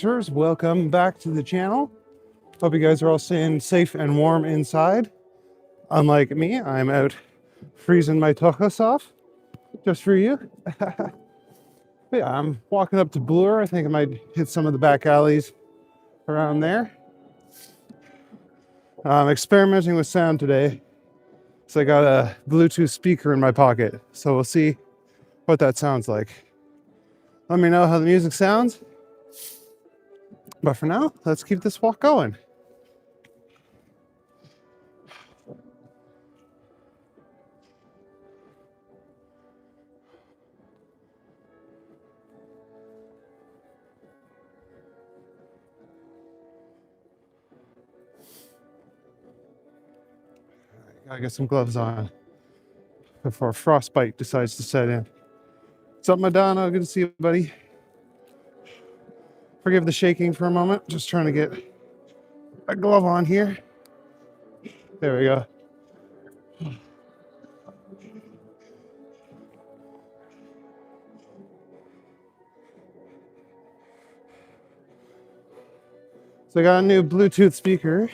Welcome back to the channel. Hope you guys are all staying safe and warm inside. Unlike me, I'm out freezing my tuchus off just for you. But yeah, I'm walking up to Bloor. I think I might hit some of the back alleys around there. I'm experimenting with sound today. So I got a Bluetooth speaker in my pocket. So we'll see what that sounds like. Let me know how the music sounds. But for now, let's keep this walk going. Gotta get some gloves on before frostbite decides to set in. What's up, Madonna? Good to see you, buddy. Forgive the shaking for a moment. Just trying to get a glove on here. There we go. So I got a new Bluetooth speaker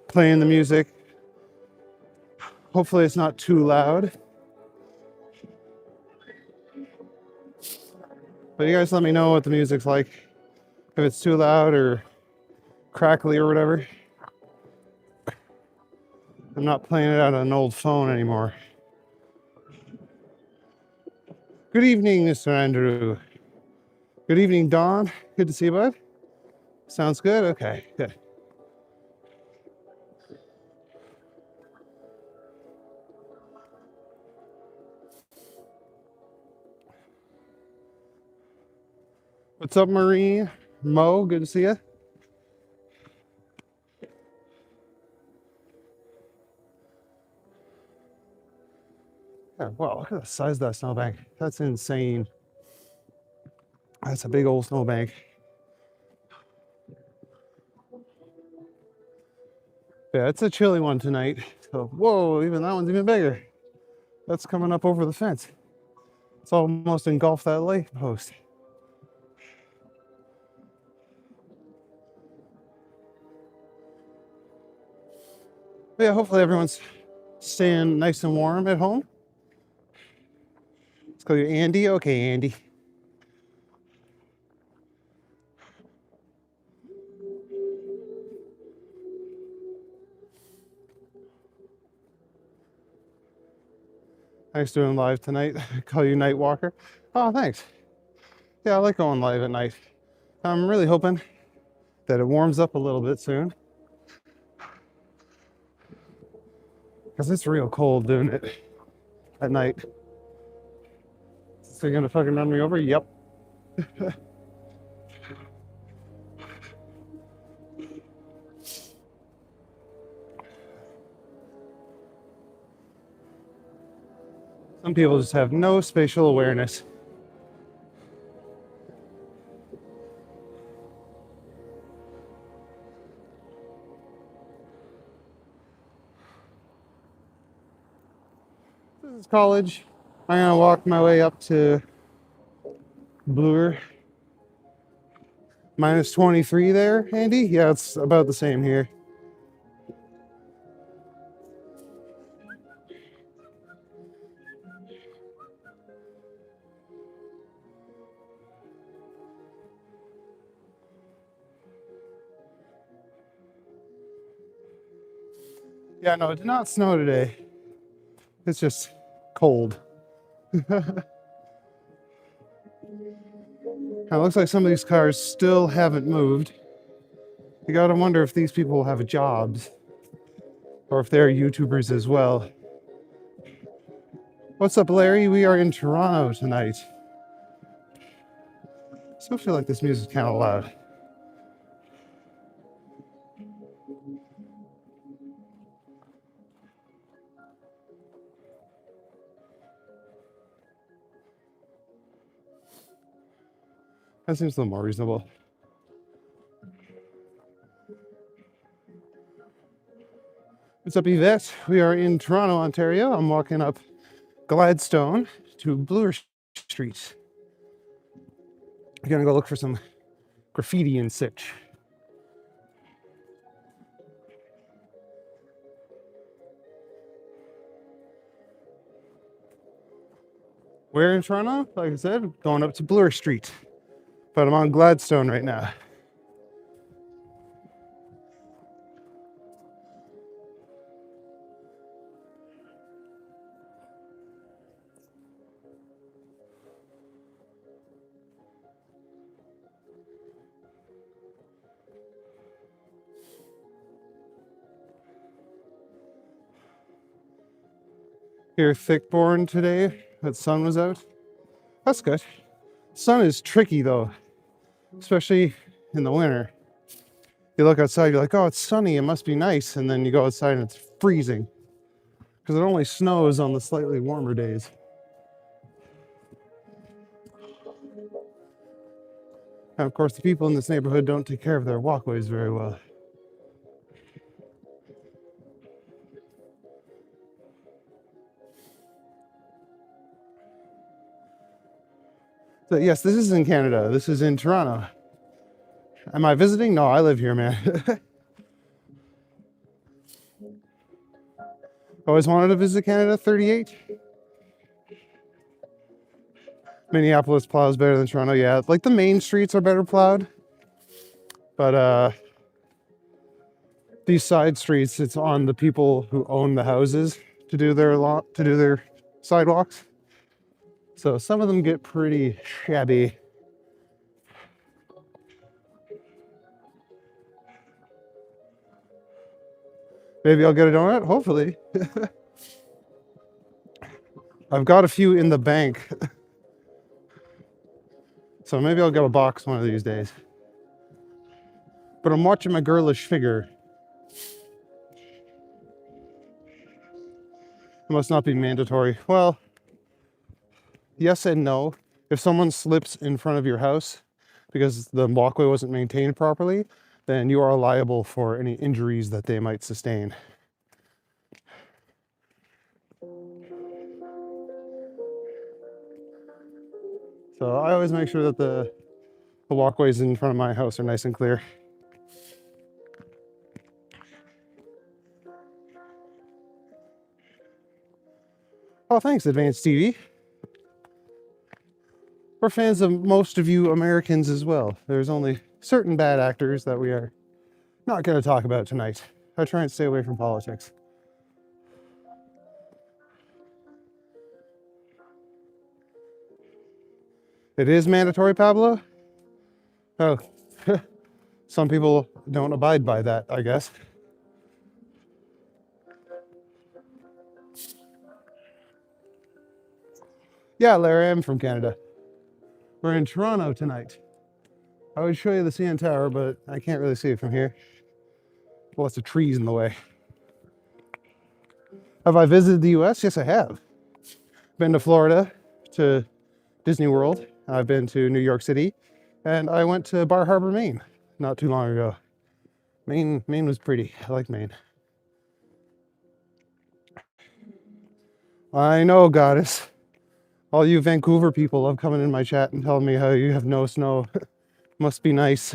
playing the music. Hopefully it's not too loud. But you guys let me know what the music's like. If it's too loud or crackly or whatever. I'm not playing it out on an old phone anymore. Good evening, Mr. Andrew. Good evening, Dawn. Good to see you, bud. Sounds good? Okay, good. What's up, Marie? Mo, good to see you. Yeah, wow, look at the size of that snowbank. That's insane. That's a big old snowbank. Yeah, it's a chilly one tonight. So, whoa, even that one's even bigger. That's coming up over the fence. It's almost engulfed that light post. But yeah, hopefully everyone's staying nice and warm at home. Let's call you Andy. Okay, Andy. Thanks for doing live tonight. Call you Night Walker. Oh, thanks. Yeah, I like going live at night. I'm really hoping that it warms up a little bit soon. Because it's real cold doing it at night. So you're gonna fucking run me over? Yep. Some people just have no spatial awareness. This is college. I'm gonna walk my way up to Bloor. Minus 23 there, Andy? Yeah, it's about the same here. Yeah, no, it did not snow today. It's just cold. It looks like some of these cars still haven't moved. You gotta wonder if these people have jobs or if they're YouTubers as well. What's up, Larry? We are in Toronto tonight. I still feel like this music's kind of loud. That seems a little more reasonable. What's up, Yvette? We are in Toronto, Ontario. I'm walking up Gladstone to Bloor Street. I'm gonna go look for some graffiti and such. We're in Toronto, like I said, going up to Bloor Street, but I'm on Gladstone right now. Here, Thickborn today, that sun was out. That's good. Sun is tricky though, especially in the winter. You look outside, you're like, oh, it's sunny, it must be nice. And then you go outside and it's freezing because it only snows on the slightly warmer days. And of course, the people in this neighborhood don't take care of their walkways very well. So yes, this is in Canada. This is in Toronto. Am I visiting? No, I live here, man. Always wanted to visit Canada. 38. Minneapolis plows better than Toronto. Yeah, like the main streets are better plowed. But these side streets, it's on the people who own the houses to do their sidewalks. So some of them get pretty shabby. Maybe I'll get a donut, hopefully. I've got a few in the bank. So maybe I'll get a box one of these days. But I'm watching my girlish figure. It must not be mandatory. Well, yes and no. If someone slips in front of your house because the walkway wasn't maintained properly, then you are liable for any injuries that they might sustain. So I always make sure that the walkways in front of my house are nice and clear. Oh, thanks, Advanced TV. We're fans of most of you Americans as well. There's only certain bad actors that we are not going to talk about tonight. I try and stay away from politics. It is mandatory, Pablo? Oh, some people don't abide by that, I guess. Yeah, Larry, I'm from Canada. We're in Toronto tonight. I would show you the CN Tower, but I can't really see it from here. Lots of trees in the way. Have I visited the US? Yes, I have. Been to Florida, to Disney World. I've been to New York City, and I went to Bar Harbor, Maine, not too long ago. Maine was pretty. I like Maine. I know, goddess. All you Vancouver people love coming in my chat and telling me how you have no snow. Must be nice.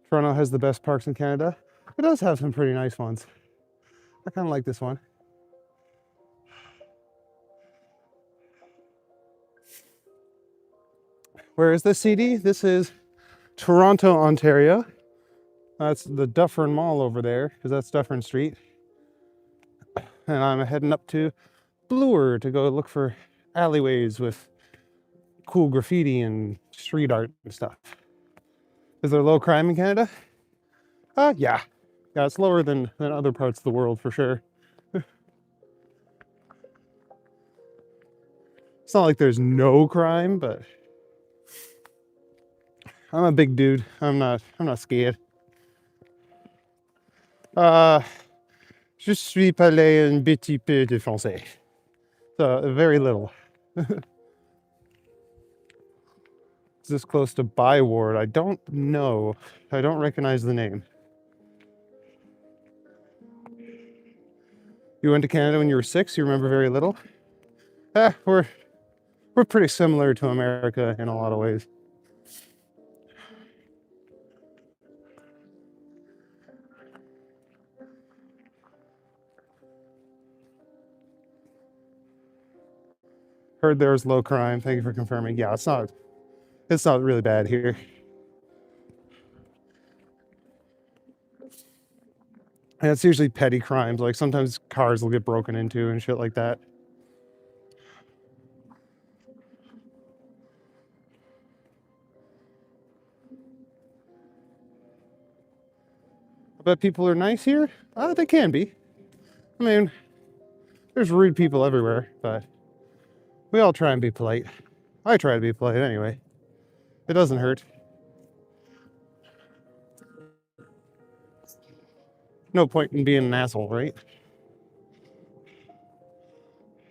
Toronto has the best parks in Canada. It does have some pretty nice ones. I kind of like this one. Where is this CD? This is Toronto, Ontario. That's the Dufferin Mall over there, because that's Dufferin Street. And I'm heading up to Bloor to go look for alleyways with cool graffiti and street art and stuff. Is there low crime in Canada? Yeah. Yeah, it's lower than other parts of the world for sure. It's not like there's no crime, but I'm a big dude. I'm not scared. Je suis parlé un petit peu de français. So, very little. Is this close to Byward? I don't know. I don't recognize the name. You went to Canada when you were 6. You remember very little. We're pretty similar to America in a lot of ways. Heard there was low crime. Thank you for confirming. Yeah, it's not really bad here. And it's usually petty crimes, like sometimes cars will get broken into and shit like that. I bet people are nice here. They can be. I mean, there's rude people everywhere, but we all try and be polite. I try to be polite anyway. It doesn't hurt. No point in being an asshole, right?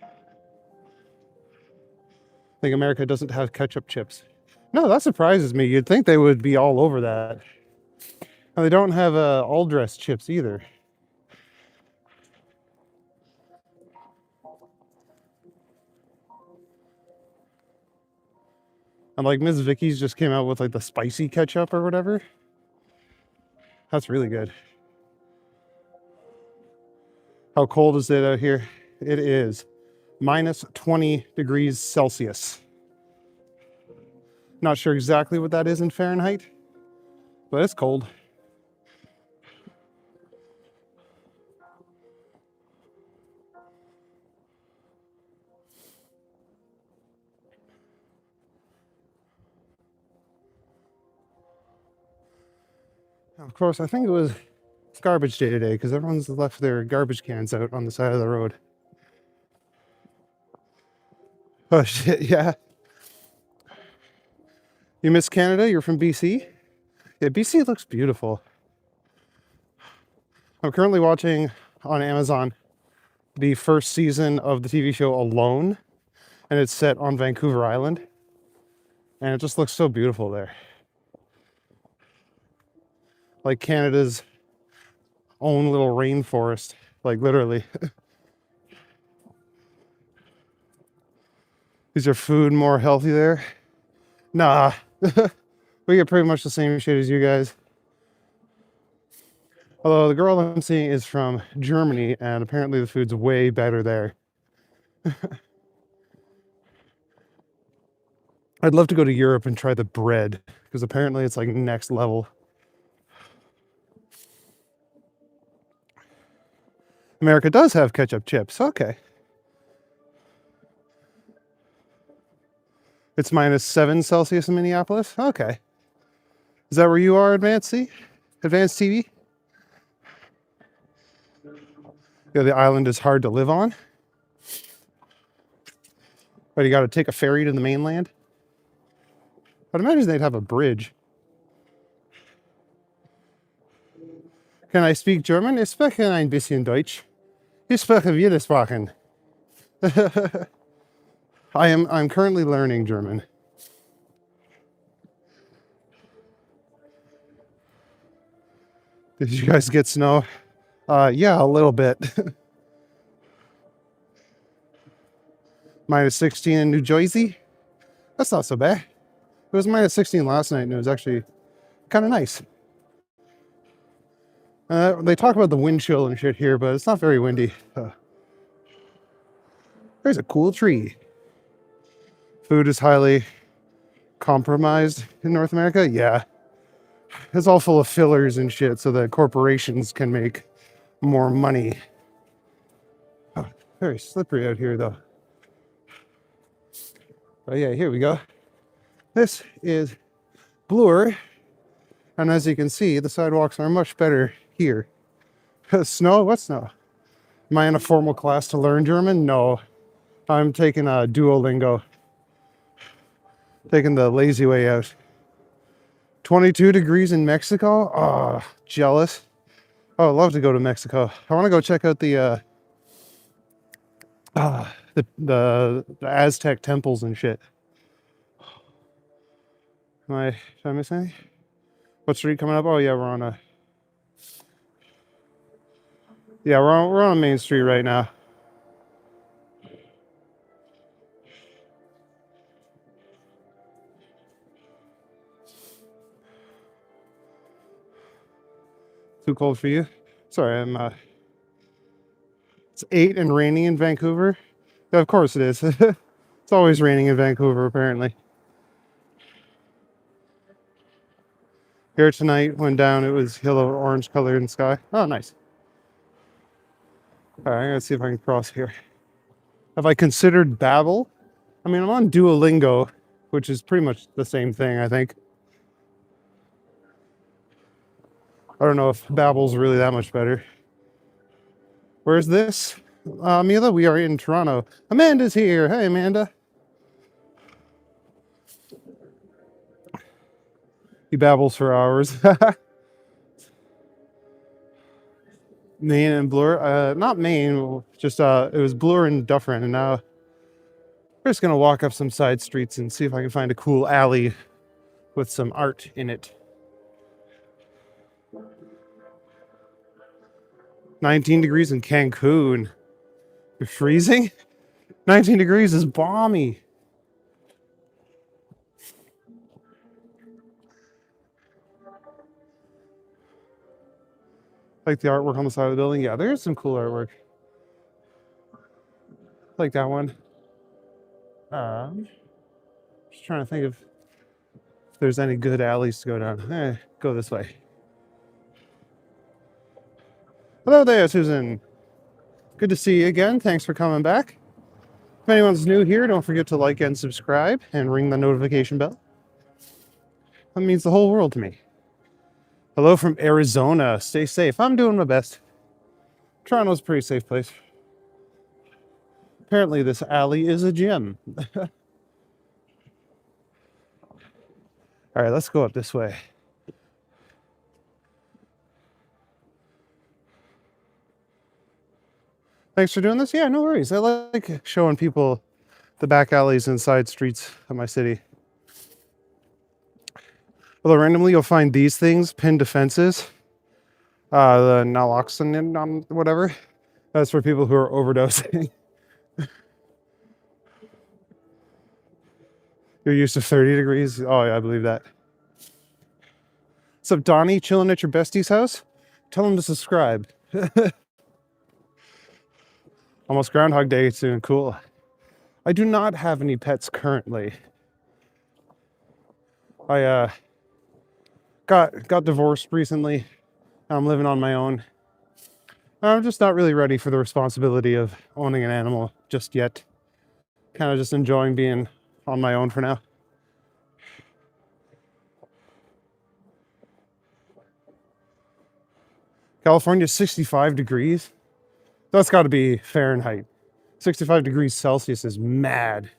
I think America doesn't have ketchup chips. No, that surprises me. You'd think they would be all over that. And they don't have all dress chips either. And like Miss Vicky's just came out with like the spicy ketchup or whatever. That's really good. How cold is it out here? It is minus 20 degrees Celsius. Not sure exactly what that is in Fahrenheit, but it's cold. Of course, I think it was garbage day today because everyone's left their garbage cans out on the side of the road. Oh shit, yeah. You miss Canada? You're from BC? Yeah, BC looks beautiful. I'm currently watching on Amazon the first season of the TV show Alone, and it's set on Vancouver Island. And it just looks so beautiful there. Like Canada's own little rainforest, like literally. Is your food more healthy there? Nah. We get pretty much the same shit as you guys. Although the girl I'm seeing is from Germany, and apparently the food's way better there. I'd love to go to Europe and try the bread, because apparently it's like next level. America does have ketchup chips. Okay. It's minus 7 Celsius in Minneapolis. Okay. Is that where you are, Advanced C? Advanced TV? Yeah, the island is hard to live on. But you got to take a ferry to the mainland. I'd imagine they'd have a bridge. Can I speak German? Ich spreche ein bisschen Deutsch. Ich spreche viele Sprachen. I'm currently learning German. Did you guys get snow? Yeah, a little bit. Minus 16 in New Jersey. That's not so bad. It was minus 16 last night, and it was actually kind of nice. They talk about the wind chill and shit here, but it's not very windy. There's a cool tree. Food is highly compromised in North America. Yeah. It's all full of fillers and shit so that corporations can make more money. Oh, very slippery out here, though. Oh, yeah, here we go. This is Bloor. And as you can see, the sidewalks are much better here. Snow? What snow? Am I in a formal class to learn German? No. I'm taking a Duolingo. Taking the lazy way out. 22 degrees in Mexico? Oh, jealous. Oh, I'd love to go to Mexico. I want to go check out the Aztec temples and shit. Did I miss anything? What street coming up? Oh yeah, we're on a... Yeah, we're on Main Street right now. Too cold for you? Sorry, it's 8 and raining in Vancouver. Yeah, of course it is. It's always raining in Vancouver, apparently. Here tonight, when down, it was yellow orange color in the sky. Oh, nice. All right, let's see if I can cross here. Have I considered Babbel? I mean, I'm on Duolingo, which is pretty much the same thing, I think. I don't know if Babbel's really that much better. Where's this? Mila, we are in Toronto. Amanda's here. Hey, Amanda. He babbles for hours. Maine and Bloor. Not Maine, just it was Bloor and Dufferin, and now we're just gonna walk up some side streets and see if I can find a cool alley with some art in it. 19 degrees in Cancun. You're freezing? 19 degrees is balmy. Like the artwork on the side of the building. Yeah, there's some cool artwork. Like that one. Just trying to think if there's any good alleys to go down. Go this way. Hello there, Susan. Good to see you again. Thanks for coming back. If anyone's new here, don't forget to like and subscribe and ring the notification bell. That means the whole world to me. Hello from Arizona. Stay safe. I'm doing my best. Toronto's a pretty safe place. Apparently this alley is a gym. All right, let's go up this way. Thanks for doing this. Yeah, no worries. I like showing people the back alleys and side streets of my city. Although randomly you'll find these things pinned to fences. The naloxone, whatever. That's for people who are overdosing. You're used to 30 degrees? Oh, yeah, I believe that. What's up, Donnie? Chilling at your bestie's house? Tell him to subscribe. Almost Groundhog Day soon. Cool. I do not have any pets currently. I got divorced recently. I'm living on my own. I'm just not really ready for the responsibility of owning an animal just yet. Kind of just enjoying being on my own for now. California, 65 degrees. That's got to be Fahrenheit. 65 degrees Celsius is mad.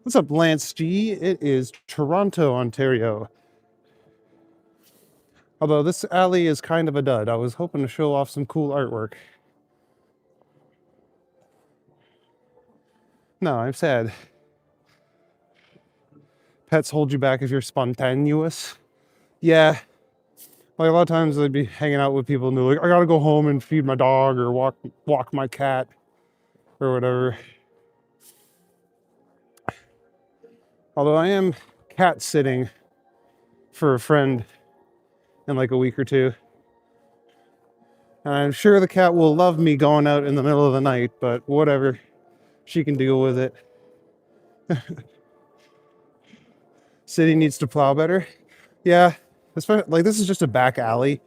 What's up, Lance G? It is Toronto, Ontario. Although this alley is kind of a dud. I was hoping to show off some cool artwork. No, I'm sad. Pets hold you back if you're spontaneous. Yeah. Like a lot of times I'd be hanging out with people and they're like, I gotta go home and feed my dog or walk my cat or whatever. Although I am cat sitting for a friend in like a week or two. And I'm sure the cat will love me going out in the middle of the night, but whatever. She can deal with it. City needs to plow better. Yeah. Like this is just a back alley,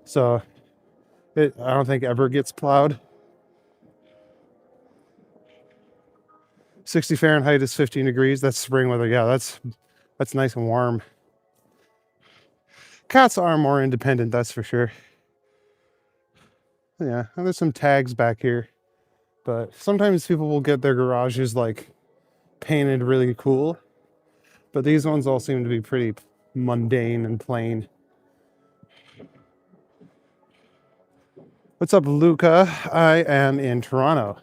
so I don't think ever gets plowed. 60 Fahrenheit is 15 degrees. That's spring weather. Yeah, that's nice and warm. Cats are more independent, that's for sure. Yeah, and there's some tags back here, but sometimes people will get their garages like painted really cool, but these ones all seem to be pretty mundane and plain. What's up, Luca? I am in Toronto.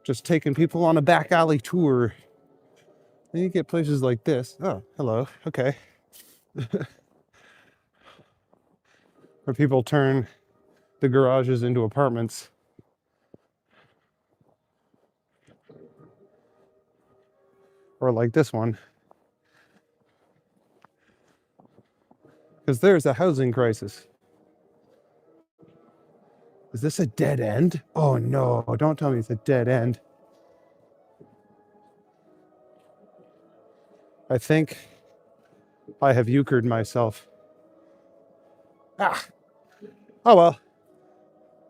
Just taking people on a back alley tour. Then you get places like this. Oh, hello. Okay. Where people turn the garages into apartments. Or like this one. Because there's a housing crisis. Is this a dead end? Oh no, don't tell me it's a dead end. I think I have euchred myself. Ah, oh well.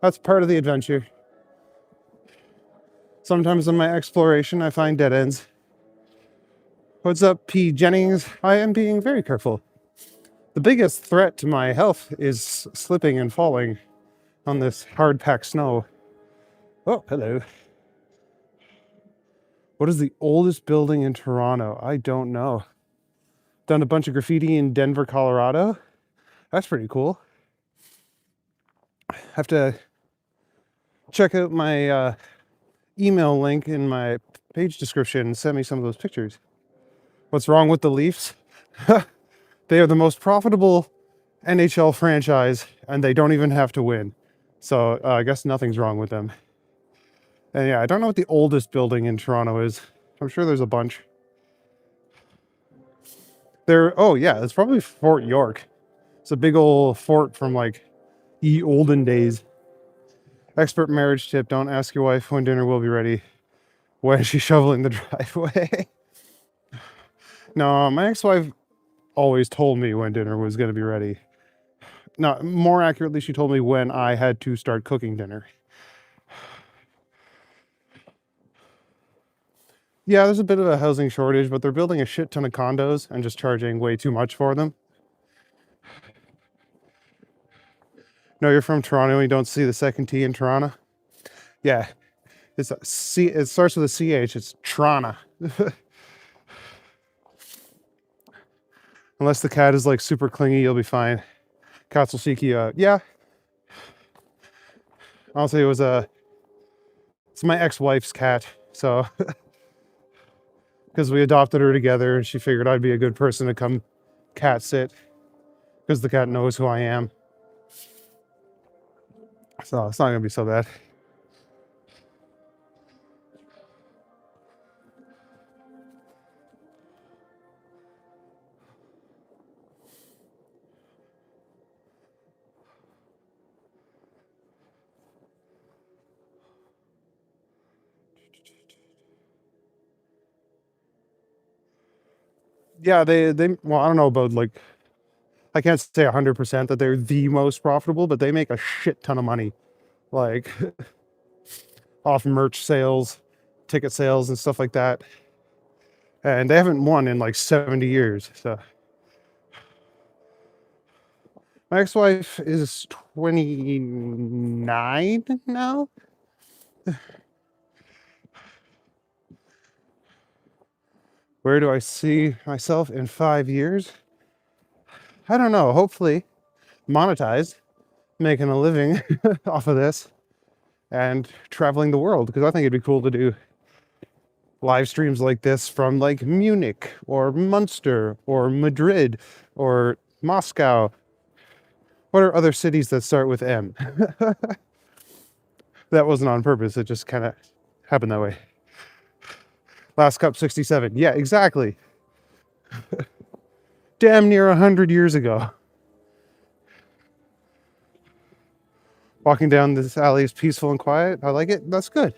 That's part of the adventure. Sometimes in my exploration, I find dead ends. What's up, P. Jennings? I am being very careful. The biggest threat to my health is slipping and falling on this hard-packed snow. Oh, hello. What is the oldest building in Toronto? I don't know. Done a bunch of graffiti in Denver, Colorado. That's pretty cool. Have to check out my email link in my page description and send me some of those pictures. What's wrong with the Leafs? They are the most profitable NHL franchise, and they don't even have to win. So I guess nothing's wrong with them. And yeah, I don't know what the oldest building in Toronto is. I'm sure there's a bunch. Oh yeah, it's probably Fort York. It's a big old fort from like the olden days. Expert marriage tip: don't ask your wife when dinner will be ready. When is she shoveling the driveway? No, my ex-wife always told me when dinner was going to be ready. No, more accurately, she told me when I had to start cooking dinner. Yeah, there's a bit of a housing shortage, but they're building a shit ton of condos and just charging way too much for them. No, you're from Toronto and you don't see the second T in Toronto? Yeah, it's a C. It starts with a CH. It's Trana. Unless the cat is like super clingy, you'll be fine. Cats will seek you out. Yeah. Honestly, it's my ex-wife's cat. So, because we adopted her together and she figured I'd be a good person to come cat sit because the cat knows who I am. So it's not going to be so bad. Yeah, well, I don't know about like, I can't say 100% that they're the most profitable, but they make a shit ton of money. Like, off merch sales, ticket sales, and stuff like that. And they haven't won in like 70 years. So, my ex wife is 29 now. Where do I see myself in 5 years? I don't know. Hopefully, monetized, making a living off of this, and traveling the world, because I think it'd be cool to do live streams like this from like Munich or Munster or Madrid or Moscow. What are other cities that start with M? That wasn't on purpose. It just kind of happened that way. Last Cup 67. Yeah, exactly. Damn near 100 years ago. Walking down this alley is peaceful and quiet. I like it. That's good.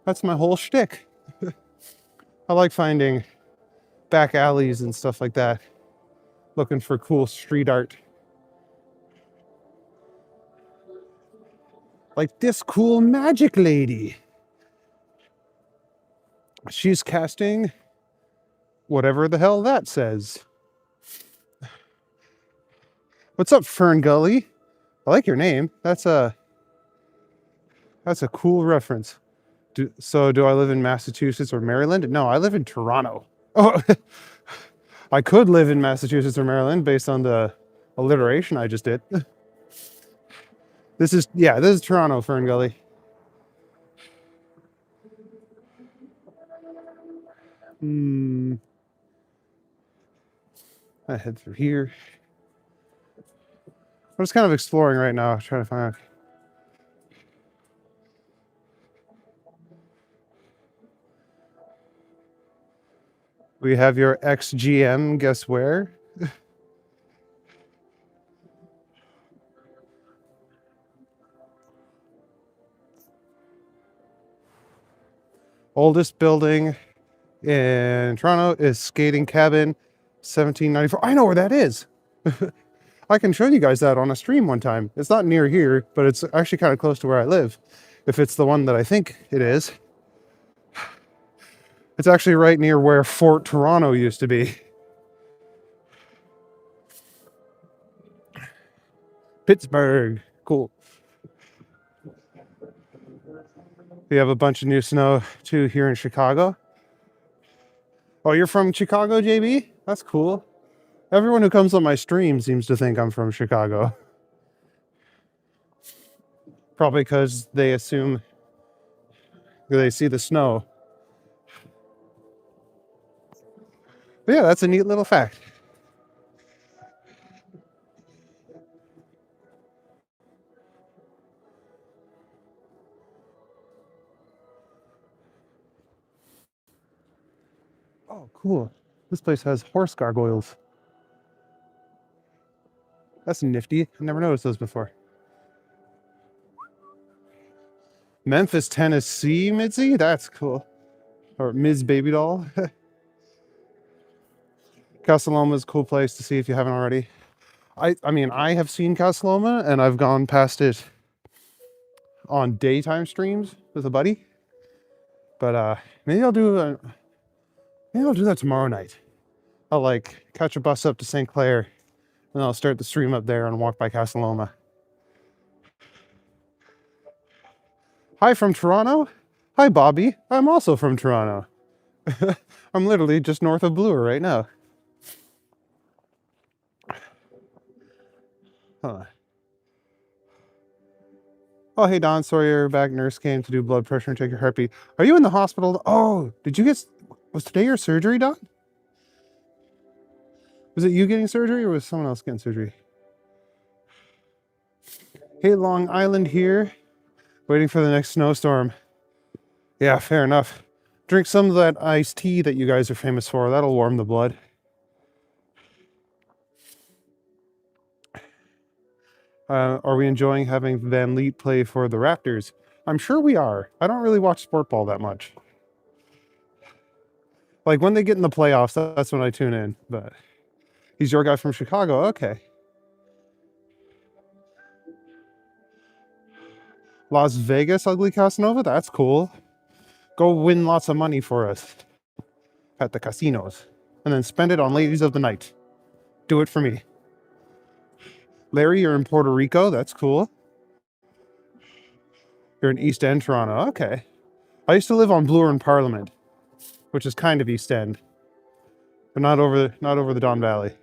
That's my whole shtick. I like finding back alleys and stuff like that. Looking for cool street art. Like this cool magic lady. She's casting whatever the hell that says. What's up, Fern Gully? I like your name. That's a cool reference. Do I live in Massachusetts or Maryland? No, I live in Toronto. Oh, I could live in Massachusetts or Maryland based on the alliteration I just did. This is Toronto, Fern Gully. I head through here. I'm just kind of exploring right now, trying to find out. We have your ex-GM, guess where? Oldest building in Toronto is Skating Cabin, 1794. I know where that is. I can show you guys that on a stream one time. It's not near here, but it's actually kind of close to where I live. If it's the one that I think it is. It's actually right near where Fort Toronto used to be. Pittsburgh. Cool. We have a bunch of new snow too here in Chicago. Oh, you're from Chicago, JB? That's cool. Everyone who comes on my stream seems to think I'm from Chicago. Probably because they assume they see the snow. But yeah, that's a neat little fact. Oh, cool. This place has horse gargoyles. That's nifty. I've never noticed those before. Memphis, Tennessee, Mitzi? That's cool. Or Ms. Baby Doll. Casa Loma is a cool place to see if you haven't already. I mean, I have seen Casa Loma and I've gone past it on daytime streams with a buddy. But maybe I'll do that tomorrow night. I'll like catch a bus up to St. Clair and I'll start the stream up there and walk by Casa Loma. Hi from Toronto. Hi, Bobby. I'm also from Toronto. I'm literally just north of Bloor right now. Huh. Oh, hey, Don. Sorry you're back. Nurse came to do blood pressure and check your heartbeat. Are you in the hospital? Oh, did you get... Was today your surgery, Don? Was it you getting surgery or was someone else getting surgery? Hey, Long Island here. Waiting for the next snowstorm. Yeah, fair enough. Drink some of that iced tea that you guys are famous for. That'll warm the blood. Are we enjoying having Van Leet play for the Raptors? I'm sure we are. I don't really watch sport ball that much. Like when they get in the playoffs, that's when I tune in. But he's your guy from Chicago. Okay. Las Vegas, Ugly Casanova. That's cool. Go win lots of money for us at the casinos. And then spend it on ladies of the night. Do it for me. Larry, you're in Puerto Rico. That's cool. You're in East End, Toronto. Okay. I used to live on Bloor and Parliament, which is kind of East End, but not over the Don Valley.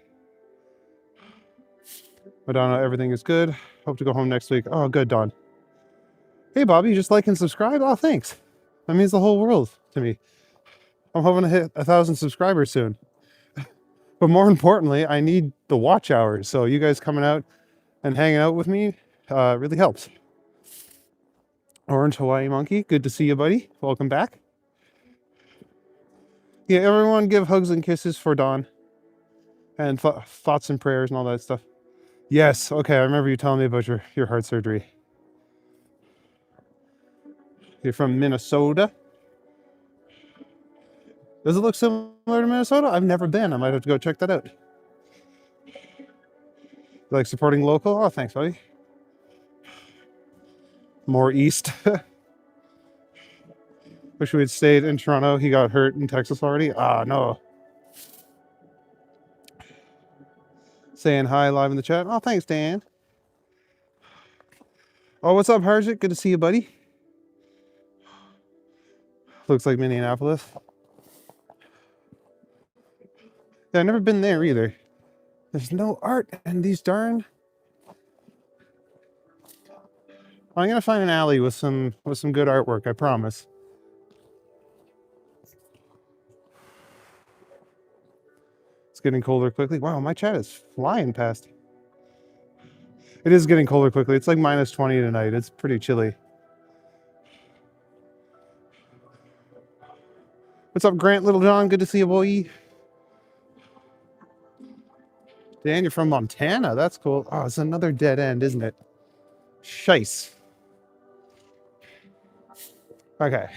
Madonna, everything is good. Hope to go home next week. Oh, good, Don. Hey, Bobby, just like and subscribe. Oh, thanks. That means the whole world to me. I'm hoping to hit 1,000 subscribers soon. But more importantly, I need the watch hours. So you guys coming out and hanging out with me really helps. Orange Hawaii Monkey, good to see you, buddy. Welcome back. Yeah, everyone give hugs and kisses for Dawn. And thoughts and prayers and all that stuff. Yes, okay, I remember you telling me about your heart surgery. You're from Minnesota. Does it look similar to Minnesota? I've never been. I might have to go check that out. You like supporting local? Oh, thanks, buddy. More east. Wish we had stayed in Toronto. He got hurt in Texas already. Ah, no. Saying hi live in the chat. Oh, thanks, Dan. Oh, what's up, Harjit? Good to see you, buddy. Looks like Minneapolis. Yeah, I've never been there either. There's no art in these darn... I'm gonna find an alley with some good artwork, I promise. It's getting colder quickly. Wow, my chat is flying past. It is getting colder quickly. It's like minus 20 tonight. It's pretty chilly. What's up, Grant Littlejohn? Good to see you, boy. Dan, you're from Montana. That's cool. Oh, it's another dead end, isn't it? Shice. Okay.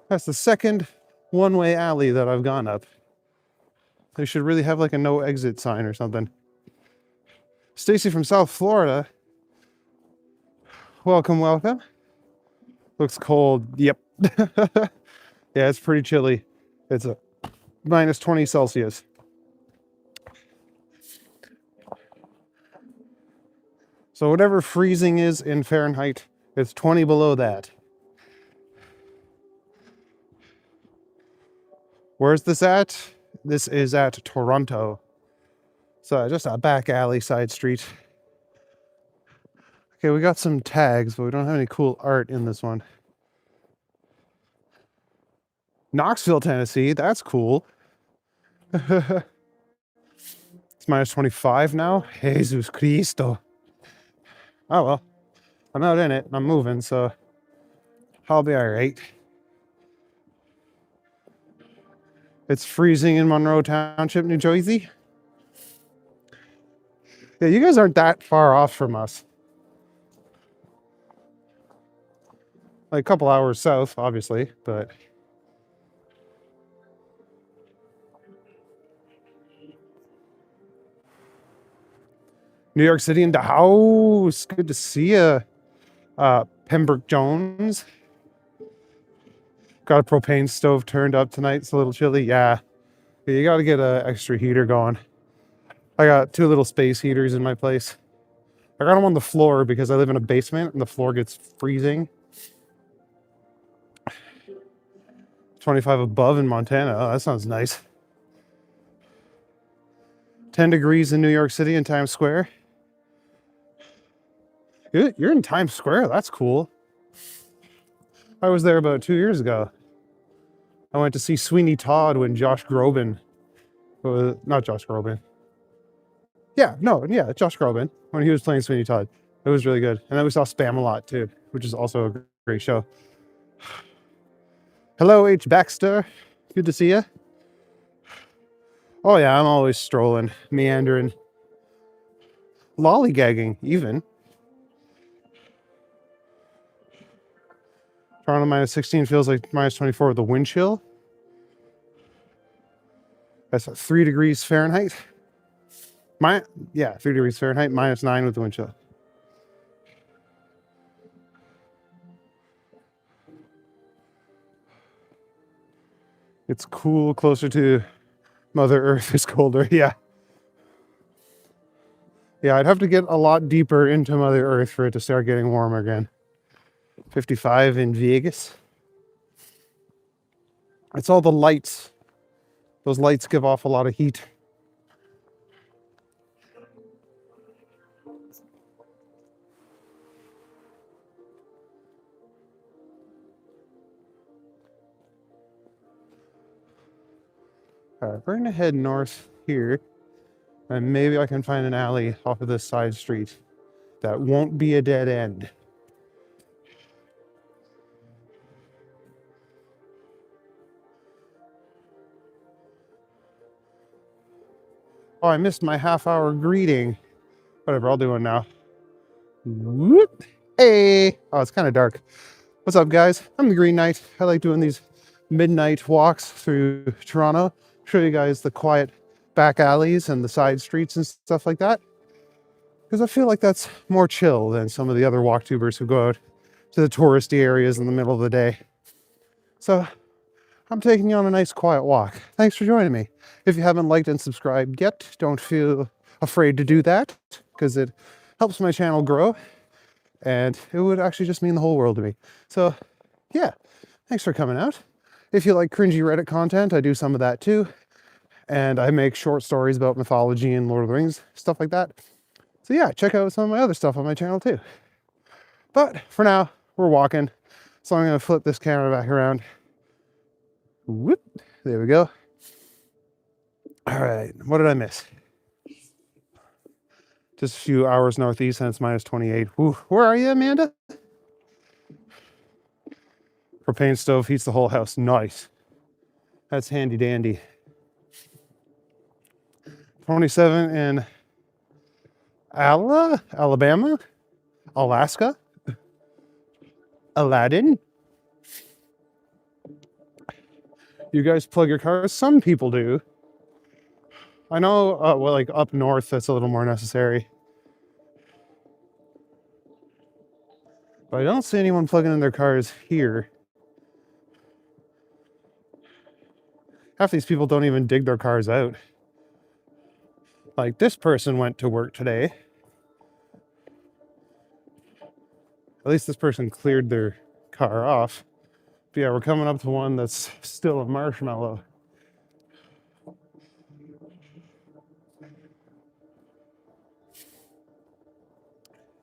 That's the second one-way alley that I've gone up. They should really have like a no exit sign or something. Stacy from South Florida. Welcome, welcome. Looks cold. Yep. Yeah, it's pretty chilly. It's a minus 20 Celsius. So whatever freezing is in Fahrenheit, it's 20 below that. Where's this at? This is at Toronto. So just a back alley, side street. Okay, we got some tags, but we don't have any cool art in this one. Knoxville, Tennessee. That's cool. It's minus 25 now. Jesus Cristo. Oh well. I'm out in it. I'm moving, so I'll be all right. It's freezing in Monroe Township, New Jersey. Yeah, you guys aren't that far off from us. Like a couple hours south, obviously, but... New York City in the house. Good to see you, Pembroke Jones. Got a propane stove turned up tonight. It's a little chilly. Yeah, you got to get an extra heater going. I got 2 little space heaters in my place. I got them on the floor because I live in a basement and the floor gets freezing. 25 above in Montana. Oh, that sounds nice. 10 degrees in New York City in Times Square. You're in Times Square. That's cool. I was there about 2 years ago. I went to see Sweeney Todd when Josh Groban, not Josh Groban. Yeah, Josh Groban, when he was playing Sweeney Todd. It was really good. And then we saw Spam-A-Lot too, which is also a great show. Hello, H. Baxter. Good to see you. Oh yeah, I'm always strolling, meandering, lollygagging even. Toronto minus 16 feels like minus 24 with the wind chill. That's 3 degrees Fahrenheit. 3 degrees Fahrenheit, minus 9 with the wind chill. It's cool closer to Mother Earth is colder, yeah. Yeah, I'd have to get a lot deeper into Mother Earth for it to start getting warmer again. 55 in Vegas. It's all the lights. Those lights give off a lot of heat. All right, we're gonna head north here, and maybe I can find an alley off of this side street that won't be a dead end. Oh, I missed my half-hour greeting. Whatever, I'll do one now. Whoop. Hey! Oh, it's kind of dark. What's up, guys? I'm the Green Knight. I like doing these midnight walks through Toronto. Show you guys the quiet back alleys and the side streets and stuff like that. Because I feel like that's more chill than some of the other walktubers who go out to the touristy areas in the middle of the day. So I'm taking you on a nice quiet walk. Thanks for joining me. If you haven't liked and subscribed yet, don't feel afraid to do that because it helps my channel grow and it would actually just mean the whole world to me. So yeah, thanks for coming out. If you like cringy Reddit content, I do some of that too. And I make short stories about mythology and Lord of the Rings, stuff like that. So yeah, check out some of my other stuff on my channel too. But for now, we're walking. So I'm gonna flip this camera back around. Whoop. There we go. All right. What did I miss? Just a few hours northeast and it's minus 28. Whew. Where are you, Amanda? Propane stove heats the whole house. Nice. That's handy dandy. 27 in Alabama, Alaska, Aladdin. You guys plug your cars? Some people do. I know, well, like up north, that's a little more necessary. But I don't see anyone plugging in their cars here. Half these people don't even dig their cars out. Like this person went to work today. At least this person cleared their car off. But yeah, we're coming up to one that's still a marshmallow.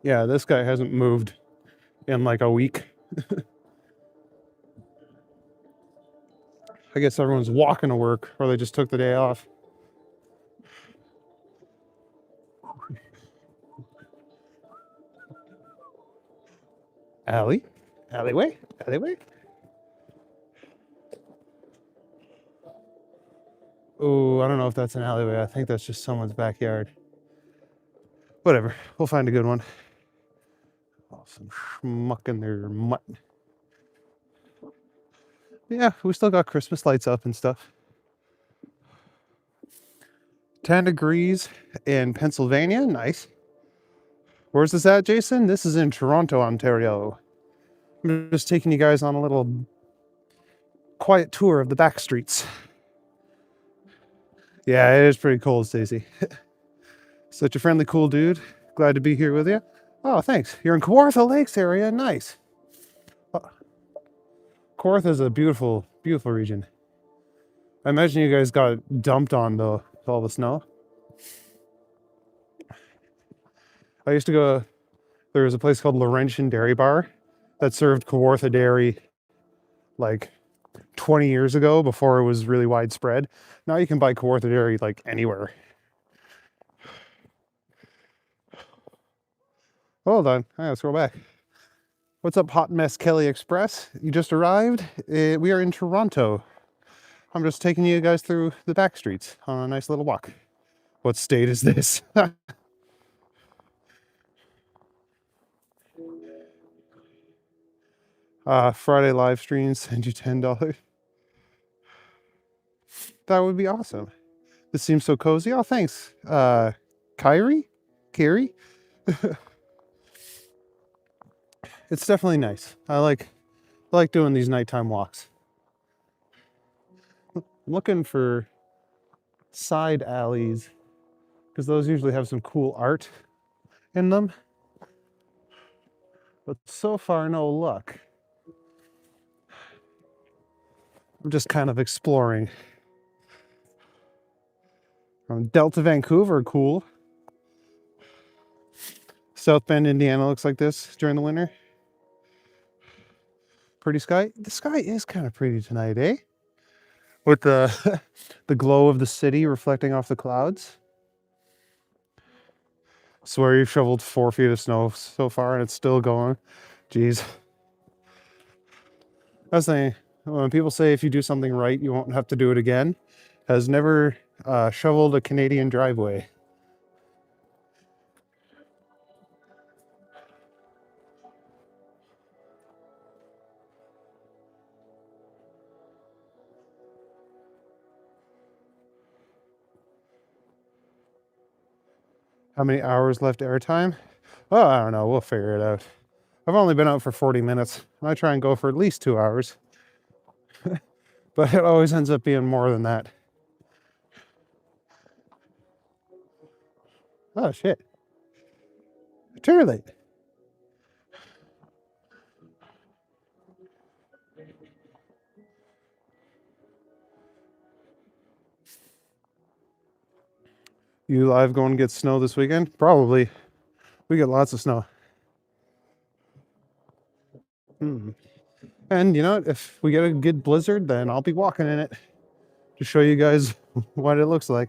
Yeah, this guy hasn't moved in like a week. I guess everyone's walking to work or they just took the day off. Alleyway. Oh, I don't know if that's an alleyway. I think that's just someone's backyard. Whatever, we'll find a good one. Oh, some schmuck in their mutt. Yeah, we still got Christmas lights up and stuff. 10 degrees in Pennsylvania, nice. Where's this at, Jason? This is in Toronto, Ontario. I'm just taking you guys on a little quiet tour of the back streets. Yeah, it is pretty cold, Stacey. Such a friendly, cool dude. Glad to be here with you. Oh, thanks. You're in Kawartha Lakes area. Nice. Kawartha is a beautiful, beautiful region. I imagine you guys got dumped on though with all the snow. I used to go, there was a place called Laurentian Dairy Bar that served Kawartha dairy like 20 years ago before it was really widespread. Now you can buy Kawartha dairy like anywhere. Hold on, I gotta scroll back. What's up, Hot Mess Kelly Express? You just arrived? We are in Toronto. I'm just taking you guys through the back streets on a nice little walk. What state is this? Friday live streams, send you $10. That would be awesome. This seems so cozy. Oh, thanks. Carrie? It's definitely nice. I like doing these nighttime walks. I'm looking for side alleys because those usually have some cool art in them. But so far, no luck. I'm just kind of exploring. Delta, Vancouver, cool. South Bend, Indiana looks like this during the winter. Pretty sky. The sky is kind of pretty tonight, eh? With the the glow of the city reflecting off the clouds. Swear you've shoveled 4 feet of snow so far and it's still going. Jeez. That's the thing. When people say if you do something right, you won't have to do it again, has never shoveled a Canadian driveway. How many hours left airtime? Oh, I don't know. We'll figure it out. I've only been out for 40 minutes. I try and go for at least 2 hours. But it always ends up being more than that. Oh, shit. Too late. You live going to get snow this weekend? Probably. We get lots of snow. And you know, if we get a good blizzard, then I'll be walking in it to show you guys what it looks like.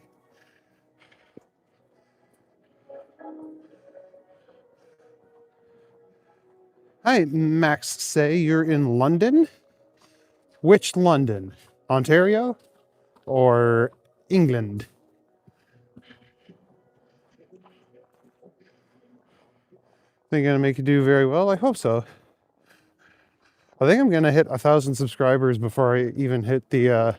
Hi, Max say you're in London? Which London? Ontario or England? Think gonna make you do very well? I hope so. I think I'm gonna hit 1,000 subscribers before I even hit the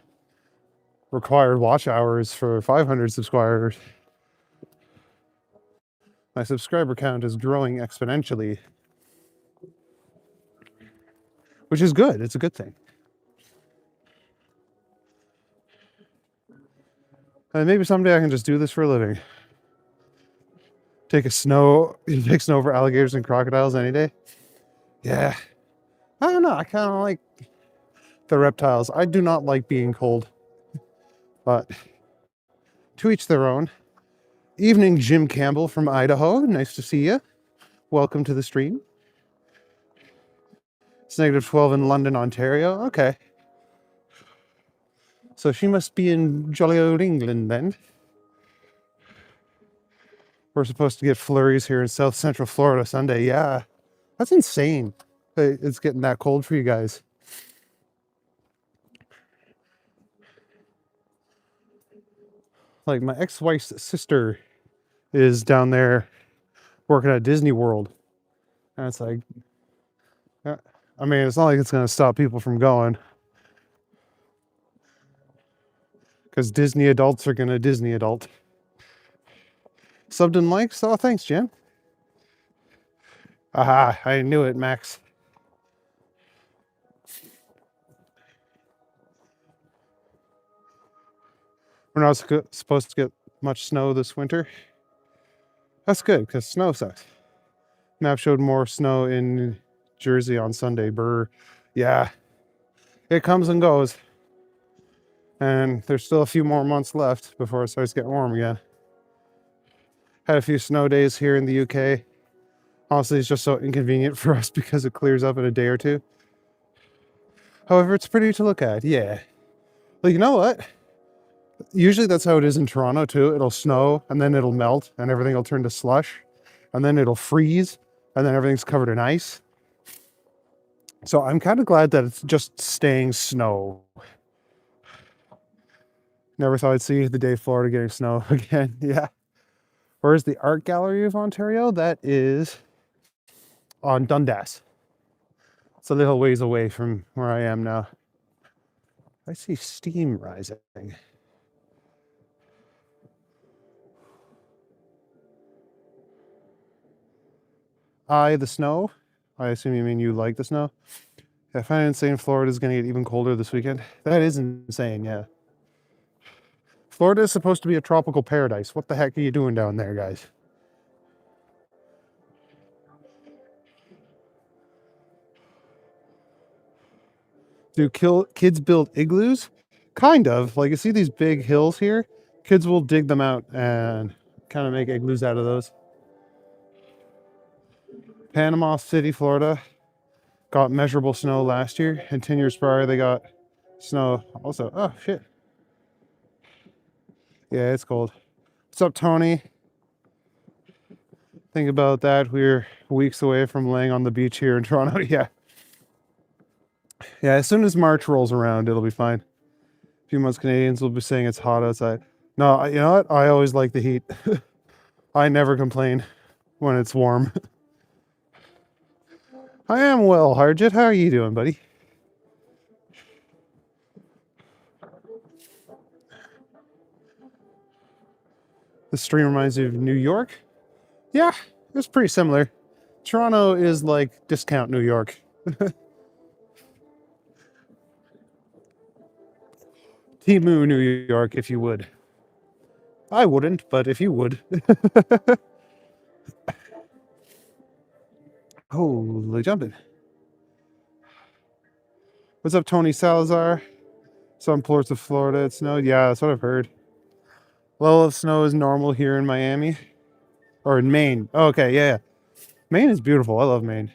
required watch hours for 500 subscribers. My subscriber count is growing exponentially, which is good. It's a good thing. And maybe someday I can just do this for a living. Take snow for alligators and crocodiles any day. Yeah. I don't know. I kind of like the reptiles. I do not like being cold, but to each their own. Evening, Jim Campbell from Idaho. Nice to see you. Welcome to the stream. It's -12 in London, Ontario. Okay. So she must be in jolly old England then. We're supposed to get flurries here in South Central Florida Sunday. Yeah. That's insane. It's getting that cold for you guys. Like my ex-wife's sister is down there working at Disney World. And it's like, I mean, it's not like it's going to stop people from going. Because Disney adults are going to Disney adult. Subbed and likes? Oh, thanks, Jim. Aha, I knew it, Max. We're not supposed to get much snow this winter. That's good, because snow sucks. Map showed more snow in Jersey on Sunday. Brr. Yeah. It comes and goes. And there's still a few more months left before it starts getting warm again. Had a few snow days here in the UK. Honestly, it's just so inconvenient for us because it clears up in a day or two. However, it's pretty to look at. Yeah. Well, you know what? Usually that's how it is in Toronto too. It'll snow and then it'll melt and everything will turn to slush and then it'll freeze and then everything's covered in ice. So I'm kind of glad that it's just staying snow. Never thought I'd see the day Florida getting snow again. Yeah. Where's the Art Gallery of Ontario? That is on Dundas. It's a little ways away from where I am now. I see steam rising. The snow. I assume you mean you like the snow. I find it insane Florida is going to get even colder this weekend. That is insane, yeah. Florida is supposed to be a tropical paradise. What the heck are you doing down there, guys? Do kids build igloos? Kind of. Like, you see these big hills here? Kids will dig them out and kind of make igloos out of those. Panama City, Florida got measurable snow last year, and 10 years prior they got snow also. Oh, shit. Yeah, it's cold. What's up, Tony? Think about that. We're weeks away from laying on the beach here in Toronto. Yeah. Yeah, as soon as March rolls around, it'll be fine. A few months Canadians will be saying it's hot outside. No, you know what? I always like the heat. I never complain when it's warm. I am well, Harjit. How are you doing, buddy? The stream reminds me of New York. Yeah, it's pretty similar. Toronto is like discount New York. Timu, New York, if you would. I wouldn't, but if you would. Holy jumping. What's up, Tony Salazar? Some parts of Florida, it snowed. Yeah, that's what I've heard. Level of snow is normal here in Miami. Or in Maine. Oh, okay, yeah. Maine is beautiful. I love Maine.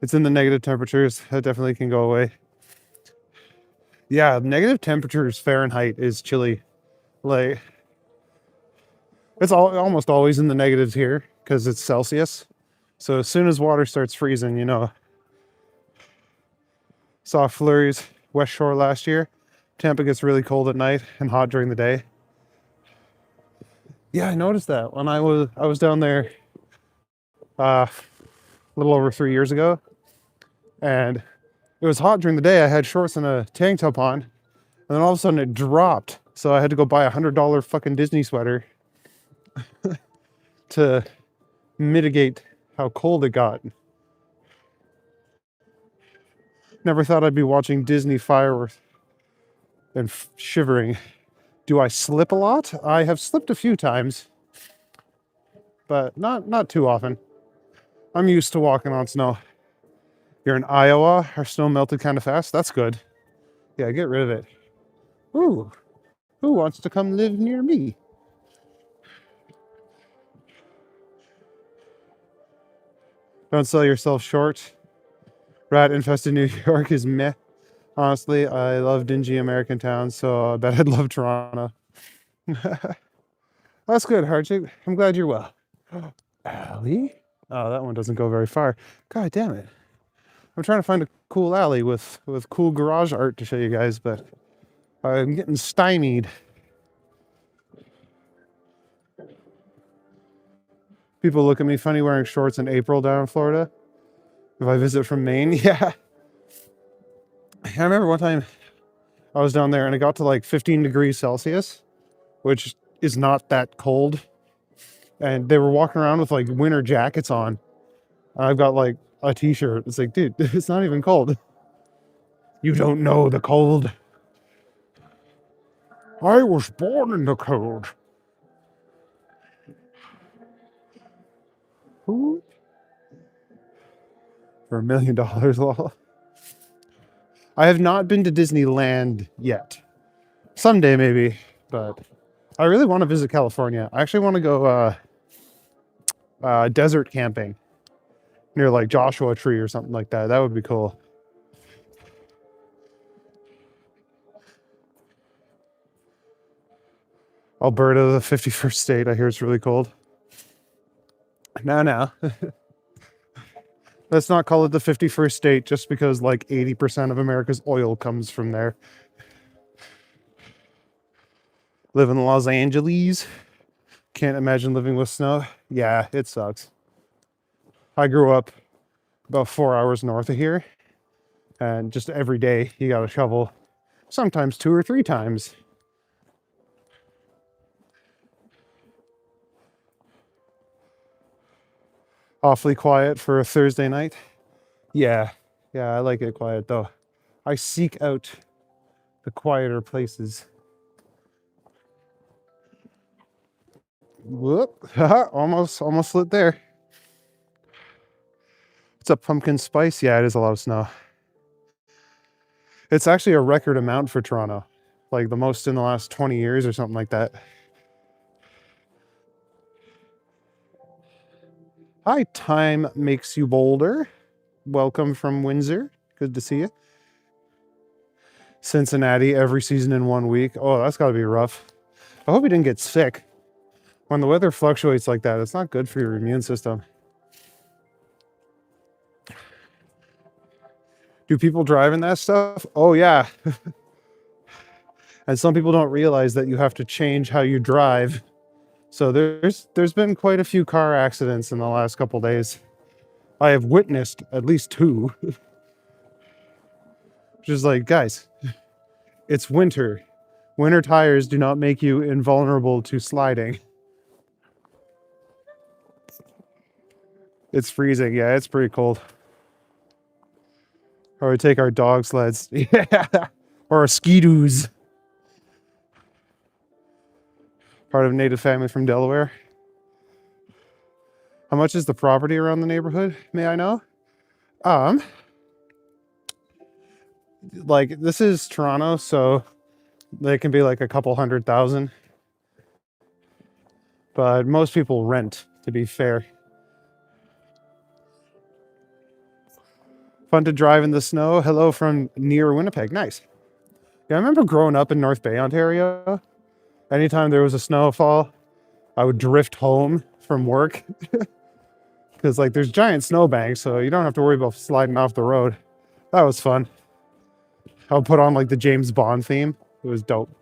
It's in the negative temperatures. That definitely can go away. Yeah, negative temperatures Fahrenheit is chilly. Like, it's almost always in the negatives here because it's Celsius. So as soon as water starts freezing, you know, saw flurries West Shore last year. Tampa gets really cold at night and hot during the day. Yeah, I noticed that when I was down there a little over 3 years ago, and it was hot during the day. I had shorts and a tank top on, and then all of a sudden it dropped. So I had to go buy $100 fucking Disney sweater to mitigate how cold it got. Never thought I'd be watching Disney fireworks and shivering. Do I slip a lot? I have slipped a few times, but not too often. I'm used to walking on snow. You're in Iowa. Our snow melted kind of fast. That's good. Yeah, get rid of it. Ooh, who wants to come live near me? Don't sell yourself short. Rat infested New York is meh. Honestly, I love dingy American towns, so I bet I'd love Toronto. That's good, Hardchick. I'm glad you're well. Alley? Oh, that one doesn't go very far. God damn it. I'm trying to find a cool alley with cool garage art to show you guys, but I'm getting stymied. People look at me funny wearing shorts in April down in Florida. If I visit from Maine, yeah. I remember one time I was down there and it got to like 15 degrees Celsius, which is not that cold. And they were walking around with like winter jackets on. I've got like a t-shirt. It's like, dude, it's not even cold. You don't know the cold. I was born in the cold. Ooh. For $1 million, lol. I have not been to Disneyland yet. Someday maybe, but I really want to visit California. I actually want to go desert camping near like Joshua Tree or something like that. That would be cool. Alberta, the 51st state. I hear it's really cold. No. Let's not call it the 51st state just because like 80% of America's oil comes from there. Live in Los Angeles. Can't imagine living with snow. Yeah, it sucks. I grew up about 4 hours north of here, and just every day you got to shovel, sometimes 2 or 3 times. Awfully quiet for a Thursday night. Yeah, I like it quiet though. I seek out the quieter places. Whoop, almost lit there. It's a pumpkin spice. Yeah, it is a lot of snow. It's actually a record amount for Toronto, like the most in the last 20 years or something like that. Hi, time makes you bolder. Welcome from Windsor. Good to see you. Cincinnati every season in 1 week. Oh, that's got to be rough. I hope you didn't get sick. When the weather fluctuates like that, it's not good for your immune system. Do people drive in that stuff? Oh, yeah. And some people don't realize that you have to change how you drive. So there's been quite a few car accidents in the last couple days. I have witnessed at least 2. Just like, guys, it's winter. Winter tires do not make you invulnerable to sliding. It's freezing. Yeah, it's pretty cold. Or we take our dog sleds. Yeah. Or our ski-doos. Part of a native family from Delaware. How much is the property around the neighborhood? May I know? Like this is Toronto, so they can be like a couple $100,000. But most people rent, to be fair. Fun to drive in the snow. Hello from near Winnipeg. Nice. Yeah, I remember growing up in North Bay, Ontario. Anytime there was a snowfall, I would drift home from work because like there's giant snowbanks, so you don't have to worry about sliding off the road. That was fun. I would put on like the James Bond theme. It was dope.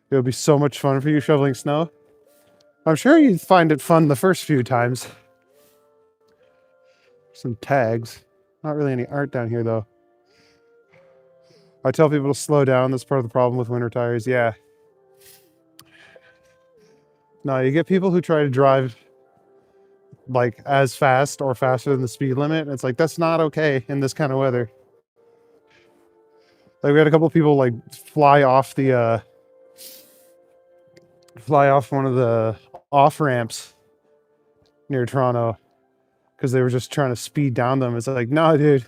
It would be so much fun for you shoveling snow. I'm sure you'd find it fun the first few times. Some tags. Not really any art down here though. I tell people to slow down. That's part of the problem with winter tires. Yeah. No, you get people who try to drive like as fast or faster than the speed limit. It's like, that's not okay in this kind of weather. Like we had a couple of people like fly off one of the off ramps near Toronto because they were just trying to speed down them. It's like, no, dude.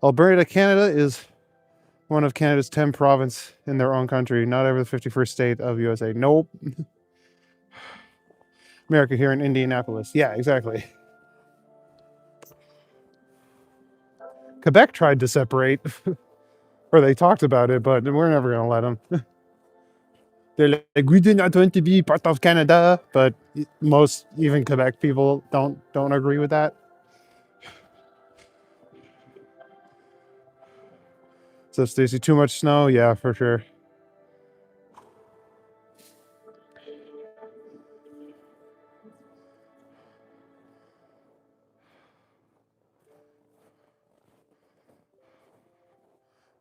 Alberta, Canada is one of Canada's 10 provinces in their own country, not ever the 51st state of USA. Nope. America here in Indianapolis. Yeah, exactly. Quebec tried to separate, or they talked about it, but we're never going to let them. They're like, we do not want to be part of Canada, but most, even Quebec people don't agree with that. So Stacey, too much snow? Yeah, for sure.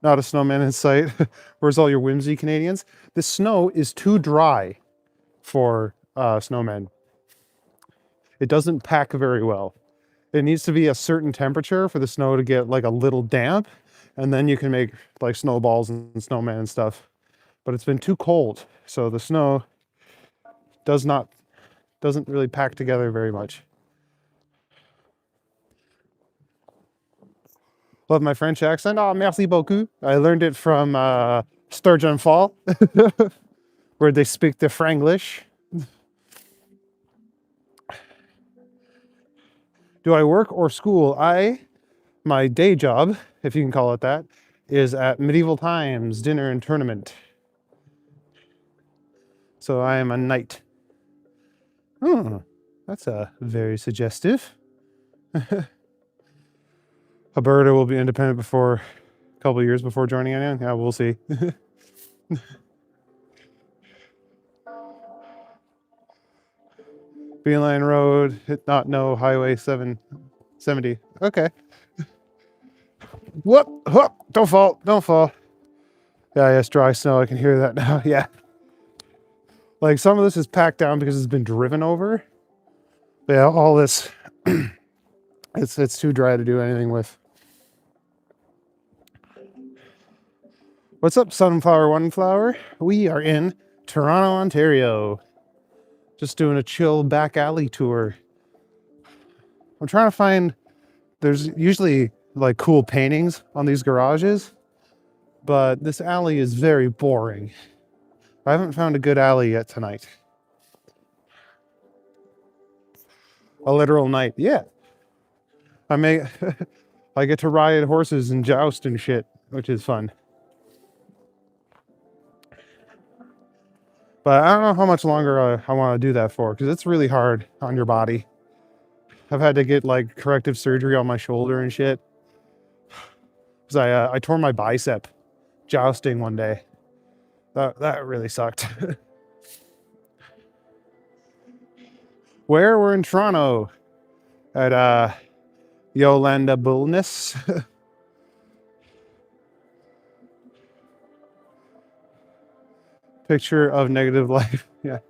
Not a snowman in sight. Where's all your whimsy, Canadians? The snow is too dry for snowmen. It doesn't pack very well. It needs to be a certain temperature for the snow to get like a little damp, and then you can make like snowballs and snowmen and stuff. But it's been too cold, so the snow doesn't really pack together very much. Love my French accent. Oh, merci beaucoup. I learned it from Sturgeon Fall, where they speak the Franglish. Do I work or school? My day job, if you can call it that, is at Medieval Times Dinner and Tournament. So I am a knight. Oh, that's very suggestive. Alberta will be independent before a couple of years before joining anyone. Yeah, we'll see. Beeline Road, no Highway 770. Okay. Whoop, whoop, don't fall. Yeah, yes, dry snow. I can hear that now. Yeah. Like some of this is packed down because it's been driven over. But yeah, all this, it's too dry to do anything with. What's up, Sunflower One Flower? We are in Toronto, Ontario. Just doing a chill back alley tour. I'm trying to find, there's usually like cool paintings on these garages, but this alley is very boring. I haven't found a good alley yet tonight. A literal night, yeah. I get to ride horses and joust and shit, which is fun. But I don't know how much longer I want to do that for, because it's really hard on your body. I've had to get like corrective surgery on my shoulder and shit. Because I tore my bicep jousting one day. That really sucked. Where? We're in Toronto at Yolanda Bullness. Picture of negative life. Yeah.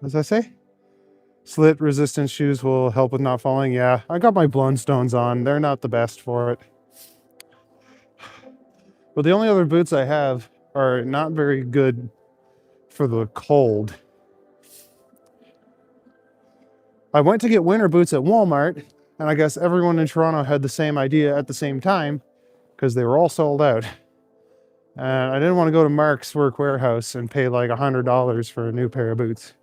As I say, slit resistant shoes will help with not falling. Yeah, I got my Blundstones on. They're not the best for it. But the only other boots I have are not very good for the cold. I went to get winter boots at Walmart, and I guess everyone in Toronto had the same idea at the same time. because they were all sold out. And I didn't want to go to Mark's Work Warehouse and pay like $100 for a new pair of boots.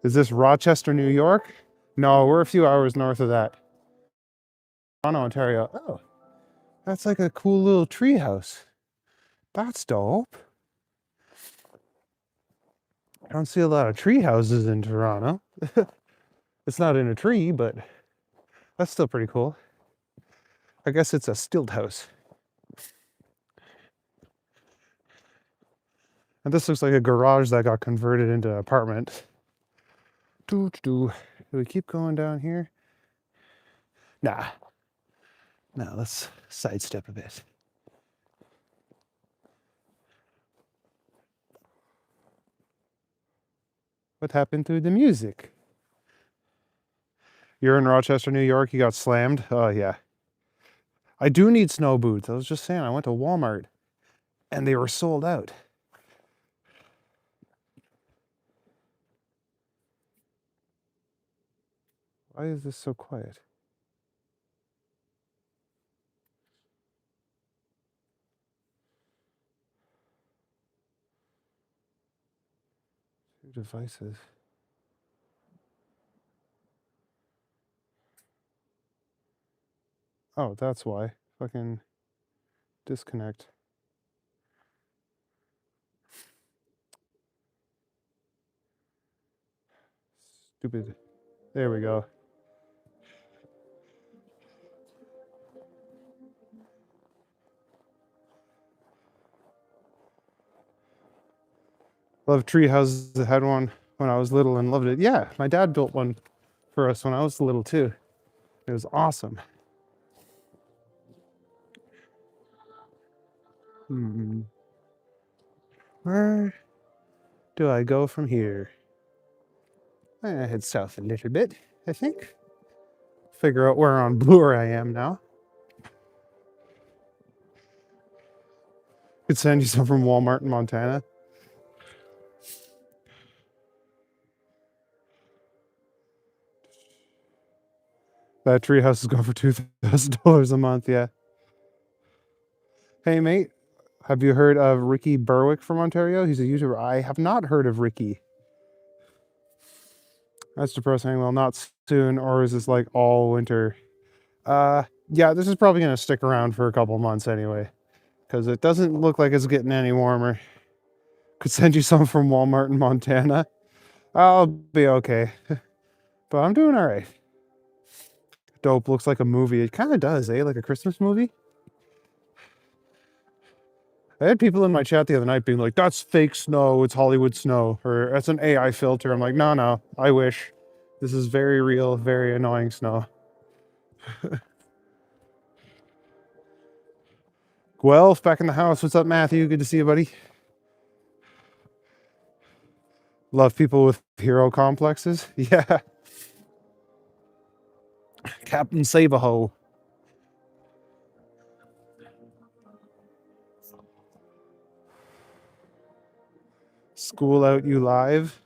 Is this Rochester, New York? No, we're a few hours north of that. Toronto, Ontario. Oh, that's like a cool little tree house. That's dope. I don't see a lot of tree houses in Toronto. It's not in a tree, but that's still pretty cool. I guess it's a stilt house. And this looks like a garage that got converted into an apartment. Do we keep going down here? Nah. No, let's sidestep a bit. What happened to the music? You're in Rochester, New York. You got slammed? Oh, yeah. I do need snow boots. I was just saying, I went to Walmart and they were sold out. Why is this so quiet? Two devices. Oh, that's why. Fucking disconnect. Stupid. There we go. Love tree houses. I had one when I was little and loved it. Yeah, my dad built one for us when I was little too. It was awesome. Where do I go from here? I head south a little bit, I think. Figure out where on Bloor I am now. Could send you some from Walmart in Montana. That treehouse is going for $2,000 a month, yeah. Hey, mate, have you heard of Ricky Berwick from Ontario? He's a YouTuber. I have not heard of Ricky. That's depressing. Well, not soon, or is this like all winter? Yeah, this is probably going to stick around for a couple months anyway, because it doesn't look like it's getting any warmer. Could send you some from Walmart in Montana. I'll be okay. But I'm doing all right. Dope. Looks like a movie. It kind of does, eh? Like a Christmas movie. I had people in my chat the other night being like, that's fake snow. It's Hollywood snow. Or that's an AI filter. I'm like, no, I wish. This is very real, very annoying snow. Guelph back in the house. What's up, Matthew? Good to see you, buddy. Love people with hero complexes. Yeah. Captain Save-A-Ho. School out you live.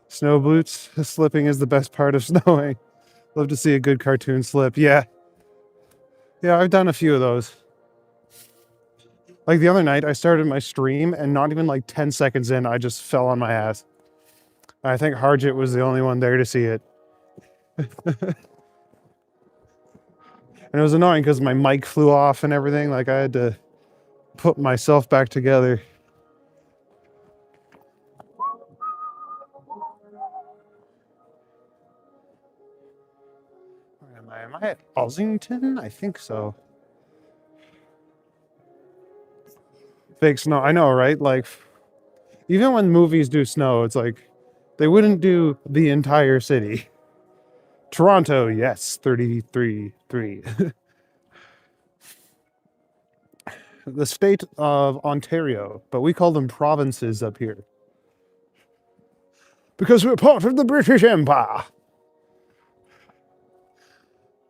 Snow boots. Slipping is the best part of snowing. Love to see a good cartoon slip. Yeah. Yeah, I've done a few of those. Like the other night, I started my stream and not even like 10 seconds in, I just fell on my ass. I think Harjit was the only one there to see it. And it was annoying because my mic flew off and everything. Like I had to put myself back together. Where am I? Am I at Ossington? I think so. Fake snow. I know, right? Like, even when movies do snow, it's like they wouldn't do the entire city. Toronto, yes, 33.3. The state of Ontario, but we call them provinces up here. Because we're part of the British Empire.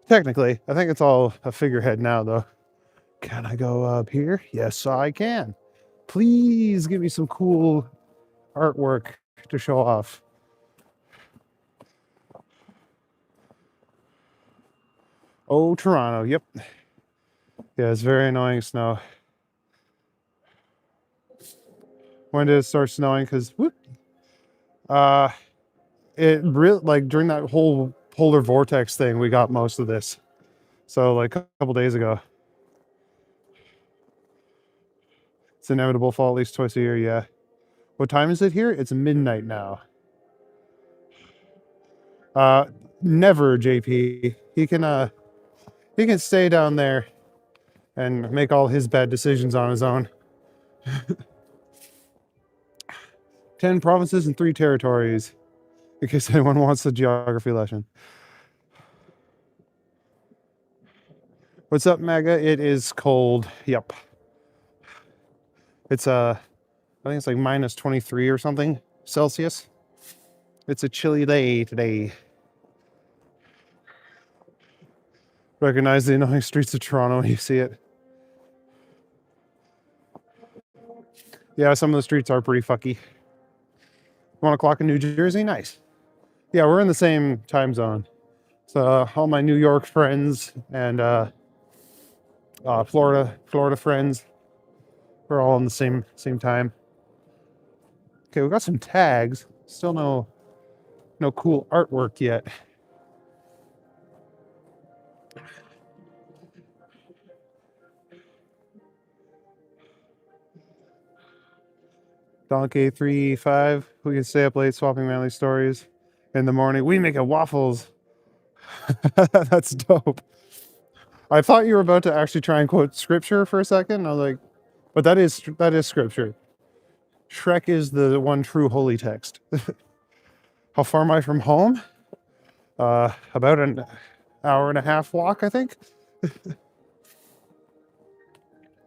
Technically, I think it's all a figurehead now, though. Can I go up here? Yes, I can. Please give me some cool artwork to show off. Oh, Toronto. Yep. Yeah, it's very annoying snow. When did it start snowing? Because uh, it really, like, during that whole polar vortex thing, we got most of this. So like a couple days ago. It's inevitable fall at least twice a year. Yeah. What time is it here? It's midnight now. Never, JP. He can stay down there and make all his bad decisions on his own. 10 provinces and 3 territories, in case anyone wants a geography lesson. What's up, Mega? It is cold. Yep. It's I think it's like minus 23 or something Celsius. It's a chilly day today. Recognize the annoying streets of Toronto when you see it. Yeah, some of the streets are pretty fucky. 1 o'clock in New Jersey? Nice. Yeah, we're in the same time zone. So all my New York friends and Florida friends, we're all in the same time. Okay, we got some tags. Still no cool artwork yet. Donkey 3-5. We can stay up late swapping manly stories. In the morning, we make it waffles. That's dope. I thought you were about to actually try and quote scripture for a second. I was like, but that is scripture. Shrek is the one true holy text. How far am I from home? About an hour and a half walk, I think.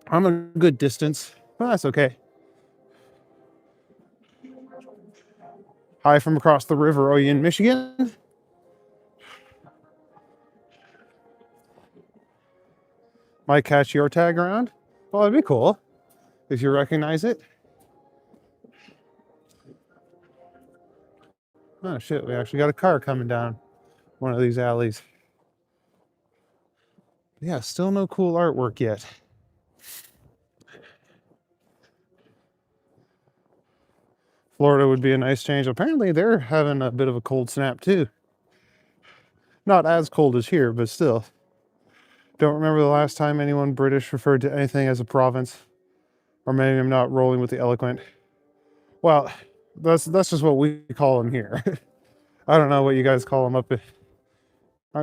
I'm a good distance. Well, that's okay. Hi from across the river. Oh, you in Michigan? Might catch your tag around. Well, that'd be cool if you recognize it. Oh shit, we actually got a car coming down one of these alleys. Yeah, still no cool artwork yet. Florida would be a nice change. Apparently they're having a bit of a cold snap too. Not as cold as here, but still. Don't remember the last time anyone British referred to anything as a province. Or maybe I'm not rolling with the eloquent. Well, that's just what we call them here. I don't know what you guys call them up.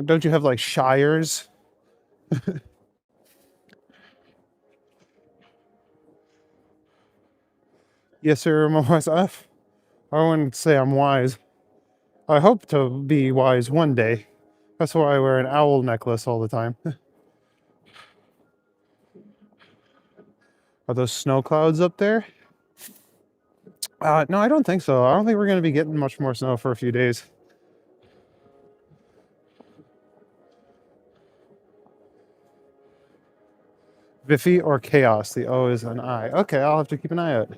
Don't you have like shires? Yes, sir, I'm wise. I wouldn't say I'm wise. I hope to be wise one day. That's why I wear an owl necklace all the time. Are those snow clouds up there? No, I don't think so. I don't think we're going to be getting much more snow for a few days. Biffy or chaos? The O is an I. Okay, I'll have to keep an eye out.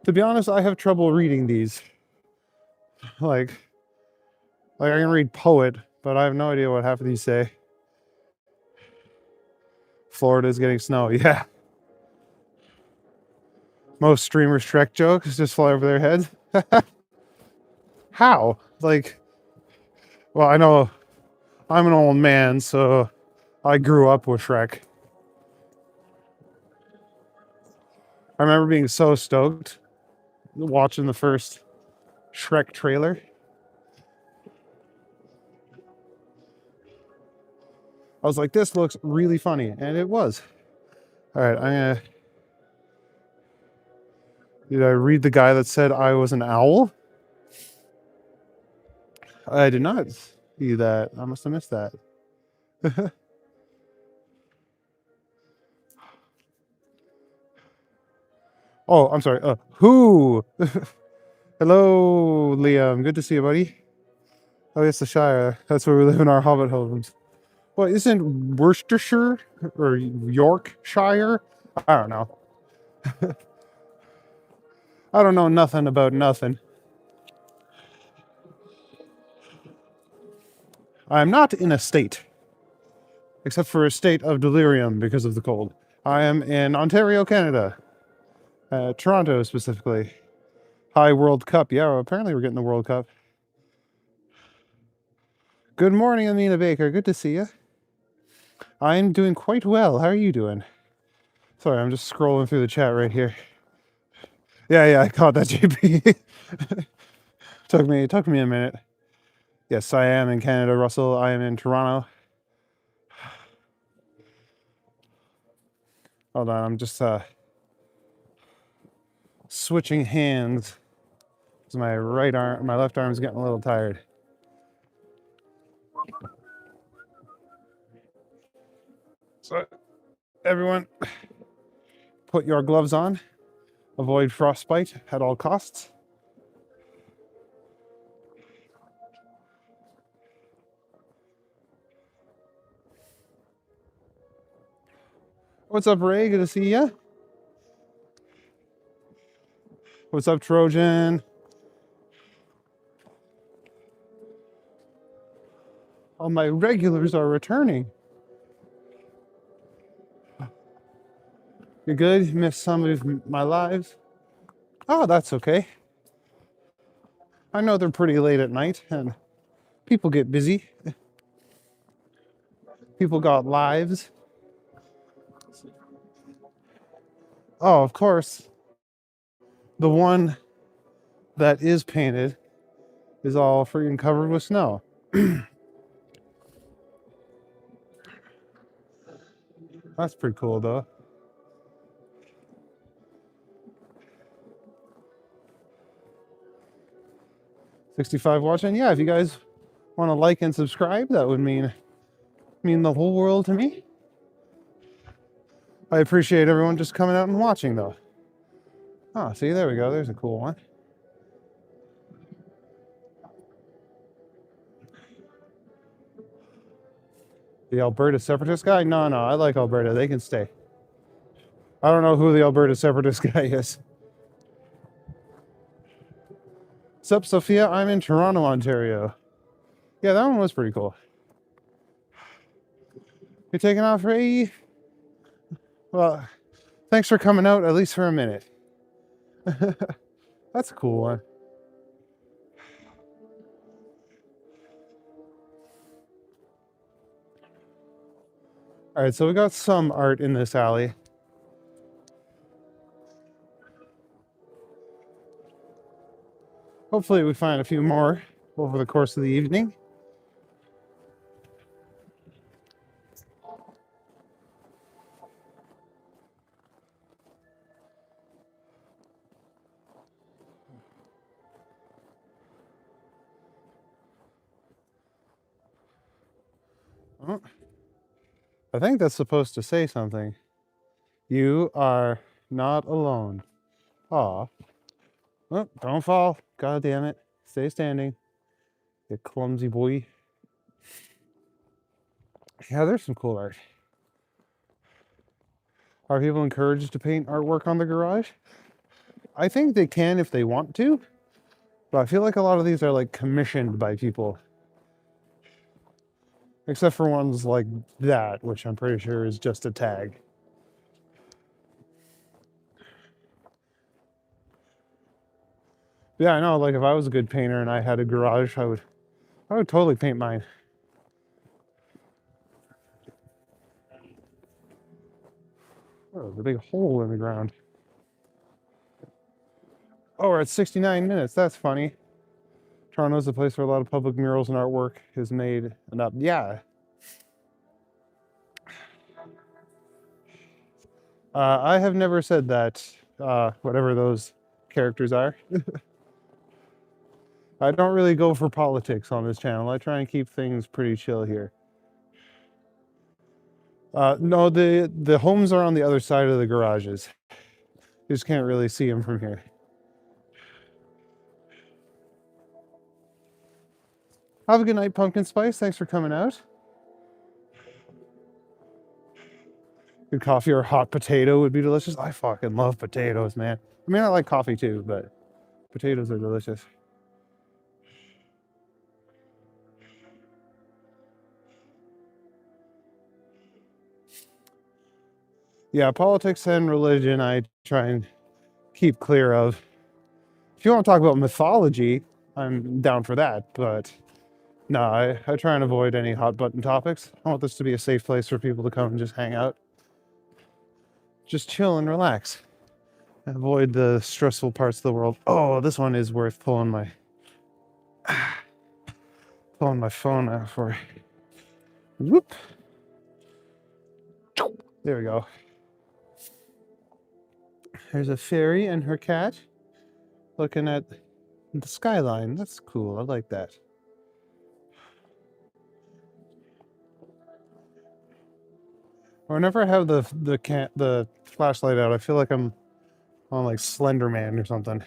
To be honest, I have trouble reading these. Like I can read poet, but I have no idea what half of these say. Florida's getting snow. Yeah. Most streamers' Shrek jokes just fly over their heads. How? Like, well, I know I'm an old man, so I grew up with Shrek. I remember being so stoked watching the first Shrek trailer. I was like, this looks really funny, and it was. All right, did I read the guy that said I was an owl? I did not see that. I must have missed that. Oh, I'm sorry. Who? Hello, Liam. Good to see you, buddy. Oh, yes, the Shire. That's where we live in our hobbit homes. Well, isn't Worcestershire or Yorkshire? I don't know. I don't know nothing about nothing. I'm not in a state. except for a state of delirium because of the cold. I am in Ontario, Canada. Toronto, specifically. Hi, World Cup. Yeah, well, apparently we're getting the World Cup. Good morning, Amina Baker. Good to see you. I'm doing quite well. How are you doing? Sorry, I'm just scrolling through the chat right here. Yeah, I caught that, JP. Took me a minute. Yes, I am in Canada, Russell. I am in Toronto. Hold on, I'm just switching hands because my left arm is getting a little tired. So, everyone, put your gloves on. Avoid frostbite at all costs. What's up, Ray? Good to see ya. What's up, Trojan? All my regulars are returning. You good? You missed some of my lives? Oh, that's okay. I know they're pretty late at night and people get busy. People got lives. Oh, of course. The one that is painted is all freaking covered with snow. That's pretty cool, though. $65 watching. Yeah, if you guys want to like and subscribe, that would mean the whole world to me. I appreciate everyone just coming out and watching, though. Oh, see, there we go. There's a cool one. The Alberta Separatist guy? No, I like Alberta. They can stay. I don't know who the Alberta Separatist guy is. Sup, Sophia? I'm in Toronto, Ontario. Yeah, that one was pretty cool. You're taking off, Ray? Well, thanks for coming out, at least for a minute. That's a cool one. All right, so we got some art in this alley. Hopefully we find a few more over the course of the evening. Oh, I think that's supposed to say something. You are not alone. Aw. Oh, don't fall. God damn it. Stay standing. You clumsy boy. Yeah, there's some cool art. Are people encouraged to paint artwork on the garage? I think they can if they want to, but I feel like a lot of these are like commissioned by people. Except for ones like that, which I'm pretty sure is just a tag. Yeah, I know, like if I was a good painter and I had a garage, I would totally paint mine. Oh, there's a big hole in the ground. Oh, we're at 69 minutes. That's funny. Toronto's a place where a lot of public murals and artwork is made and up. Yeah. I have never said that, whatever those characters are. I don't really go for politics on this channel. I try and keep things pretty chill here. No, the homes are on the other side of the garages. You just can't really see them from here. Have a good night, Pumpkin Spice. Thanks for coming out. Good coffee or hot potato would be delicious. I fucking love potatoes, man. I mean, I like coffee too, but potatoes are delicious. Yeah, politics and religion I try and keep clear of. If you want to talk about mythology, I'm down for that, but no, I try and avoid any hot button topics. I want this to be a safe place for people to come and just hang out, just chill and relax. Avoid the stressful parts of the world. Oh, this one is worth pulling my phone out for. Whoop. There we go. There's a fairy and her cat looking at the skyline. That's cool. I like that. Whenever I have the flashlight out, I feel like I'm on like Slender Man or something.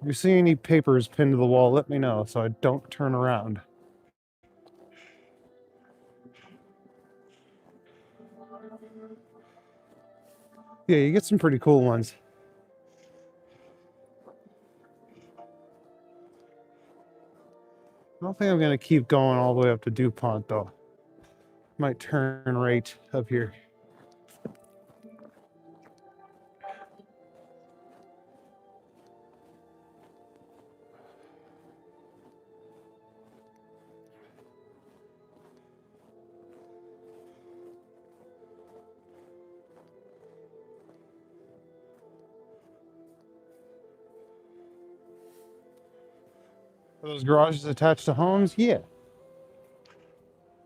If you see any papers pinned to the wall, let me know so I don't turn around. Yeah, you get some pretty cool ones. I don't think I'm gonna keep going all the way up to DuPont though. Might turn right up here. Are those garages attached to homes? Yeah.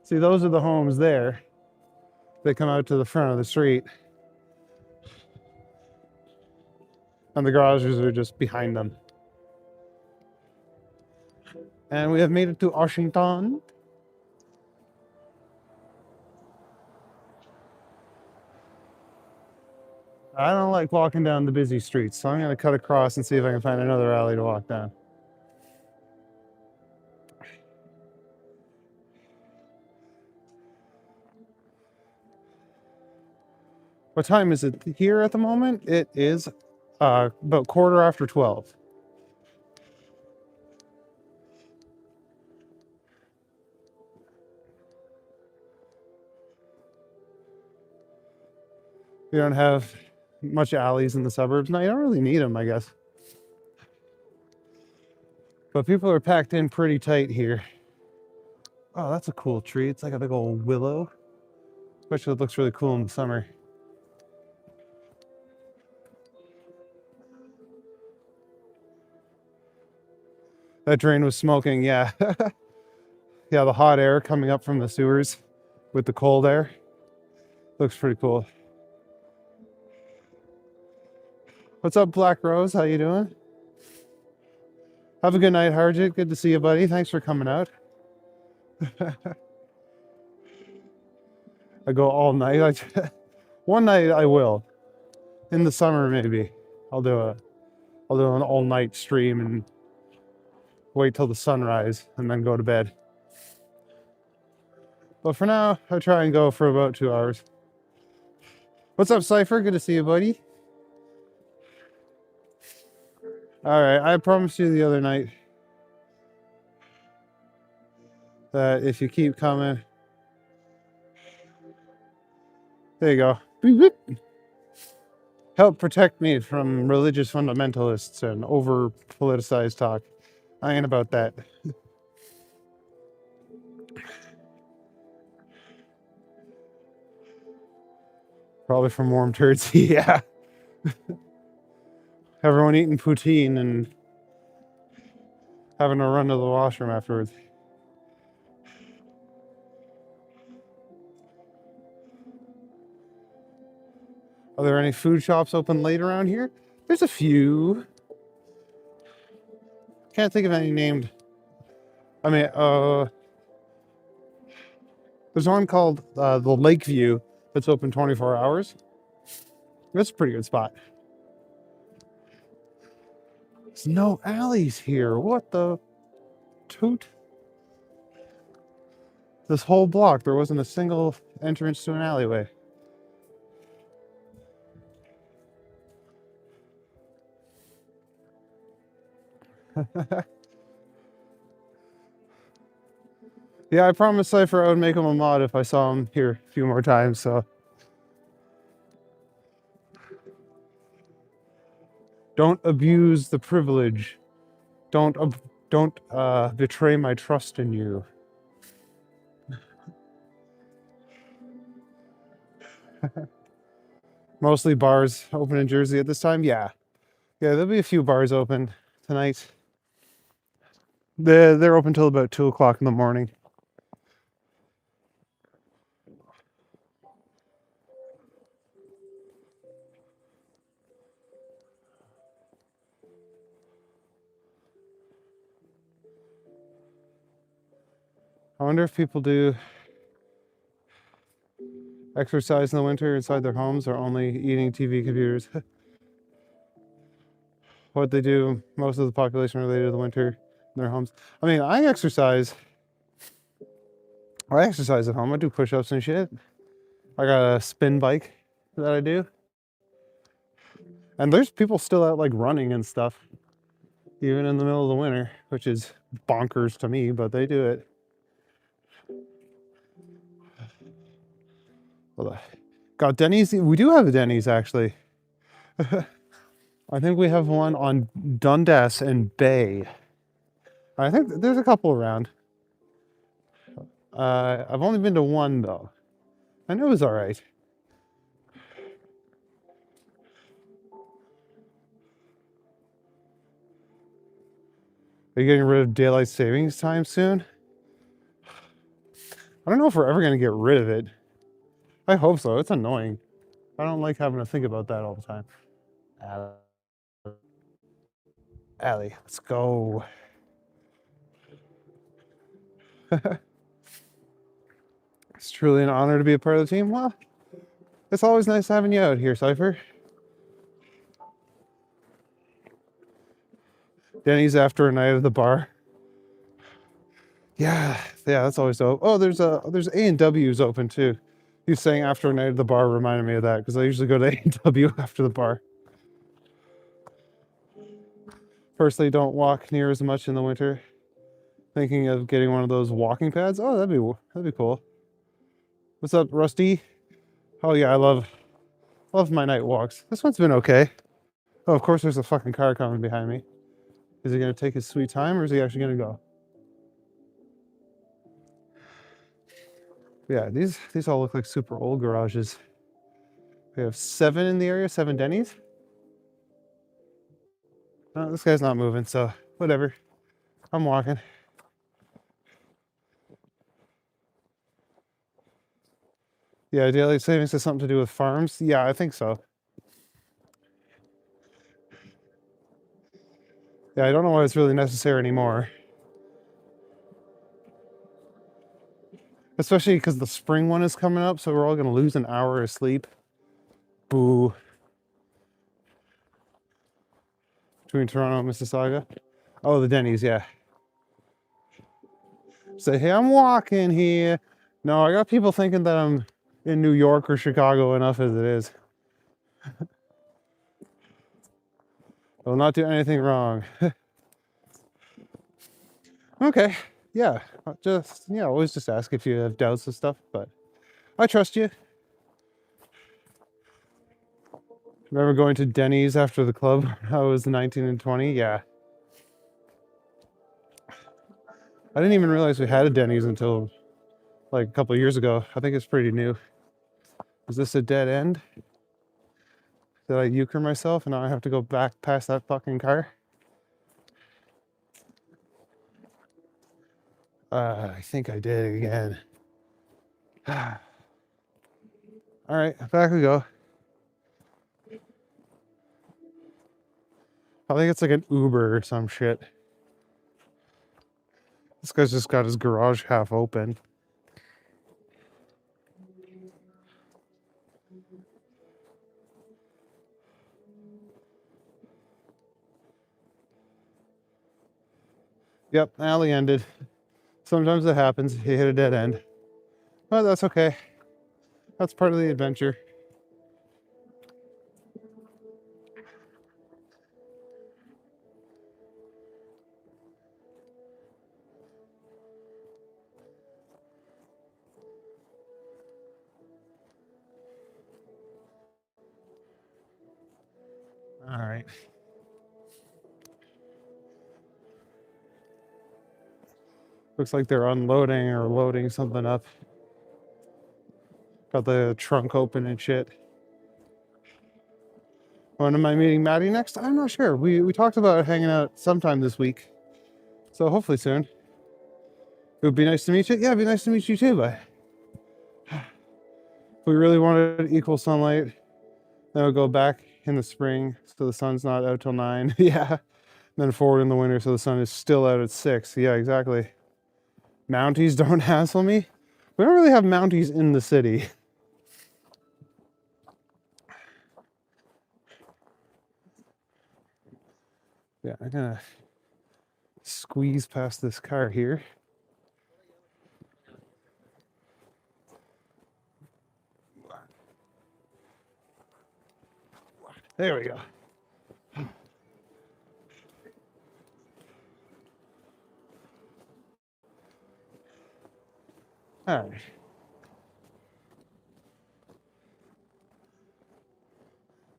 See, those are the homes there. They come out to the front of the street. And the garages are just behind them. And we have made it to Washington. I don't like walking down the busy streets, so I'm going to cut across and see if I can find another alley to walk down. What time is it here at the moment? It is about 12:15. We don't have much alleys in the suburbs. No, you don't really need them, I guess. But people are packed in pretty tight here. Oh, that's a cool tree. It's like a big old willow. Especially it looks really cool in the summer. That drain was smoking, yeah. Yeah, the hot air coming up from the sewers with the cold air. Looks pretty cool. What's up, Black Rose? How you doing? Have a good night, Harjit. Good to see you, buddy. Thanks for coming out. I go all night. One night I will. In the summer, maybe. I'll do an all-night stream and wait till the sunrise and then go to bed. But for now, I try and go for about 2 hours. What's up, Cypher? Good to see you, buddy. All right, I promised you the other night that if you keep coming, there you go. Beep, beep. Help protect me from religious fundamentalists and over politicized talk. I ain't about that. Probably from warm turds. Yeah. Everyone eating poutine and having to run to the washroom afterwards. Are there any food shops open late around here? There's a few. Can't think of any named. I mean, there's one called the Lakeview that's open 24 hours. That's a pretty good spot. There's no alleys here. What the toot? This whole block, there wasn't a single entrance to an alleyway. Yeah, I promised Cypher I would make him a mod if I saw him here a few more times, so. Don't abuse the privilege. Don't betray my trust in you. Mostly bars open in Jersey at this time. Yeah, there'll be a few bars open tonight. They're open till about 2 o'clock in the morning. I wonder if people do exercise in the winter inside their homes or only eating TV computers. What they do, most of the population related to the winter in their homes. I mean, I exercise at home. I do push-ups and shit. I got a spin bike that I do. And there's people still out like running and stuff, even in the middle of the winter, which is bonkers to me, but they do it. Got Denny's. We do have a Denny's actually. I think we have one on Dundas and Bay. I think there's a couple around. I've only been to one though, and it was all right. Are you getting rid of daylight savings time soon? I don't know if we're ever gonna get rid of it. I hope so. It's annoying. I don't like having to think about that all the time. Allie, let's go. It's truly an honor to be a part of the team. Well, it's always nice having you out here, Cypher. Denny's after a night at the bar. Yeah, that's always dope. Oh, there's A&W's open too. You saying after a night at the bar reminded me of that because I usually go to A&W after the bar. Personally, don't walk near as much in the winter. Thinking of getting one of those walking pads. Oh, that'd be cool. What's up, Rusty? Oh yeah, I love my night walks. This one's been okay. Oh, of course, there's a fucking car coming behind me. Is he gonna take his sweet time, or is he actually gonna go? Yeah, these all look like super old garages. We have 7 in the area, 7 Denny's. Oh, this guy's not moving, so whatever. I'm walking. Yeah, daylight savings has something to do with farms. Yeah, I think so. Yeah, I don't know why it's really necessary anymore. Especially because the spring one is coming up, so we're all gonna lose an hour of sleep. Boo. Between Toronto and Mississauga. Oh, the Denny's, yeah. Say, hey, I'm walking here. No, I got people thinking that I'm in New York or Chicago enough as it is. I will not do anything wrong. Okay, yeah. Always just ask if you have doubts and stuff, but I trust you. Remember going to Denny's after the club when I was 19 and 20? Yeah. I didn't even realize we had a Denny's until like a couple of years ago. I think it's pretty new. Is this a dead end? Did I euchre myself and now I have to go back past that fucking car? I think I did again. All right, back we go. I think it's like an Uber or some shit. This guy's just got his garage half open. Yep, alley ended. Sometimes it happens. You hit a dead end. But that's okay. That's part of the adventure. All right. Looks like they're unloading or loading something up. Got the trunk open and shit. When am I meeting Maddie next? I'm not sure. We talked about hanging out sometime this week. So hopefully soon. It would be nice to meet you. Yeah, it'd be nice to meet you too, but if we really wanted equal sunlight, then we'll go back in the spring so the sun's not out till 9. Yeah. Then forward in the winter so the sun is still out at 6. Yeah, exactly. Mounties don't hassle me. We don't really have Mounties in the city. Yeah, I'm gonna squeeze past this car here. There we go. All right.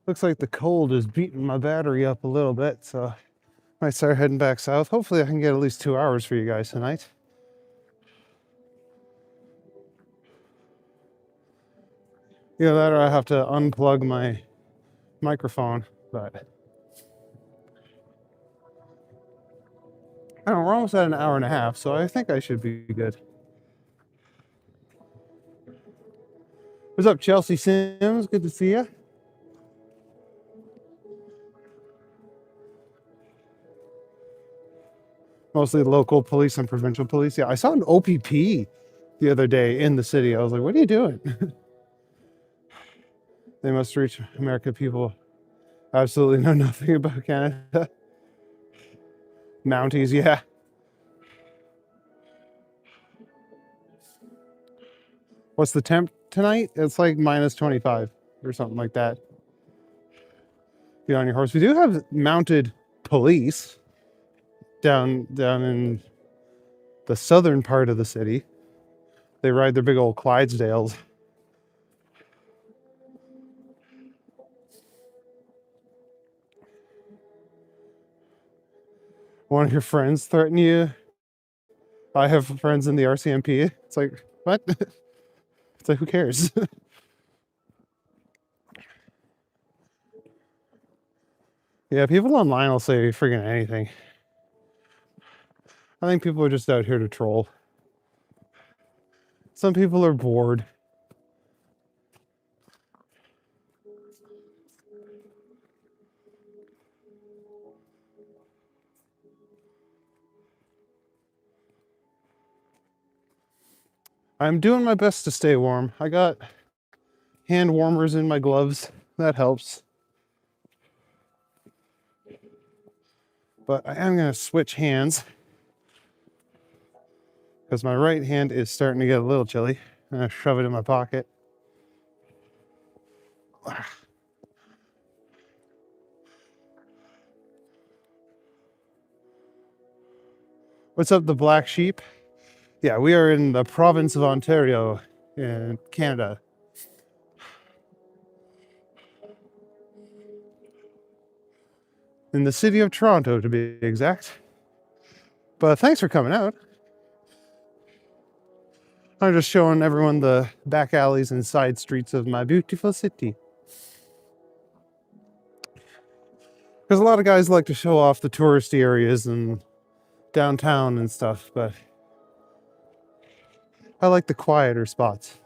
Looks like the cold is beating my battery up a little bit, so I might start heading back south. Hopefully I can get at least 2 hours for you guys tonight. Either that or I have to unplug my microphone, but I don't know, we're almost at an hour and a half, so I think I should be good. What's up, Chelsea Sims? Good to see you. Mostly local police and provincial police. Yeah, I saw an OPP the other day in the city. I was like, what are you doing? They must reach American people. Absolutely know nothing about Canada. Mounties, yeah. What's the temp tonight? It's like minus 25 or something like that. Get on your horse. We do have mounted police down in the southern part of the city. They ride their big old Clydesdales. One of your friends threaten you? I have friends in the RCMP. It's like, what? It's like, who cares? Yeah, people online will say friggin' anything. I think people are just out here to troll. Some people are bored. I'm doing my best to stay warm. I got hand warmers in my gloves. That helps. But I am going to switch hands because my right hand is starting to get a little chilly. I'm going to shove it in my pocket. What's up, the Black Sheep? Yeah, we are in the province of Ontario in Canada. In the city of Toronto, to be exact. But thanks for coming out. I'm just showing everyone the back alleys and side streets of my beautiful city. Because a lot of guys like to show off the touristy areas and downtown and stuff, but I like the quieter spots.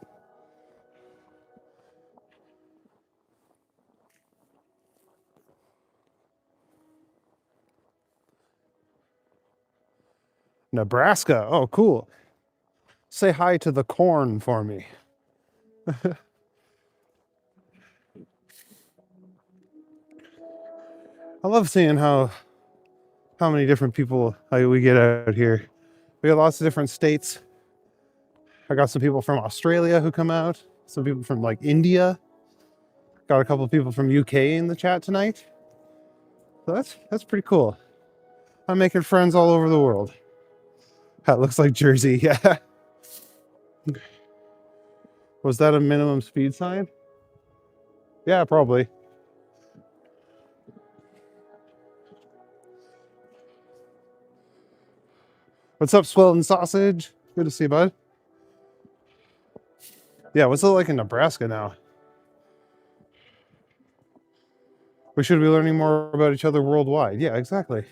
Nebraska. Oh, cool. Say hi to the corn for me. I love seeing how many different people we get out here. We got lots of different states. I got some people from Australia who come out. Some people from like India. Got a couple of people from UK in the chat tonight. So that's pretty cool. I'm making friends all over the world. That looks like Jersey, yeah. Was that a minimum speed sign? Yeah, probably. What's up, Swelling Sausage? Good to see you, bud. Yeah, what's it like in Nebraska now? We should be learning more about each other worldwide. Yeah, exactly.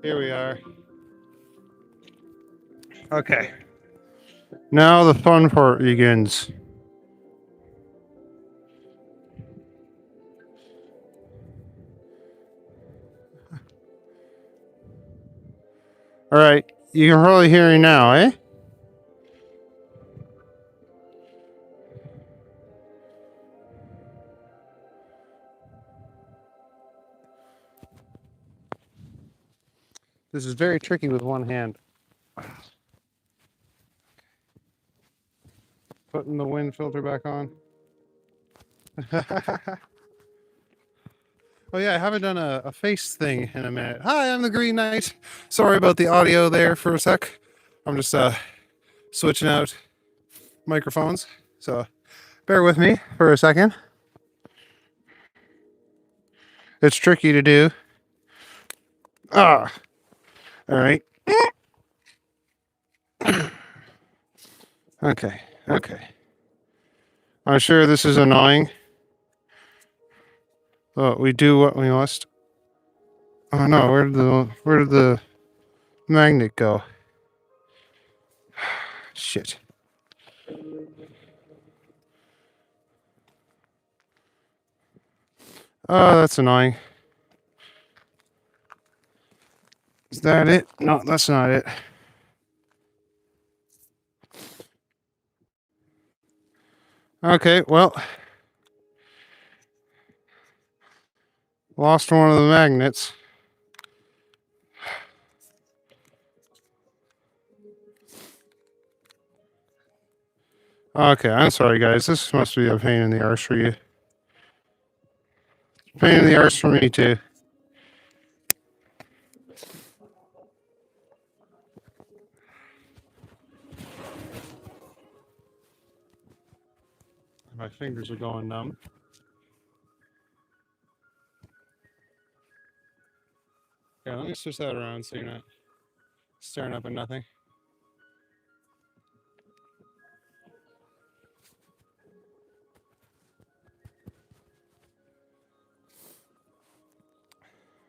Here we are. Okay. Now the fun part begins. All right. You can probably hear me now, eh? This is very tricky with one hand. Putting the wind filter back on. Oh yeah, I haven't done a face thing in a minute. Hi, I'm the Green Knight. Sorry about the audio there for a sec. I'm just switching out microphones. So bear with me for a second. It's tricky to do. Ah. All right. Okay. Okay. I'm sure this is annoying. But we do what we must. Oh no, where did the magnet go? Shit. Oh, that's annoying. Is that it? No, that's not it. Okay, well, lost one of the magnets. Okay, I'm sorry, guys. This must be a pain in the arse for you. Pain in the arse for me, too. My fingers are going numb. Yeah, let me switch that around so you're not staring up at nothing.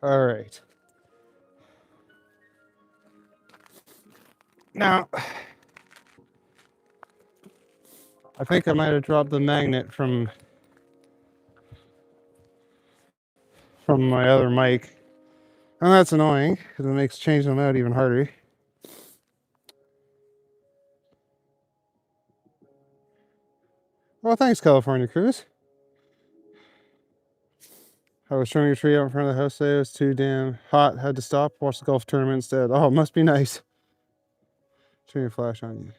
All right. Now, I think I might have dropped the magnet from my other mic. And that's annoying because it makes changing them out even harder. Well, thanks, California Cruise. I was trimming a tree out in front of the house today. It was too damn hot. Had to stop, watch the golf tournament instead. Oh, it must be nice. Turn your flash on you.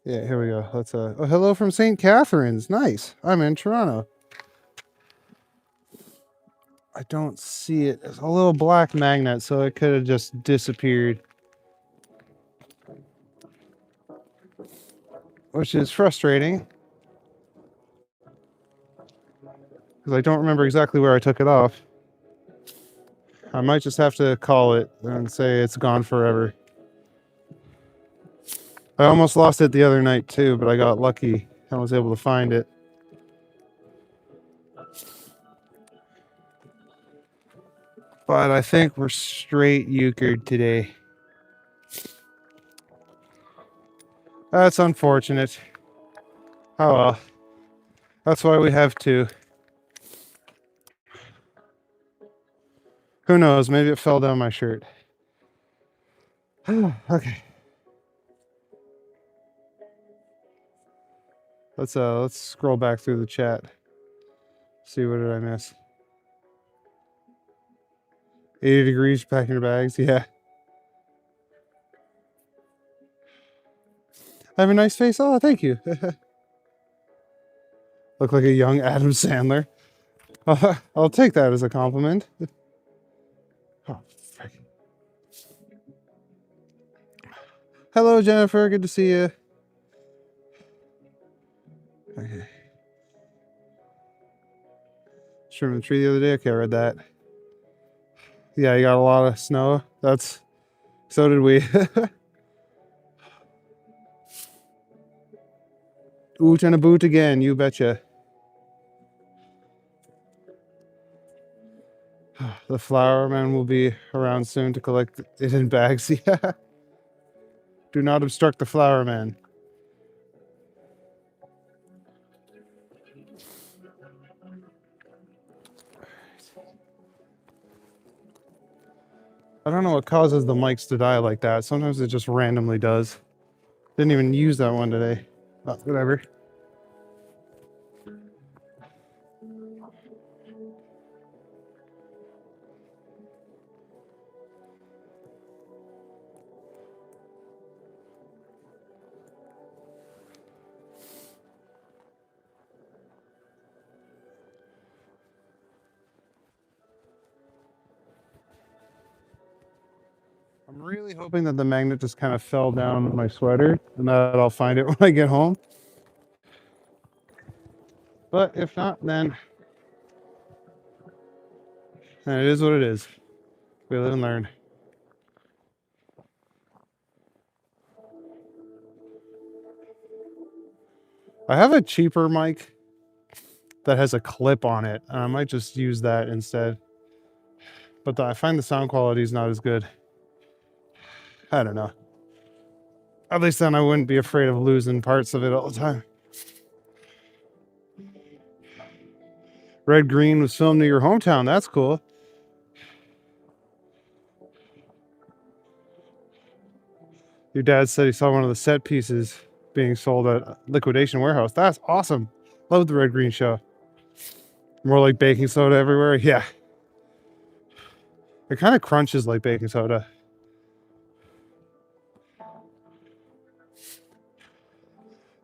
Yeah, here we go. Let's oh, hello from St. Catharines. Nice. I'm in Toronto. I don't see it. It's a little black magnet, so it could have just disappeared. Which is frustrating. Because I don't remember exactly where I took it off. I might just have to call it and say it's gone forever. I almost lost it the other night too, but I got lucky. I was able to find it. But I think we're straight euchred today. That's unfortunate. Oh well. That's why we have two. Who knows? Maybe it fell down my shirt. Okay. Let's scroll back through the chat. See, what did I miss? 80 degrees, packing your bags. Yeah. I have a nice face. Oh, thank you. Look like a young Adam Sandler. I'll take that as a compliment. Oh, frick. Hello, Jennifer. Good to see you. Okay. Trimming the tree the other day. Okay, I read that. Yeah, you got a lot of snow. So did we. Oot and a boot again, you betcha. The flower man will be around soon to collect it in bags. Yeah. Do not obstruct the flower man. I don't know what causes the mics to die like that. Sometimes it just randomly does. Didn't even use that one today. But whatever. I'm really hoping that the magnet just kind of fell down my sweater and that I'll find it when I get home. But if not, then it is what it is. We live and learn. I have a cheaper mic that has a clip on it. I might just use that instead. But I find the sound quality is not as good. I don't know. At least then I wouldn't be afraid of losing parts of it all the time. Red Green was filmed near your hometown. That's cool. Your dad said he saw one of the set pieces being sold at Liquidation Warehouse. That's awesome. Love the Red Green show. More like baking soda everywhere. Yeah. It kind of crunches like baking soda.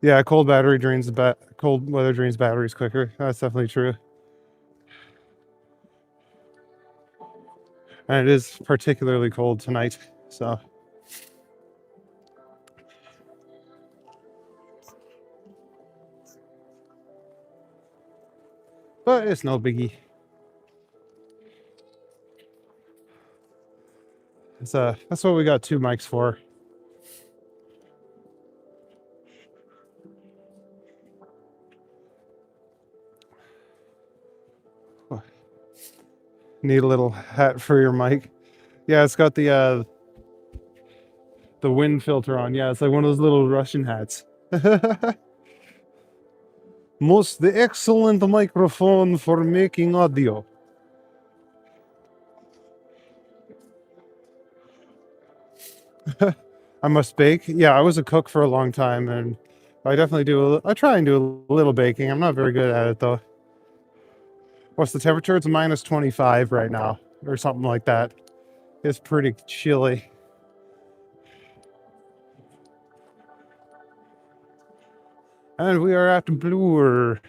Yeah, cold weather drains batteries quicker. That's definitely true. And it is particularly cold tonight, so. But it's no biggie. That's what we got two mics for. Need a little hat for your mic. Yeah, it's got the wind filter on. Yeah, it's like one of those little Russian hats. Most excellent microphone for making audio. I must bake. Yeah, I was a cook for a long time, and I definitely I try and do a little baking. I'm not very good at it though. What's the temperature? It's minus 25 right now, or something like that. It's pretty chilly. And we are at Bloor.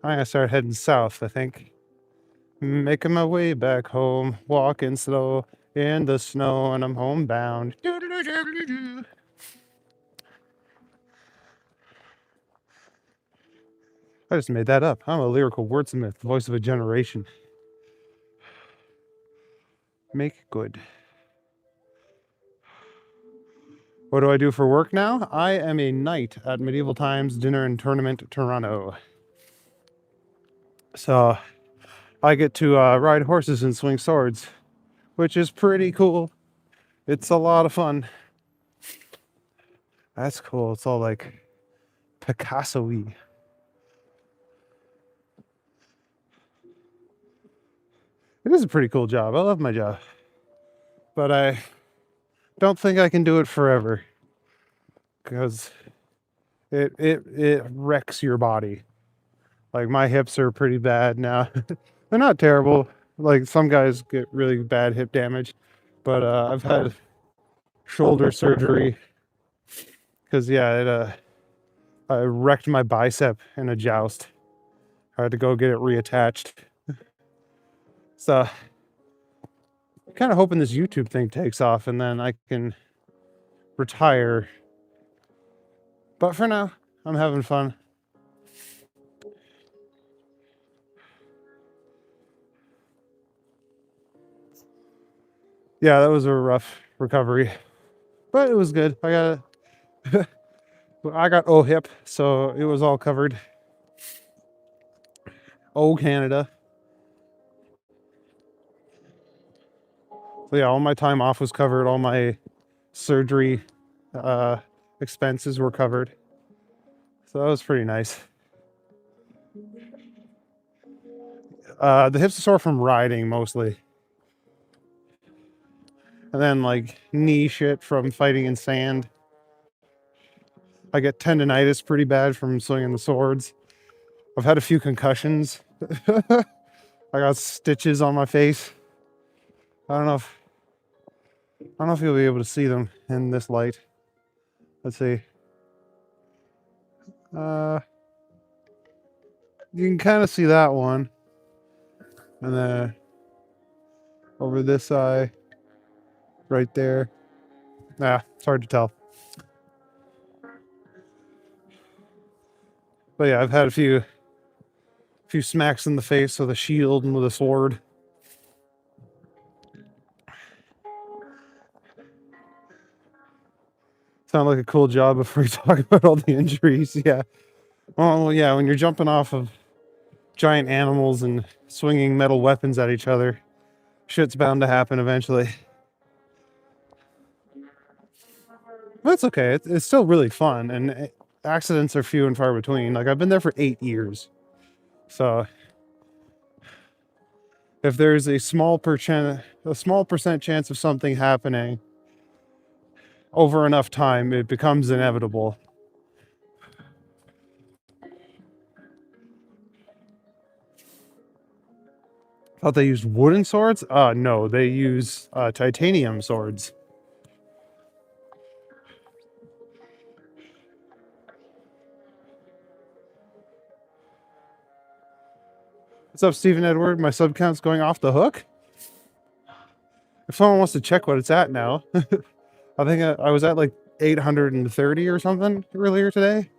I'm gonna start heading south, I think. Making my way back home, walking slow in the snow, and I'm homebound. I just made that up. I'm a lyrical wordsmith, voice of a generation. Make good. What do I do for work now? I am a knight at Medieval Times Dinner and Tournament Toronto. So I get to ride horses and swing swords, which is pretty cool. It's a lot of fun. That's cool. It's all like Picasso-y. It is a pretty cool job. I love my job. But I don't think I can do it forever. Because it wrecks your body. Like my hips are pretty bad now. They're not terrible. Like some guys get really bad hip damage. But I've had shoulder surgery. Because yeah, I wrecked my bicep in a joust. I had to go get it reattached. So kind of hoping this YouTube thing takes off and then I can retire. But for now, I'm having fun. Yeah, that was a rough recovery, but it was good. I got O hip, so it was all covered. O Canada. So yeah, all my time off was covered. All my surgery expenses were covered. So that was pretty nice. The hips are sore from riding mostly. And then like knee shit from fighting in sand. I get tendonitis pretty bad from swinging the swords. I've had a few concussions. I got stitches on my face. I don't know if you'll be able to see them in this light. Let's see. You can kind of see that one. And then over this eye, right there. It's hard to tell. But yeah, I've had a few smacks in the face with a shield and with a sword. Sound like a cool job before we talk about all the injuries. Yeah. Well, yeah, when you're jumping off of giant animals and swinging metal weapons at each other, shit's bound to happen eventually. But it's okay. It's still really fun, and accidents are few and far between. Like I've been there for 8 years, so if there's a small percent chance of something happening over enough time, it becomes inevitable. Thought they used wooden swords? No, they use titanium swords. What's up, Stephen Edward? My sub count's going off the hook. If someone wants to check what it's at now, I think I was at like 830 or something earlier today.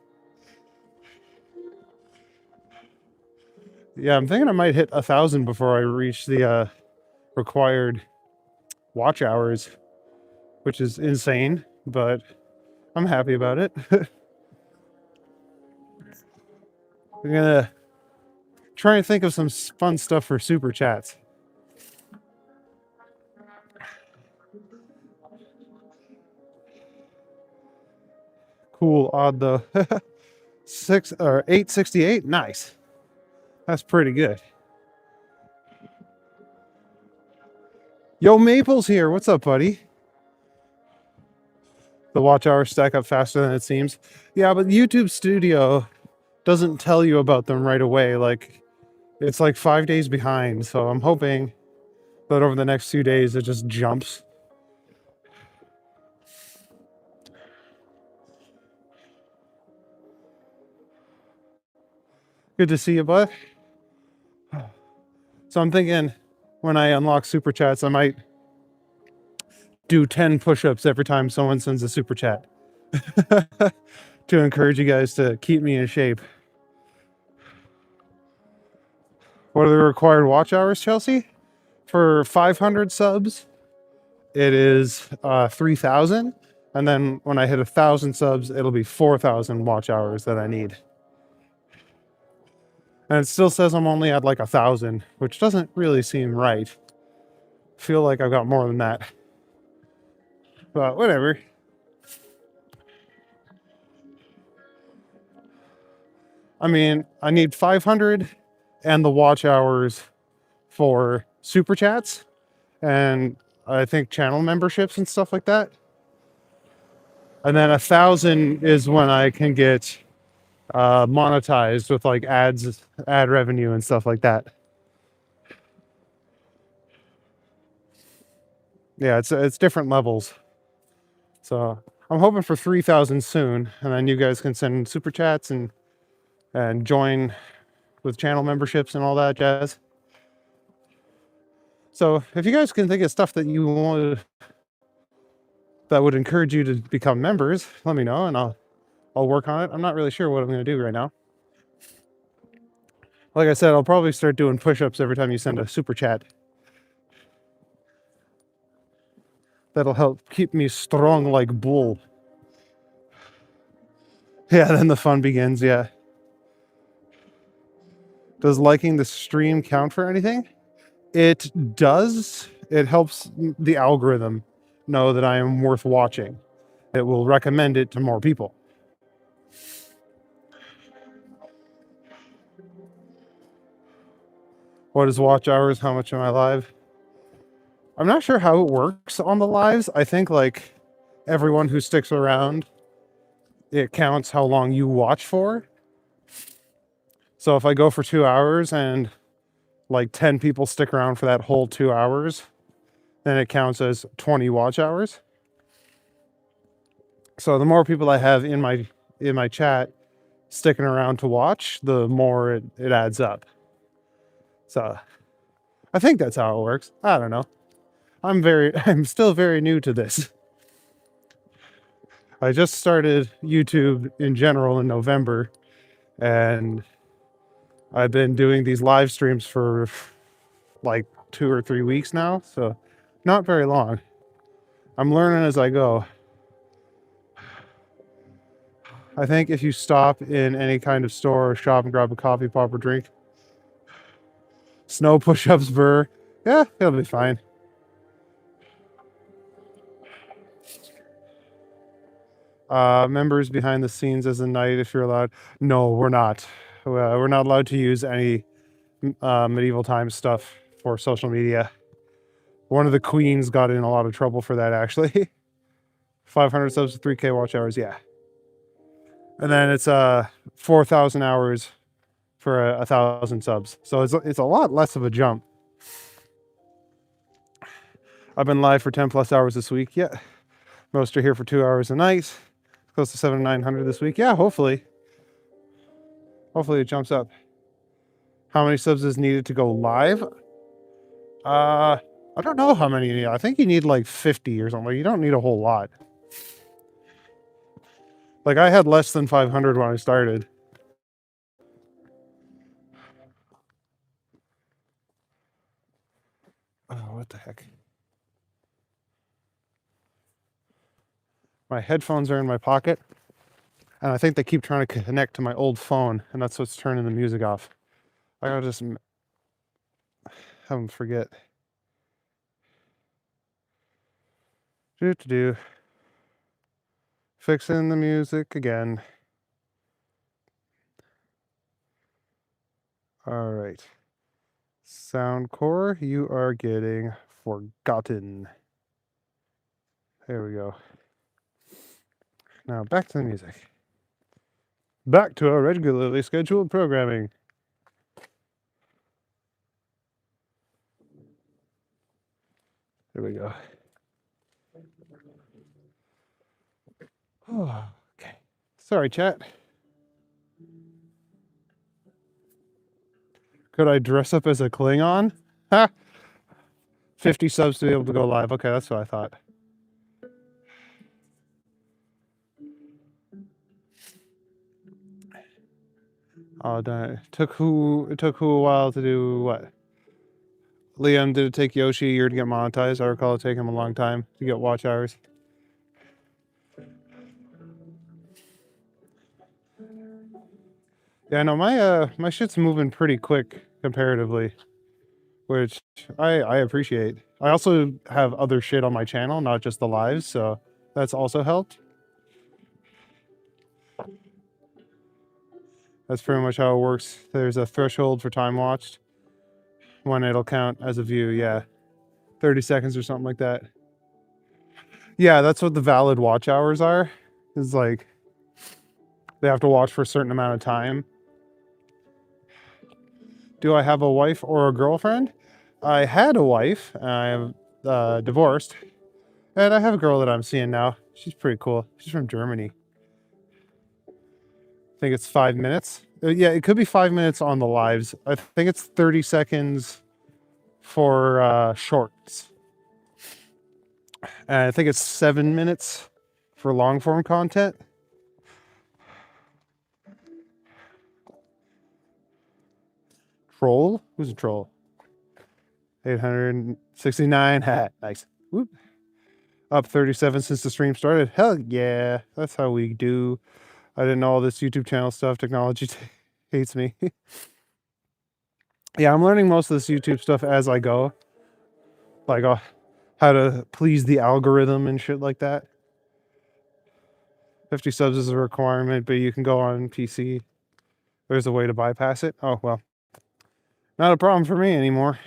Yeah, I'm thinking I might hit 1,000 before I reach the required watch hours, which is insane, but I'm happy about it. I'm gonna try and think of some fun stuff for super chats. Cool odd though. 868. Nice. That's pretty good. Yo, Maple's here. What's up, buddy? The watch hours stack up faster than it seems. Yeah, but YouTube Studio doesn't tell you about them right away. Like, it's like 5 days behind. So I'm hoping that over the next few days it just jumps. Good to see you, bud. So I'm thinking when I unlock super chats, I might do 10 push-ups every time someone sends a super chat to encourage you guys to keep me in shape. What are the required watch hours, Chelsea? For 500 subs, it is 3,000. And then when I hit 1,000 subs, it'll be 4,000 watch hours that I need. And it still says I'm only at like 1,000, which doesn't really seem right. I feel like I've got more than that. But whatever. I mean, I need 500 and the watch hours for super chats and I think channel memberships and stuff like that. And then 1,000 is when I can get monetized with like ads, ad revenue and stuff like that. Yeah, it's different levels. So I'm hoping for 3,000 soon, and then you guys can send super chats and join with channel memberships and all that jazz. So if you guys can think of stuff that you want that would encourage you to become members, let me know and I'll work on it. I'm not really sure what I'm going to do right now. Like I said, I'll probably start doing push-ups every time you send a super chat. That'll help keep me strong like bull. Yeah, then the fun begins, yeah. Does liking the stream count for anything? It does. It helps the algorithm know that I am worth watching. It will recommend it to more people. What is watch hours? How much am I live? I'm not sure how it works on the lives. I think like everyone who sticks around, it counts how long you watch for. So if I go for 2 hours and like 10 people stick around for that whole 2 hours, then it counts as 20 watch hours. So the more people I have in my chat sticking around to watch, the more it adds up. So I think that's how it works. I don't know. I'm still very new to this. I just started YouTube in general in November, and I've been doing these live streams for like 2 or 3 weeks now, so not very long. I'm learning as I go. I think if you stop in any kind of store or shop and grab a coffee, pop, or drink, snow push-ups, burr, yeah, it'll be fine. Members behind the scenes as a knight, if you're allowed. No, we're not. We're not allowed to use any medieval times stuff for social media. One of the queens got in a lot of trouble for that, actually. 500 subs to 3K watch hours, yeah. And then it's 4,000 hours for 1,000 subs. So it's a lot less of a jump. I've been live for 10 plus hours this week. Yeah. Most are here for 2 hours a night. Close to 700 to 900 this week. Yeah, hopefully. Hopefully it jumps up. How many subs is needed to go live? I don't know how many you need. I think you need like 50 or something. You don't need a whole lot. Like I had less than 500 when I started. Oh, what the heck? My headphones are in my pocket, and I think they keep trying to connect to my old phone, and that's what's turning the music off. I gotta just have them forget. Do. Fixing the music again. All right. Sound core, you are getting forgotten. There we go. Now back to the music. Back to our regularly scheduled programming. There we go. Oh, okay. Sorry, chat. Could I dress up as a Klingon? Ha! 50 subs to be able to go live. Okay, that's what I thought. Oh, darn it. It took who a while to do what? Liam, did it take Yoshi a year to get monetized? I recall it taking him a long time to get watch hours. Yeah, no, my shit's moving pretty quick comparatively, which I appreciate. I also have other shit on my channel, not just the lives, so that's also helped. That's pretty much how it works. There's a threshold for time watched when it'll count as a view. Yeah, 30 seconds or something like that. Yeah, that's what the valid watch hours are. Is like they have to watch for a certain amount of time. Do I have a wife or a girlfriend? I had a wife. I'm divorced, and I have a girl that I'm seeing now. She's pretty cool. She's from Germany. I think it's 5 minutes. Yeah, it could be 5 minutes on the lives. I think it's 30 seconds for shorts. And I think it's 7 minutes for long form content. Troll? Who's a troll? 869. Nice. Whoop. Up 37 since the stream started. Hell yeah. That's how we do. I didn't know all this YouTube channel stuff. Technology hates me. Yeah, I'm learning most of this YouTube stuff as I go. Like how to please the algorithm and shit like that. 50 subs is a requirement, but you can go on PC. There's a way to bypass it. Oh, well. Not a problem for me anymore.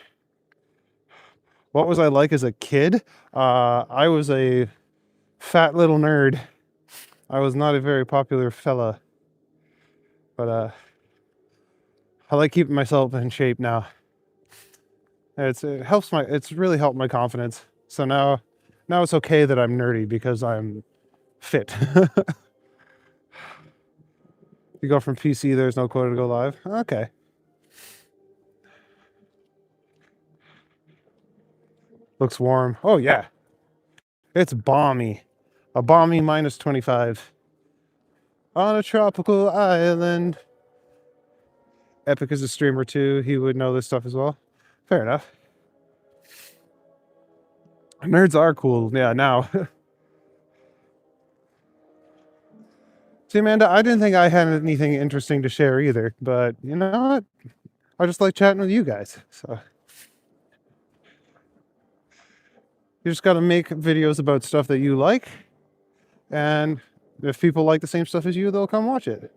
What was I like as a kid? I was a fat little nerd. I was not a very popular fella. But I like keeping myself in shape now. It's really helped my confidence. So now it's okay that I'm nerdy because I'm fit. You go from PC, there's no quota to go live. Okay. Looks warm. Oh yeah. It's balmy. A balmy minus 25. On a tropical island. Epic is a streamer too. He would know this stuff as well. Fair enough. Nerds are cool. Yeah, now. See, Amanda, I didn't think I had anything interesting to share either, but you know what? I just like chatting with you guys. So you just got to make videos about stuff that you like, and if people like the same stuff as you, they'll come watch it.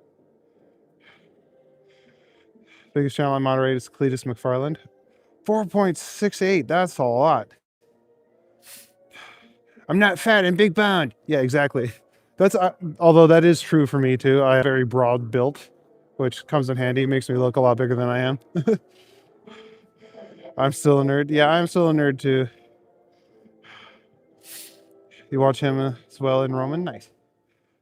Biggest channel I moderate is Cletus McFarland. 4.68. That's a lot. I'm not fat and big boned. Yeah, exactly. That's although that is true for me too. I have very broad built, which comes in handy. It makes me look a lot bigger than I am. I'm still a nerd. Yeah, I'm still a nerd too. You watch him as well in Roman? Nice.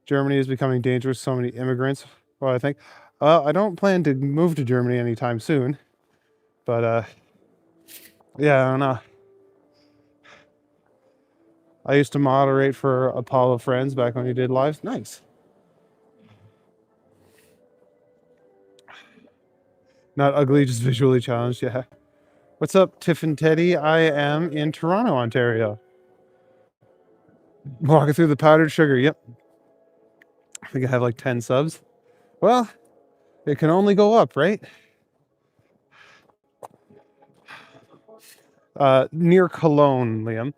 Germany is becoming dangerous. So many immigrants. Well, I think. I don't plan to move to Germany anytime soon. But yeah, I don't know. I used to moderate for Apollo Friends back when he did lives. Nice. Not ugly, just visually challenged. Yeah. What's up, Tiff and Teddy? I am in Toronto, Ontario. Walking through the powdered sugar. Yep. I think I have like 10 subs. Well, it can only go up, right? Near Cologne, Liam.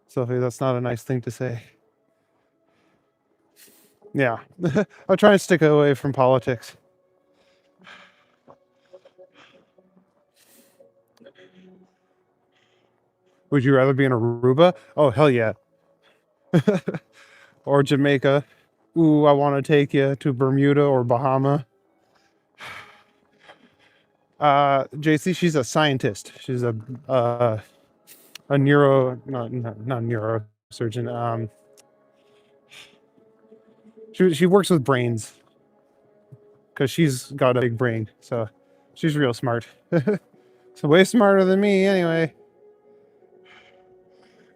Sophie, that's not a nice thing to say. Yeah. I'll try and stick away from politics. Would you rather be in Aruba? Oh, hell yeah. Or Jamaica. Ooh, I want to take you to Bermuda or Bahama. JC, she's a scientist. She's a neuro, not neurosurgeon. She works with brains. because she's got a big brain. So she's real smart. So way smarter than me anyway.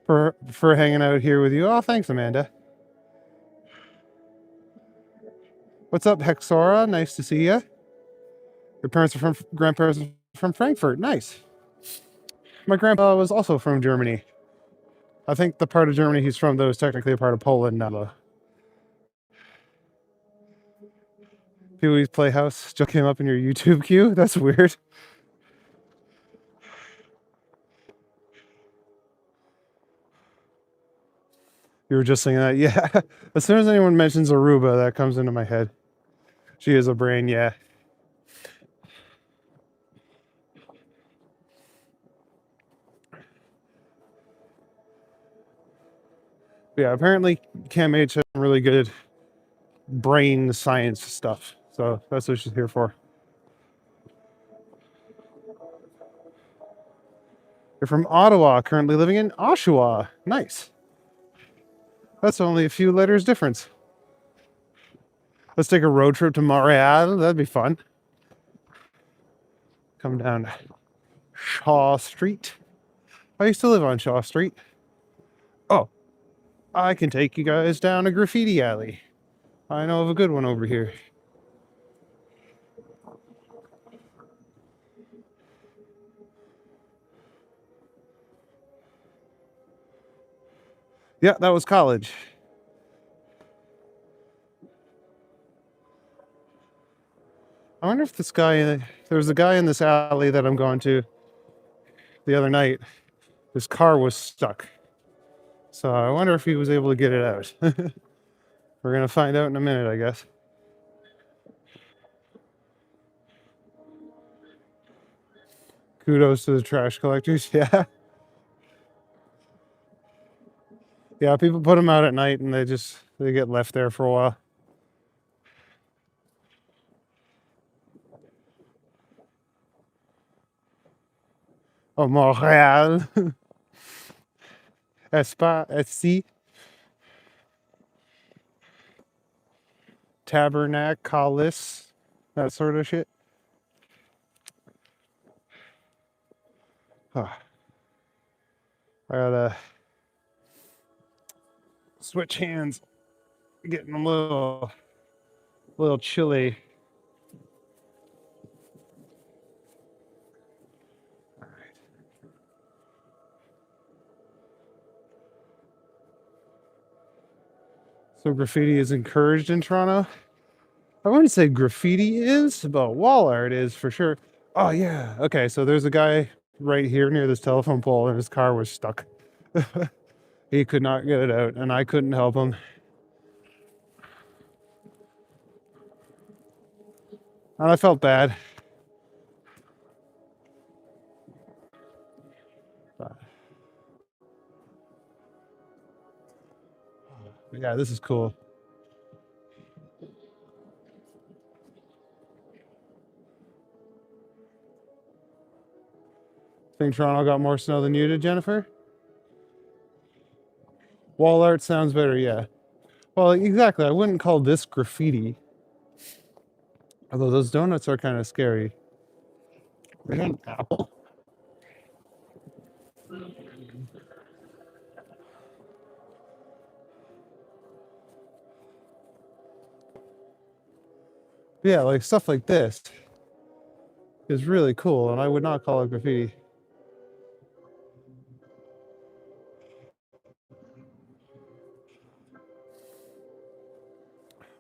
For hanging out here with you. Oh, thanks, Amanda. What's up, Hexora? Nice to see you. Your grandparents are from Frankfurt. Nice. My grandpa was also from Germany. I think the part of Germany he's from, though, is technically a part of Poland now. Pee-wee's Playhouse just came up in your YouTube queue. That's weird. You were just saying that? Yeah. As soon as anyone mentions Aruba, that comes into my head. She is a brain, yeah. Yeah, apparently CAMH has some really good brain science stuff. So that's what she's here for. You're from Ottawa, currently living in Oshawa. Nice. That's only a few letters difference. Let's take a road trip to Montreal. That'd be fun. Come down Shaw Street. I used to live on Shaw Street. Oh, I can take you guys down a graffiti alley. I know of a good one over here. Yeah, that was college. I wonder if there's a guy in this alley that I'm going to the other night. His car was stuck. So I wonder if he was able to get it out. We're going to find out in a minute, I guess. Kudos to the trash collectors. Yeah. Yeah, people put them out at night and they get left there for a while. Oh, Montréal. SC. Tabernacle, that sort of shit. Oh, I gotta switch hands. Getting a little chilly. All right. So graffiti is encouraged in Toronto. I wouldn't say graffiti is, but wall art is for sure. Oh yeah. Okay, so there's a guy right here near this telephone pole and his car was stuck. He could not get it out and I couldn't help him. And I felt bad. But yeah, this is cool. Think Toronto got more snow than you did, Jennifer? Wall art sounds better, yeah. Well, exactly. I wouldn't call this graffiti. Although those donuts are kind of scary. Is that an apple? Yeah, like stuff like this is really cool, and I would not call it graffiti.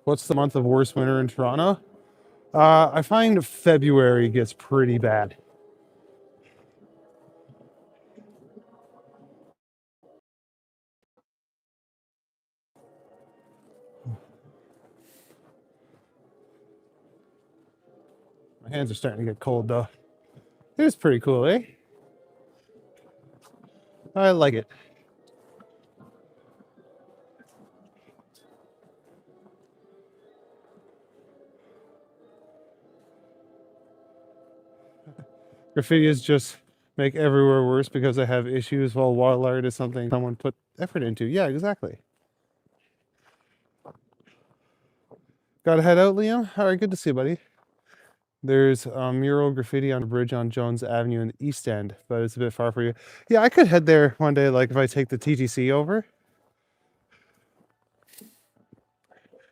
What's the month of worst winter in Toronto? I find February gets pretty bad. My hands are starting to get cold though. It is pretty cool, eh? I like it. Graffiti is just make everywhere worse because they have issues, while wall art is something someone put effort into. Yeah, exactly. Gotta head out, Liam? All right, good to see you, buddy. There's mural graffiti on a bridge on Jones Avenue in the East End, but it's a bit far for you. Yeah, I could head there one day, like if I take the TTC over.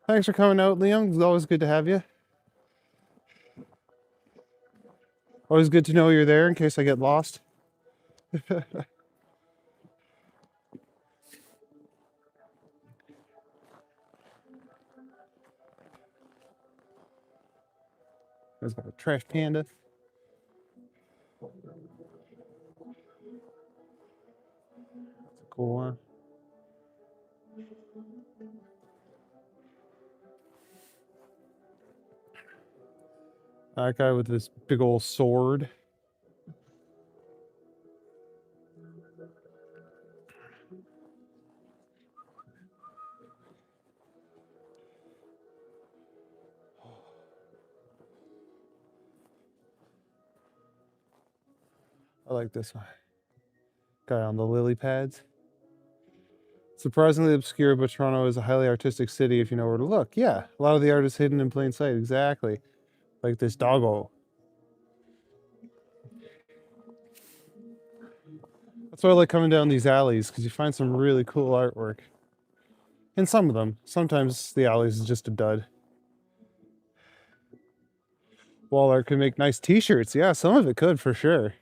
Thanks for coming out, Liam. It's always good to have you. Always good to know you're there in case I get lost. There's got a trash panda. That's a cool one. That guy with this big old sword. I like this one. Guy on the lily pads. Surprisingly obscure, but Toronto is a highly artistic city if you know where to look. Yeah, a lot of the art is hidden in plain sight. Exactly. Like this doggo. That's why I like coming down these alleys, because you find some really cool artwork. In some of them. Sometimes the alleys is just a dud. Wall art could make nice t-shirts. Yeah, some of it could for sure.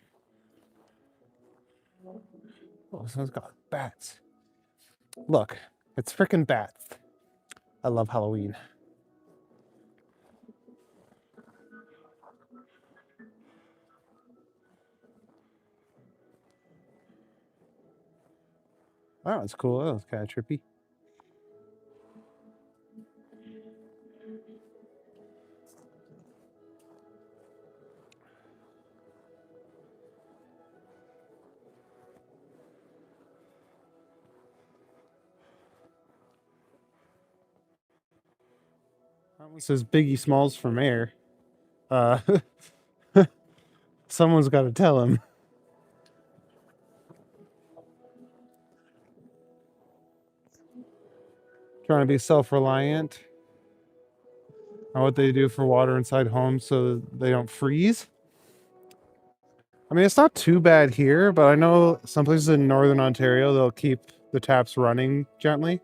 Oh, someone's got bats. Look, it's freaking bats. I love Halloween. Oh, that's cool. That was kind of trippy. That one says Biggie Smalls for mayor. Uh, someone's got to tell him. Trying to be self-reliant on what they do for water inside homes so they don't freeze. I mean, it's not too bad here, but I know some places in northern Ontario, they'll keep the taps running gently.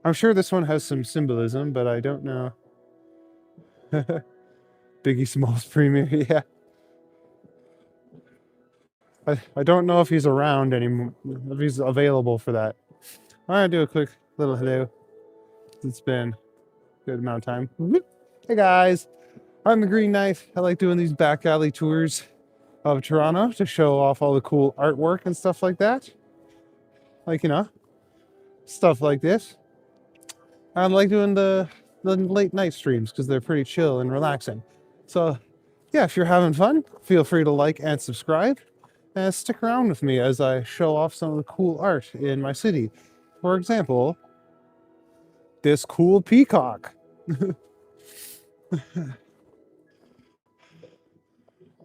I'm sure this one has some symbolism, but I don't know. Biggie Smalls Premier, yeah. I don't know if he's around anymore, if he's available for that. I'm gonna do a quick little hello. It's been a good amount of time. Hey guys, I'm the Green Knight. I like doing these back alley tours of Toronto to show off all the cool artwork and stuff like that. Like, you know, stuff like this. I like doing the late night streams because they're pretty chill and relaxing. So, yeah, if you're having fun, feel free to like and subscribe. And stick around with me as I show off some of the cool art in my city. For example, this cool peacock. The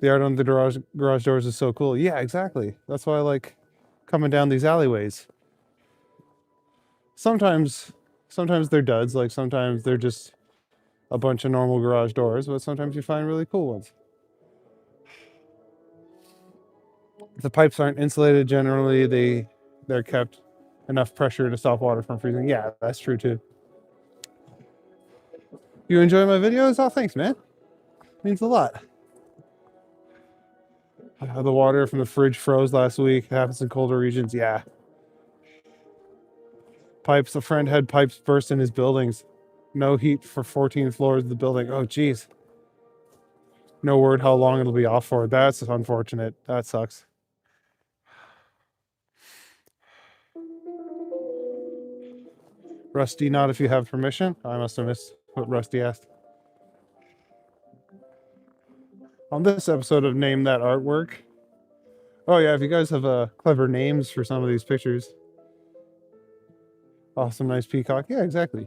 art on the garage doors is so cool. Yeah, exactly. That's why I like coming down these alleyways. Sometimes they're duds. Like sometimes they're just a bunch of normal garage doors, but sometimes you find really cool ones. If the pipes aren't insulated, generally they're kept enough pressure to stop water from freezing. Yeah, that's true too. You enjoy my videos? Oh, thanks, man. Means a lot. The water from the fridge froze last week. It happens in colder regions. Yeah. Pipes. A friend had pipes burst in his buildings. No heat for 14 floors of the building. Oh, geez. No word how long it'll be off for. That's unfortunate. That sucks. Rusty, not if you have permission. I must have missed what Rusty asked. On this episode of Name That Artwork. Oh yeah, if you guys have clever names for some of these pictures. Awesome, nice peacock. Yeah, exactly.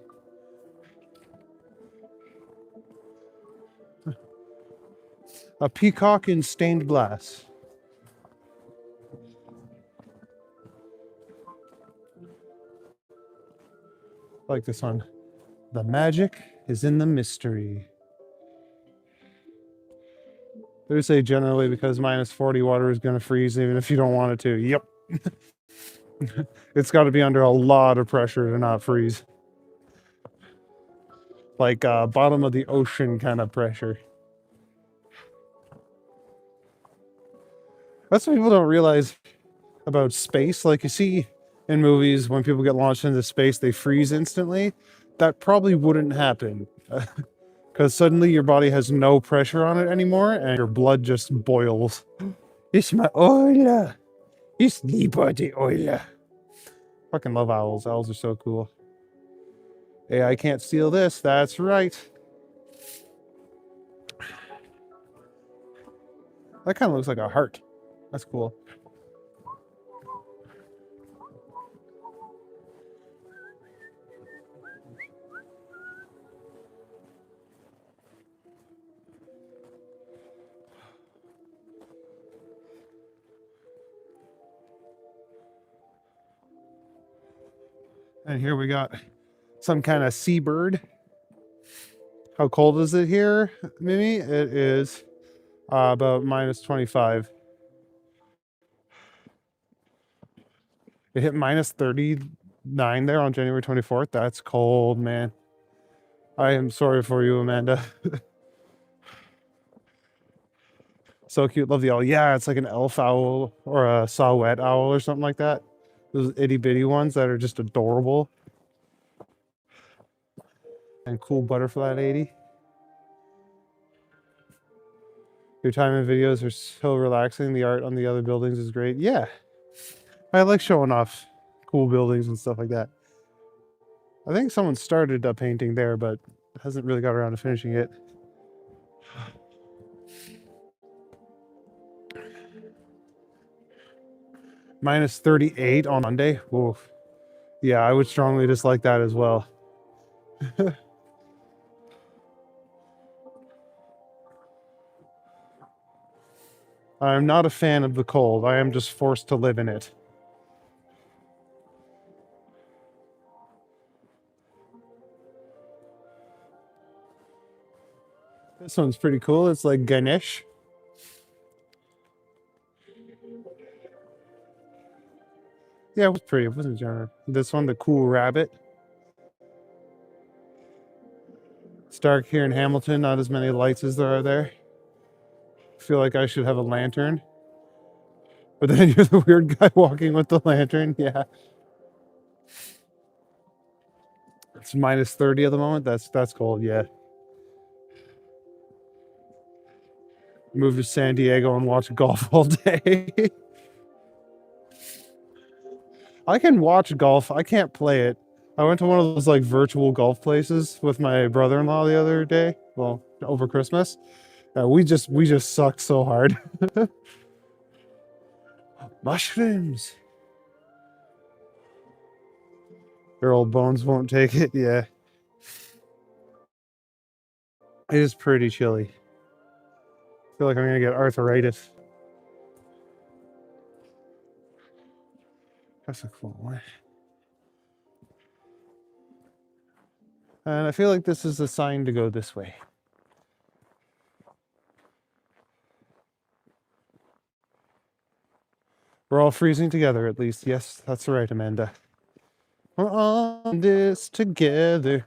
A peacock in stained glass. I like this one. The magic is in the mystery. They say generally because -40 water is going to freeze even if you don't want it to. Yep. It's got to be under a lot of pressure to not freeze. Like bottom of the ocean kind of pressure. That's what people don't realize about space. Like you see in movies when people get launched into space, they freeze instantly. That probably wouldn't happen. Because suddenly your body has no pressure on it anymore and your blood just boils. It's my oil. It's the body oil. Fucking love owls. Owls are so cool. AI can't steal this. That's right. That kind of looks like a heart. That's cool. And here we got some kind of seabird. How cold is it here, Mimi? It is about -25. It hit -39 there on January 24th. That's cold, man. I am sorry for you, Amanda. So cute. Love the owl. Yeah, it's like an elf owl or a saw-whet owl or something like that. Those itty-bitty ones that are just adorable. And cool butterfly lady. Your time in videos are so relaxing. The art on the other buildings is great. Yeah. I like showing off cool buildings and stuff like that. I think someone started a painting there, but hasn't really got around to finishing it. -38 on Monday. Oof. Yeah, I would strongly dislike that as well. I'm not a fan of the cold. I am just forced to live in it. This one's pretty cool. It's like Ganesh. Yeah, it was pretty. It wasn't genre. This one, the cool rabbit. It's dark here in Hamilton. Not as many lights as there are there. I feel like I should have a lantern. But then you're the weird guy walking with the lantern. Yeah. It's -30 at the moment. That's cold. Yeah. Move to San Diego and watch golf all day. I can watch golf. I can't play it. I went to one of those like virtual golf places with my brother-in-law the other day. Well, over Christmas. We just sucked so hard. Mushrooms. Their old bones won't take it. Yeah. It is pretty chilly. I feel like I'm gonna get arthritis. That's a cool one. And I feel like this is a sign to go this way. We're all freezing together, at least. Yes, that's right, Amanda. We're on this together.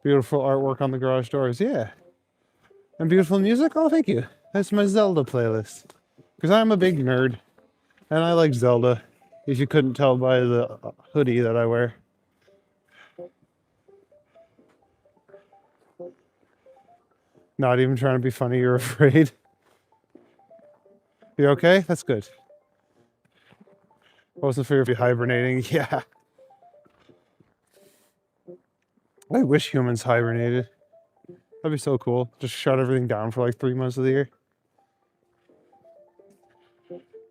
Beautiful artwork on the garage doors. Yeah. And beautiful music. Oh, thank you. That's my Zelda playlist. Because I'm a big nerd. And I like Zelda. If you couldn't tell by the hoodie that I wear. Not even trying to be funny, you're afraid. You okay? That's good. I wasn't afraid of you hibernating. Yeah. I wish humans hibernated. That'd be so cool. Just shut everything down for like 3 months of the year.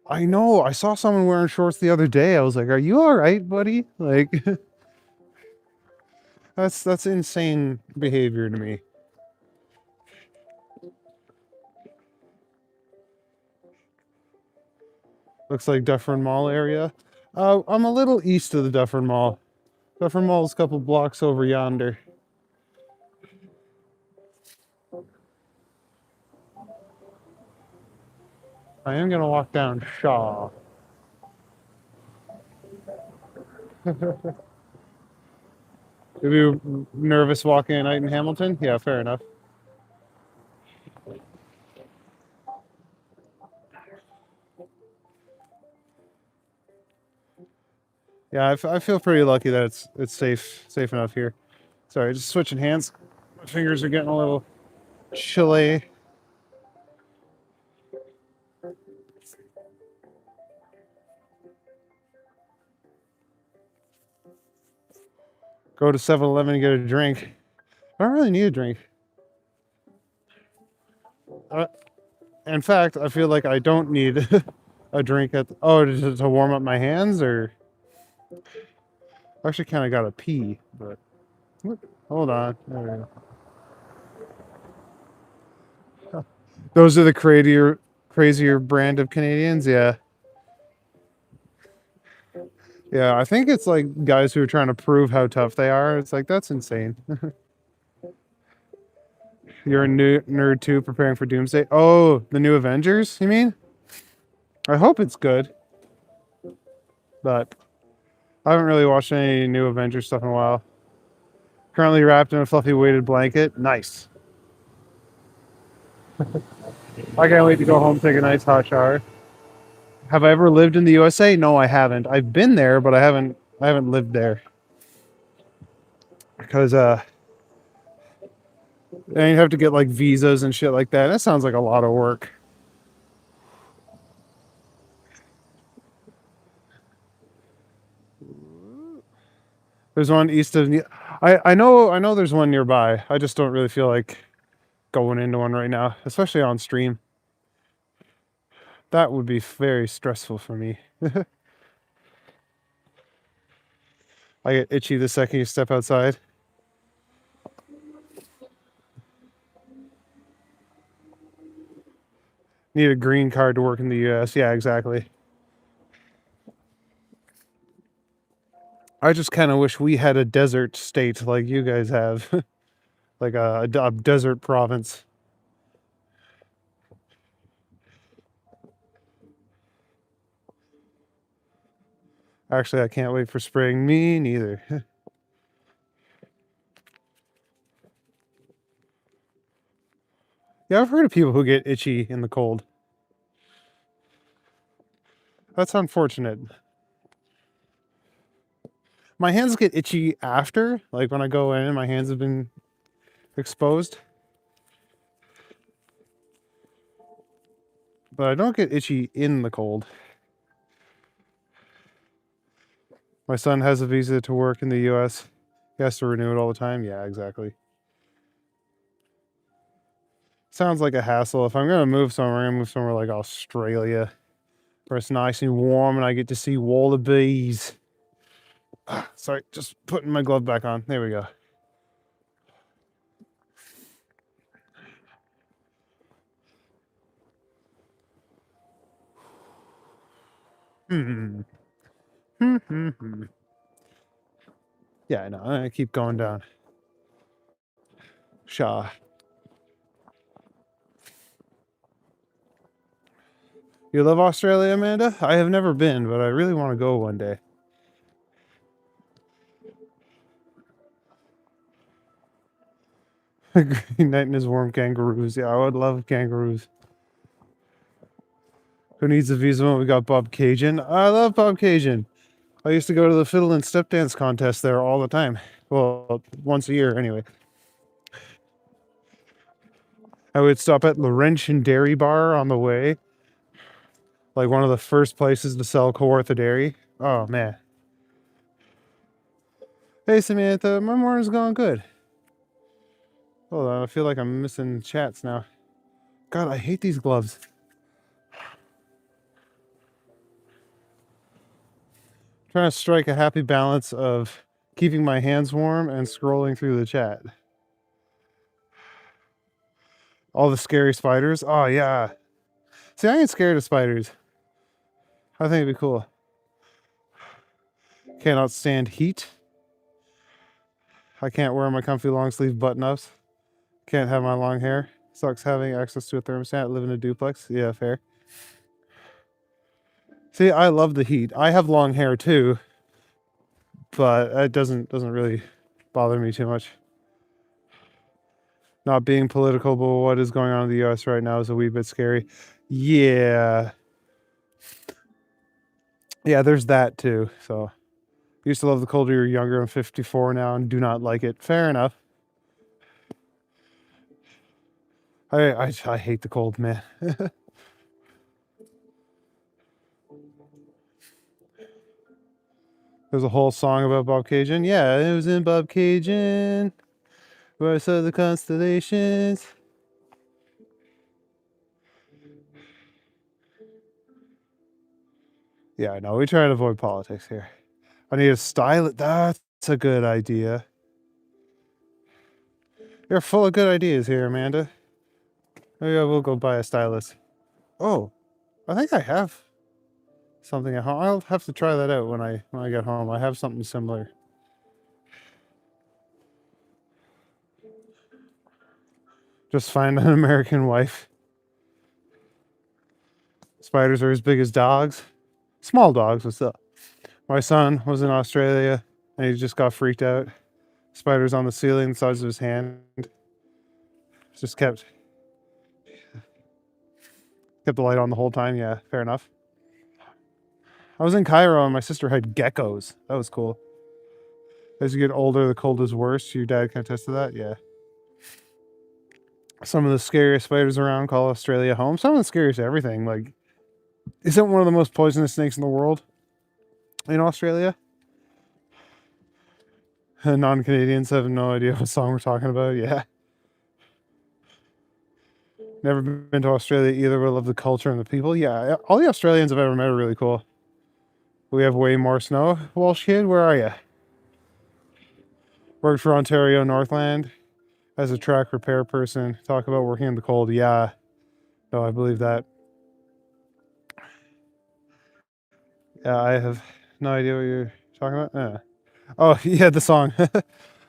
I know. I saw someone wearing shorts the other day. I was like, "Are you all right, buddy?" Like, that's insane behavior to me. Looks like Dufferin Mall area. I'm a little east of the Dufferin Mall. Duffer Mall's a couple blocks over yonder. I am gonna walk down Shaw. Are you nervous walking at night in Hamilton? Yeah, fair enough. Yeah, I feel pretty lucky that it's safe enough here. Sorry, just switching hands. My fingers are getting a little chilly. Go to 7-Eleven and get a drink. I don't really need a drink. Uh, in fact, I feel like I don't need a drink to warm up my hands, or I actually kind of got to pee, but hold on. There we go. Those are the crazier brand of Canadians. Yeah. Yeah, I think it's like guys who are trying to prove how tough they are. It's like, that's insane. You're a new nerd too, preparing for Doomsday. Oh, the new Avengers, you mean? I hope it's good. But I haven't really watched any new Avengers stuff in a while. Currently wrapped in a fluffy weighted blanket. Nice. I can't wait to go home, take a nice hot shower. Have I ever lived in the USA? No, I haven't. I've been there, but I haven't lived there. Because and you have to get like visas and shit like that. That sounds like a lot of work. There's one east of I know there's one nearby. I just don't really feel like going into one right now, especially on stream. That would be very stressful for me. I get itchy the second you step outside. Need a green card to work in the US. Yeah, exactly. I just kind of wish we had a desert state like you guys have, like a desert province. Actually, I can't wait for spring. Me neither. Yeah, I've heard of people who get itchy in the cold. That's unfortunate. My hands get itchy after, like when I go in, my hands have been exposed. But I don't get itchy in the cold. My son has a visa to work in the US. He has to renew it all the time. Yeah, exactly. Sounds like a hassle. If I'm gonna move somewhere, I'm gonna move somewhere like Australia, where it's nice and warm and I get to see wallabies. Sorry, just putting my glove back on. There we go. Yeah, I know. I'm gonna keep going down. Shaw. You love Australia, Amanda? I have never been, but I really want to go one day. Green Knight and his warm kangaroos. Yeah, I would love kangaroos. Who needs a visa when we got Bob Cajun? I love Bob Cajun. I used to go to the fiddle and step dance contest there all the time. Well, once a year anyway. I would stop at Laurentian Dairy Bar on the way. Like one of the first places to sell Kawartha Dairy. Oh, man. Hey, Samantha. My morning's going good. Hold on. I feel like I'm missing chats now. God, I hate these gloves. Trying to strike a happy balance of keeping my hands warm and scrolling through the chat. All the scary spiders. Oh, yeah. See, I ain't scared of spiders. I think it'd be cool. Cannot stand heat. I can't wear my comfy long sleeve button ups. Can't have my long hair. Sucks having access to a thermostat. Live in a duplex. Yeah, fair. See, I love the heat. I have long hair too, but it doesn't really bother me too much. Not being political, but what is going on in the U.S. right now is a wee bit scary. Yeah, yeah. There's that too. So, used to love the cold when you were younger. I'm 54 now and do not like it. Fair enough. I hate the cold, man. There's a whole song about Bob Cajun. Yeah, it was in Bob Cajun where I saw the constellations. Yeah, I know. We try to avoid politics here. I need a stylist. That's a good idea. You're full of good ideas here, Amanda. Maybe I will go buy a stylist. Oh, I think I have something at home. I'll have to try that out when I get home. I have something similar. Just find an American wife. Spiders are as big as dogs. Small dogs, but still. My son was in Australia and he just got freaked out. Spiders on the ceiling, the size of his hand. Just kept the light on the whole time. Yeah, fair enough. I was in Cairo and my sister had geckos. That was cool. As you get older, the cold is worse. Your dad can attest to that? Yeah. Some of the scariest spiders around call Australia home. Some of the scariest everything. Like, isn't one of the most poisonous snakes in the world in Australia? Non-Canadians have no idea what song we're talking about. Yeah. Never been to Australia either, but I love the culture and the people. Yeah, all the Australians I've ever met are really cool. We have way more snow. Walsh kid, where are you? Worked for Ontario Northland as a track repair person. Talk about working in the cold. Yeah, no, I believe that. Yeah, I have no idea what you're talking about. Yeah. Oh, yeah, the song.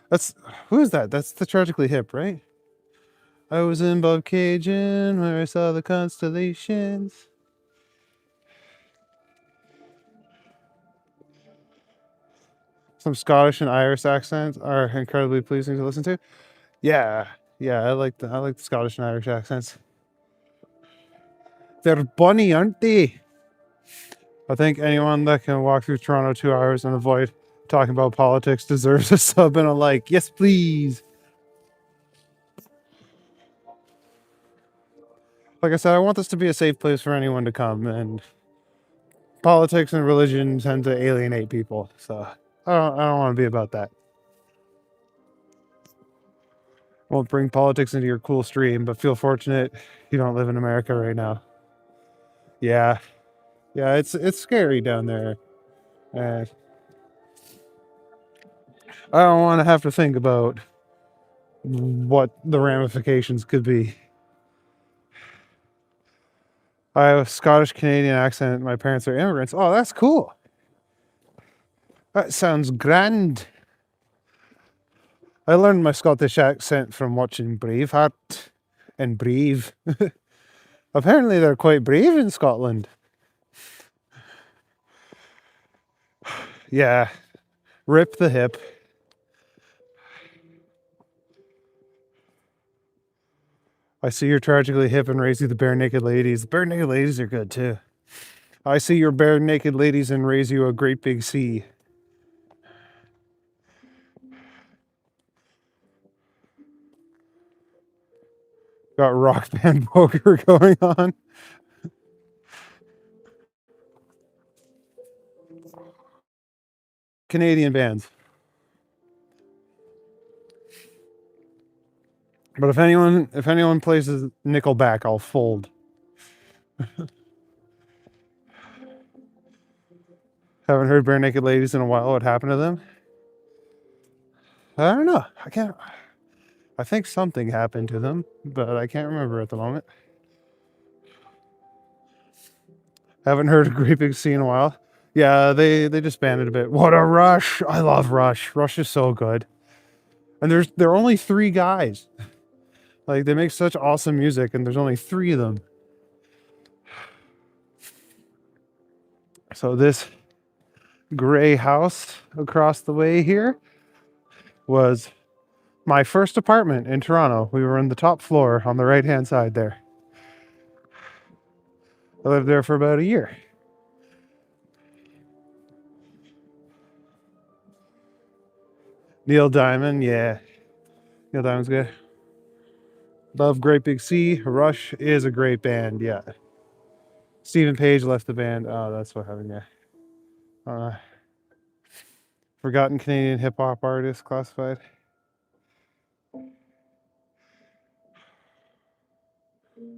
That's who is that? That's the Tragically Hip, right? I was in Bob Cajun where I saw the constellations. Some Scottish and Irish accents are incredibly pleasing to listen to. Yeah, yeah, I like the Scottish and Irish accents. They're bunny, aren't they? I think anyone that can walk through Toronto 2 hours and avoid talking about politics deserves a sub and a like. Yes, please. Like I said, I want this to be a safe place for anyone to come, and politics and religion tend to alienate people, so I don't want to be about that. Won't bring politics into your cool stream, but feel fortunate you don't live in America right now. Yeah, yeah, it's scary down there, and I don't want to have to think about what the ramifications could be. I have a Scottish Canadian accent. My parents are immigrants. Oh, that's cool. That sounds grand. I learned my Scottish accent from watching Braveheart and Brave. Apparently, they're quite brave in Scotland. Yeah, rip the hip. I see you're tragically hip and raise you the bare naked ladies. The bare naked ladies are good too. I see your bare naked ladies and raise you a great big C. Got rock band poker going on. Canadian bands. But if anyone plays Nickelback, I'll fold. Haven't heard Bare Naked Ladies in a while. What happened to them? I don't know. I think something happened to them, but I can't remember at the moment. Haven't heard a Great Big C in a while. Yeah, they disbanded a bit. What a Rush! I love Rush. Rush is so good. And there are only 3 guys. Like, they make such awesome music, and there's only 3 of them. So this gray house across the way here was my first apartment in Toronto. We were in the top floor on the right-hand side there. I lived there for about a year. Neil Diamond, yeah. Neil Diamond's good. Love Great Big Sea. Rush is a great band, yeah. Stephen Page left the band. Oh, that's what happened, yeah. Forgotten Canadian hip hop artist classified.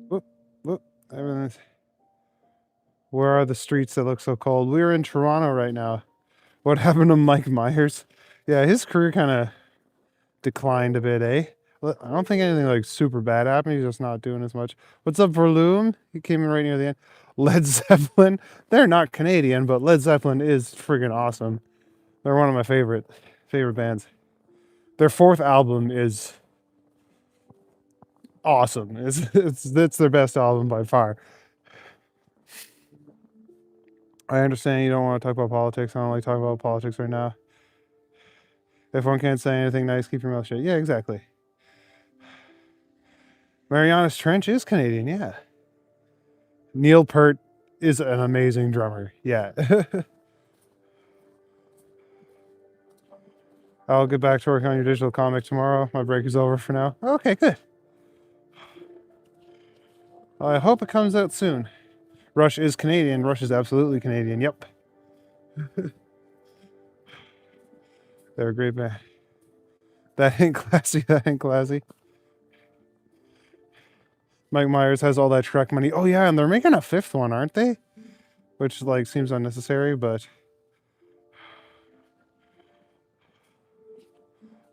Whoop, whoop. Everything's. Where are the streets that look so cold? We're in Toronto right now. What happened to Mike Myers? Yeah, his career kind of declined a bit, eh? I don't think anything like super bad happened. He's just not doing as much. What's up, Verloom? He came in right near the end. Led Zeppelin. They're not Canadian, but Led Zeppelin is friggin' awesome. They're one of my favorite bands. Their 4th album is awesome. It's their best album by far. I understand you don't want to talk about politics. I don't like talking about politics right now. If one can't say anything nice, keep your mouth shut. Yeah, exactly. Marianas Trench is Canadian, yeah. Neil Peart is an amazing drummer, yeah. I'll get back to work on your digital comic tomorrow. My break is over for now. Okay, good. I hope it comes out soon. Rush is Canadian. Rush is absolutely Canadian, yep. They're a great band. That ain't classy, that ain't classy. Mike Myers has all that Shrek money. Oh yeah, and they're making a 5th one, aren't they? Which like seems unnecessary, but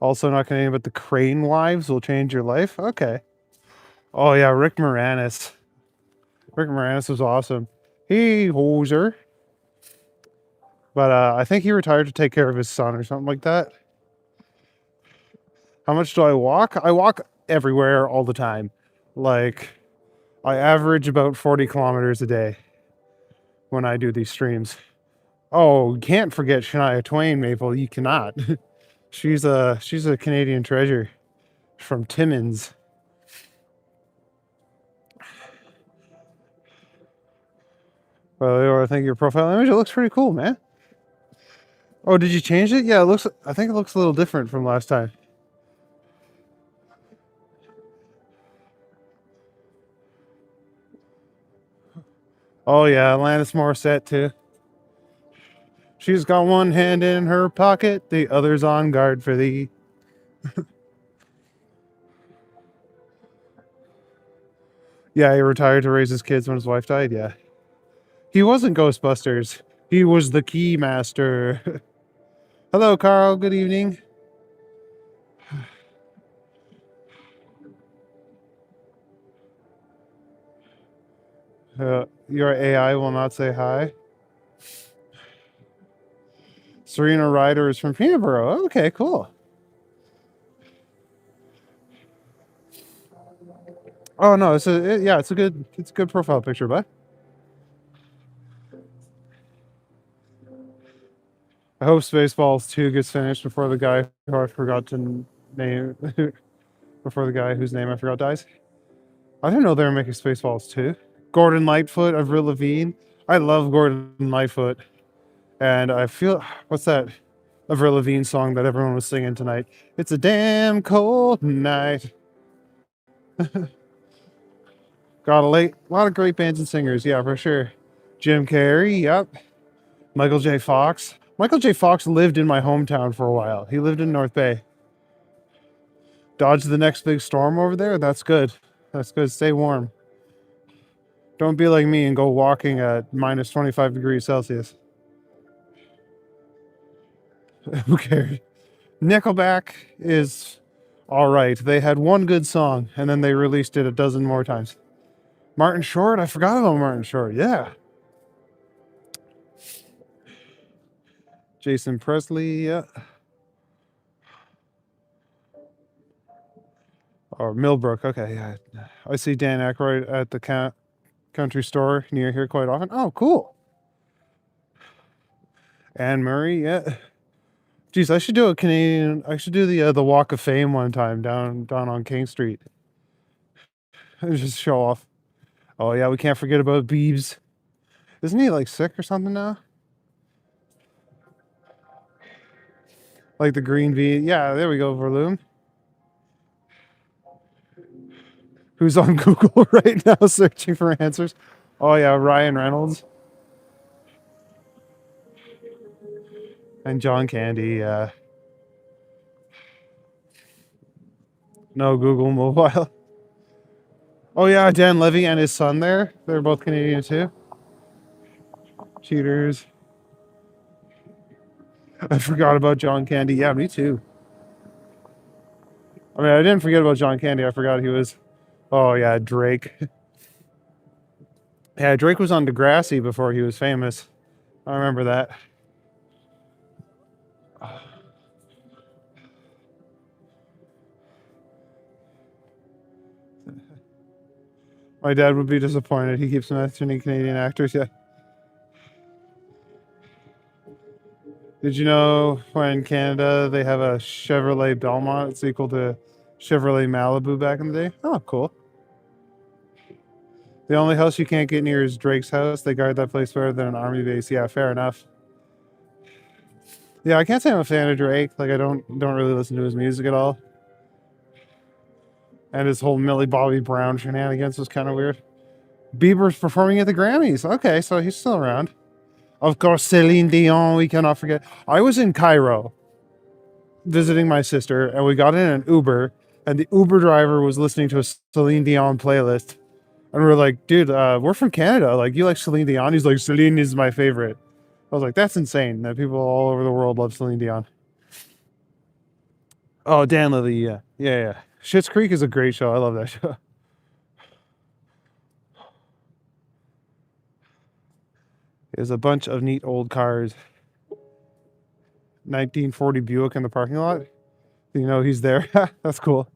also not Canadian, but the Crane Wives will change your life. Okay. Oh yeah, Rick Moranis. Rick Moranis was awesome. He hoser. But I think he retired to take care of his son or something like that. How much do I walk? I walk everywhere all the time. Like, I average about 40 kilometers a day when I do these streams. Oh, you can't forget Shania Twain, Maple. You cannot. She's a Canadian treasure from Timmins. Well, I think your profile image, it looks pretty cool, man. Oh, did you change it? Yeah, I think it looks a little different from last time. Oh yeah, Alanis Morissette too. She's got one hand in her pocket, the other's on guard for thee. Yeah, he retired to raise his kids when his wife died, yeah. He wasn't Ghostbusters. He was the key master. Hello, Carl. Good evening. Your AI will not say hi. Serena Ryder is from Peterborough. Okay, cool. Oh no, it's a good profile picture, bud. I hope Spaceballs 2 gets finished before the guy who I forgot to name before the guy whose name I forgot dies. I didn't know they were making Spaceballs 2. Gordon Lightfoot, Avril Lavigne. I love Gordon Lightfoot. And I feel, what's that Avril Lavigne song that everyone was singing tonight? It's a damn cold night. Got a lot of great bands and singers, yeah, for sure. Jim Carrey, yep. Michael J. Fox. Michael J. Fox lived in my hometown for a while. He lived in North Bay. Dodge the next big storm over there? That's good. That's good. Stay warm. Don't be like me and go walking at minus 25 degrees Celsius. Who cares? Nickelback is all right. They had one good song, and then they released it a dozen more times. Martin Short? I forgot about Martin Short. Yeah. Jason Presley, yeah. Or Millbrook. Okay, yeah. I see Dan Aykroyd at the country store near here quite often. Oh, cool. Anne Murray, yeah. Geez, I should do a Canadian. I should do the Walk of Fame one time down on King Street. Just show off. Oh yeah, we can't forget about Beebs. Isn't he like sick or something now? Like the green V. Yeah, there we go, Verloom. Who's on Google right now searching for answers? Oh yeah, Ryan Reynolds. And John Candy, no Google Mobile. Oh yeah, Dan Levy and his son there. They're both Canadian too. Cheaters. I forgot about John Candy. Yeah, me too. I mean, I didn't forget about John Candy. I forgot he was. Oh yeah, Drake. Yeah, Drake was on Degrassi before he was famous. I remember that. My dad would be disappointed. He keeps mentioning Canadian actors. Yeah. Did you know when Canada they have a Chevrolet Belmont? It's equal to Chevrolet Malibu back in the day. Oh, cool. The only house you can't get near is Drake's house. They guard that place better than an army base. Yeah, fair enough. Yeah, I can't say I'm a fan of Drake. Like I don't really listen to his music at all. And his whole Millie Bobby Brown shenanigans was kind of weird. Bieber's performing at the Grammys. Okay, so he's still around. Of course, Celine Dion, we cannot forget. I was in Cairo visiting my sister, and we got in an Uber, and the Uber driver was listening to a Celine Dion playlist. And we were like, dude, we're from Canada. Like, you like Celine Dion? He's like, Celine is my favorite. I was like, that's insane that people all over the world love Celine Dion. Oh, Dan Levy, yeah. Yeah. Schitt's Creek is a great show. I love that show. There's a bunch of neat old cars. 1940 Buick in the parking lot. You know he's there. That's cool.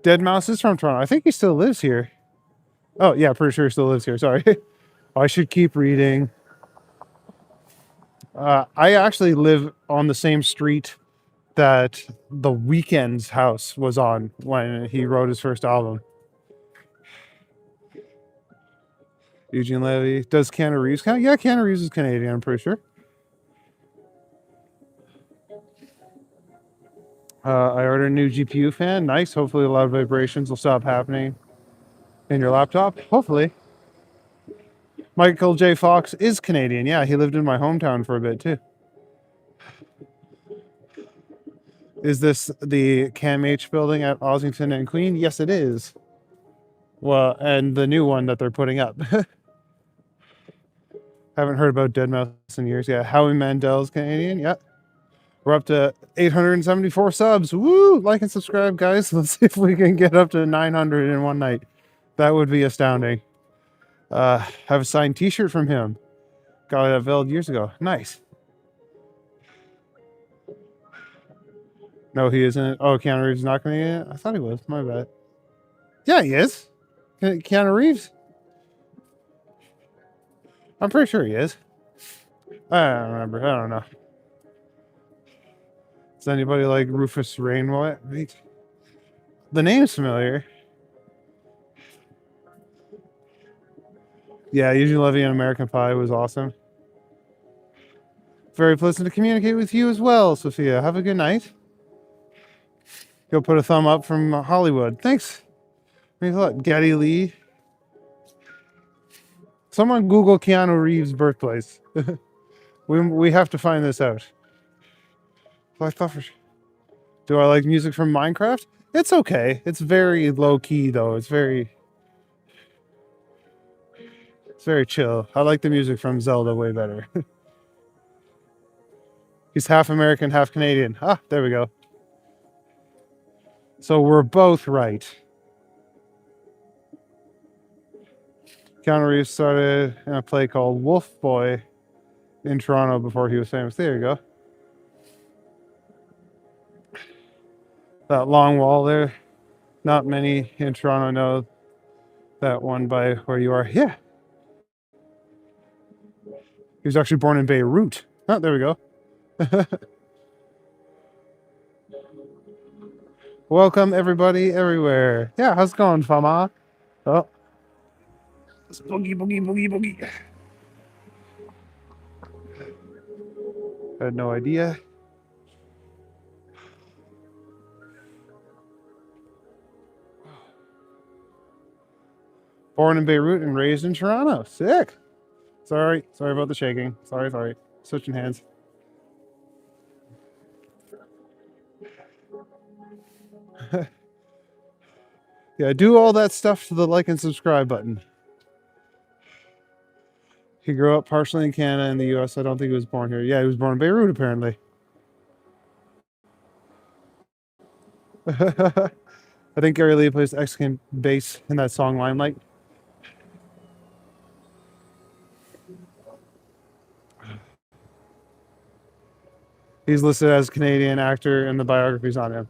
Dead Mouse is from Toronto. I think he still lives here. Oh, yeah, pretty sure he still lives here. Sorry. I should keep reading. I actually live on the same street that The Weeknd's house was on when he wrote his first album. Eugene Levy. Does Keanu Reeves count? Yeah, Keanu Reeves is Canadian, I'm pretty sure. I ordered a new GPU fan. Nice. Hopefully, a lot of vibrations will stop happening in your laptop. Hopefully. Michael J. Fox is Canadian. Yeah, he lived in my hometown for a bit too. Is this the Cam H building at Ossington and Queen? Yes, it is. Well, and the new one that they're putting up. Haven't heard about Dead Mouse in years. Yeah, Howie Mandel's Canadian. Yeah. We're up to 874 subs. Woo! Like and subscribe, guys. Let's see if we can get up to 900 in one night. That would be astounding. Have a signed t-shirt from him. Got it at Veld years ago. Nice. No, he isn't. Oh, Keanu Reeves is not Canadian? I thought he was. My bad. Yeah, he is. Keanu Reeves? I'm pretty sure he is. I don't remember. I don't know. Does anybody like Rufus Wainwright? Wait. The name's familiar. Yeah, Eugene Levy and American Pie was awesome. Very pleasant to communicate with you as well, Sophia. Have a good night. Go put a thumb up from Hollywood. Thanks. Thanks a lot. Geddy Lee. Someone Google Keanu Reeves' birthplace. we have to find this out. I thought do I like music from Minecraft? It's okay. It's very low key though. It's very chill. I like the music from Zelda way better. He's half American, half Canadian. Ah, there we go. So we're both right. Keanu Reeves started in a play called Wolf Boy in Toronto before he was famous. There you go. That long wall there. Not many in Toronto know that one by where you are. Yeah. He was actually born in Beirut. Oh, there we go. Welcome, everybody, everywhere. Yeah, how's it going, Fama? Oh, it's boogie, boogie, boogie, boogie. Had no idea. Born in Beirut and raised in Toronto. Sick. Sorry about the shaking. Sorry. Switching hands. Yeah, do all that stuff to the like and subscribe button. He grew up partially in Canada and the US. I don't think he was born here. Yeah, he was born in Beirut, apparently. I think Gary Lee plays Mexican bass in that song Limelight. He's listed as a Canadian actor in the biographies on him.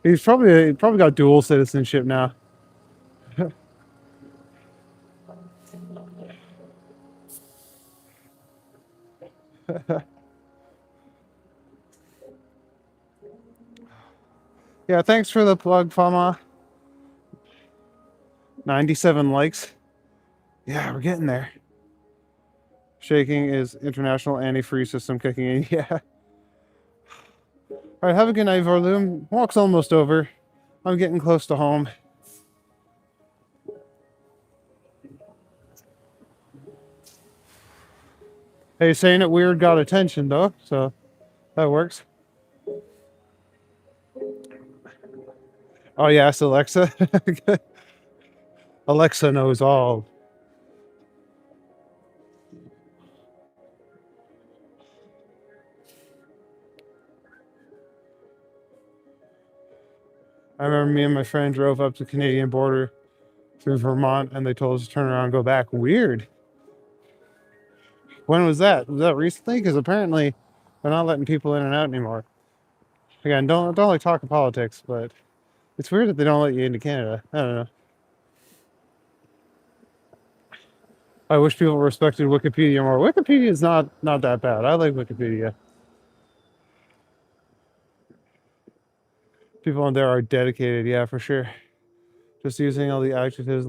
He's probably got dual citizenship now. Yeah, thanks for the plug, Fama. 97 likes. Yeah, we're getting there. Shaking is international anti-freeze system kicking in. Yeah. All right, have a good night, Vorloom. Walk's almost over. I'm getting close to home. Hey, saying it weird got attention though, so that works. Oh yes, Alexa. Alexa knows all. I remember me and my friend drove up to the Canadian border through Vermont and they told us to turn around and go back. Weird. When was that? Was that recently? Because apparently they're not letting people in and out anymore. Again, don't like talking politics, but it's weird that they don't let you into Canada. I don't know. I wish people respected Wikipedia more. Wikipedia is not that bad. I like Wikipedia. People on there are dedicated, yeah, for sure. Just using all the adjectives.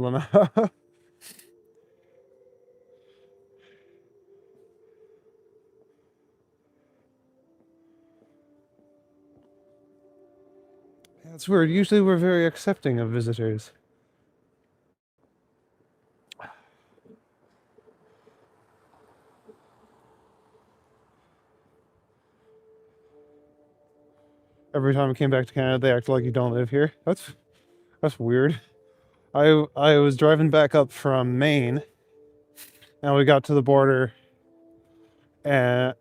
That's weird. Usually we're very accepting of visitors. Every time I came back to Canada, they act like you don't live here. That's weird. I was driving back up from Maine, and we got to the border, and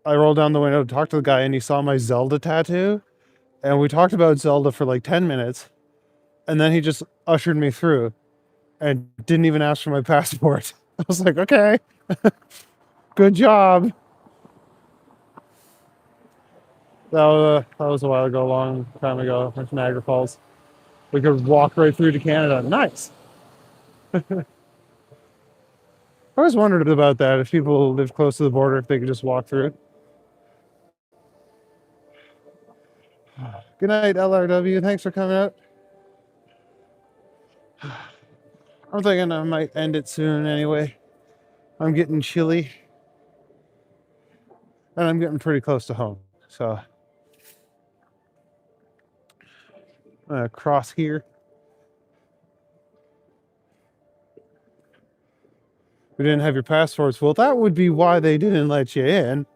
I rolled down the window to talk to the guy, and he saw my Zelda tattoo, and we talked about Zelda for like 10 minutes, and then he just ushered me through, and didn't even ask for my passport. I was like, okay, good job. That was a while ago, a long time ago, with Niagara Falls. We could walk right through to Canada. Nice. I always wondered about that. If people live close to the border, if they could just walk through it. Good night, LRW. Thanks for coming out. I'm thinking I might end it soon anyway. I'm getting chilly. And I'm getting pretty close to home. So I'm gonna cross here. We didn't have your passports. Well, that would be why they didn't let you in.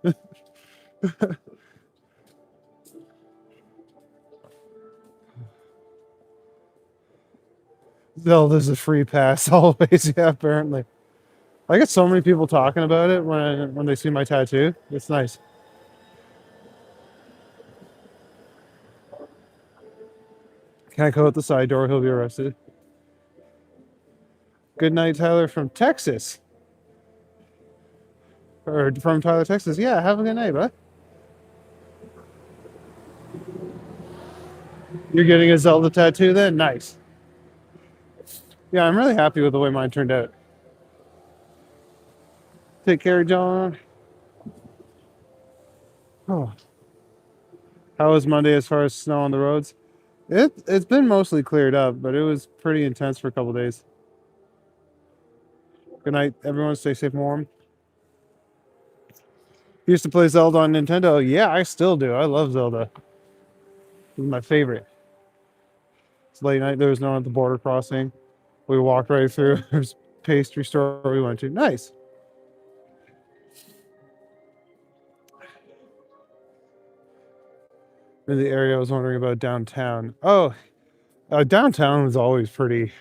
Zelda's a free pass always. Yeah, apparently. I get so many people talking about it when they see my tattoo. It's nice. Can't go out the side door. He'll be arrested. Good night, Tyler from Texas. Or from Tyler, Texas. Yeah, have a good night, bud. You're getting a Zelda tattoo then? Nice. Yeah, I'm really happy with the way mine turned out. Take care, John. Oh. How was Monday as far as snow on the roads? It's been mostly cleared up, but it was pretty intense for a couple days. Good night, everyone. Stay safe and warm. Used to play Zelda on Nintendo. Yeah, I still do. I love Zelda. It's my favorite. It's late night. There was no one at the border crossing. We walked right through. There's a pastry store we went to. Nice. In the area, I was wondering about downtown. Oh, downtown was always pretty.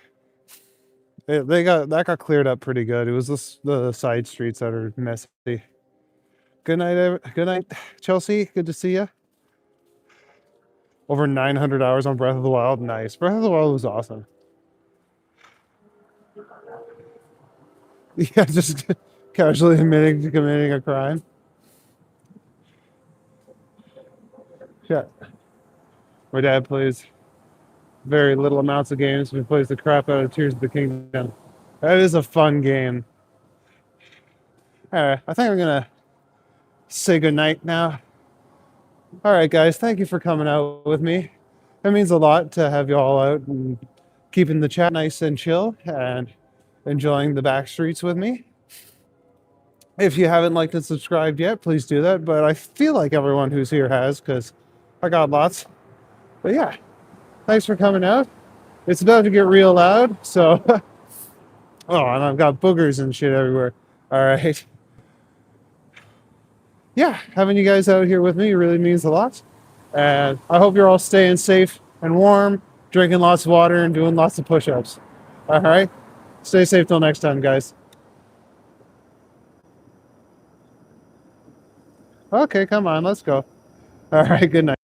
That got cleared up pretty good. It was the side streets that are messy. Good night, good night, Chelsea. Good to see you. Over 900 hours on Breath of the Wild. Nice. Breath of the Wild was awesome. Yeah, just casually admitting to committing a crime. Yeah. My dad plays very little amounts of games, but he plays the crap out of Tears of the Kingdom. That is a fun game. All right, I think I'm gonna say goodnight now. All right, guys, thank you for coming out with me. It means a lot to have you all out and keeping the chat nice and chill and enjoying the back streets with me. If you haven't liked and subscribed yet, please do that. But I feel like everyone who's here has, because I got lots. But yeah, thanks for coming out. It's about to get real loud, so oh, and I've got boogers and shit everywhere. All right. Yeah, having you guys out here with me really means a lot. And I hope you're all staying safe and warm, drinking lots of water, and doing lots of push-ups. All right? Stay safe till next time, guys. Okay, come on, let's go. All right, good night.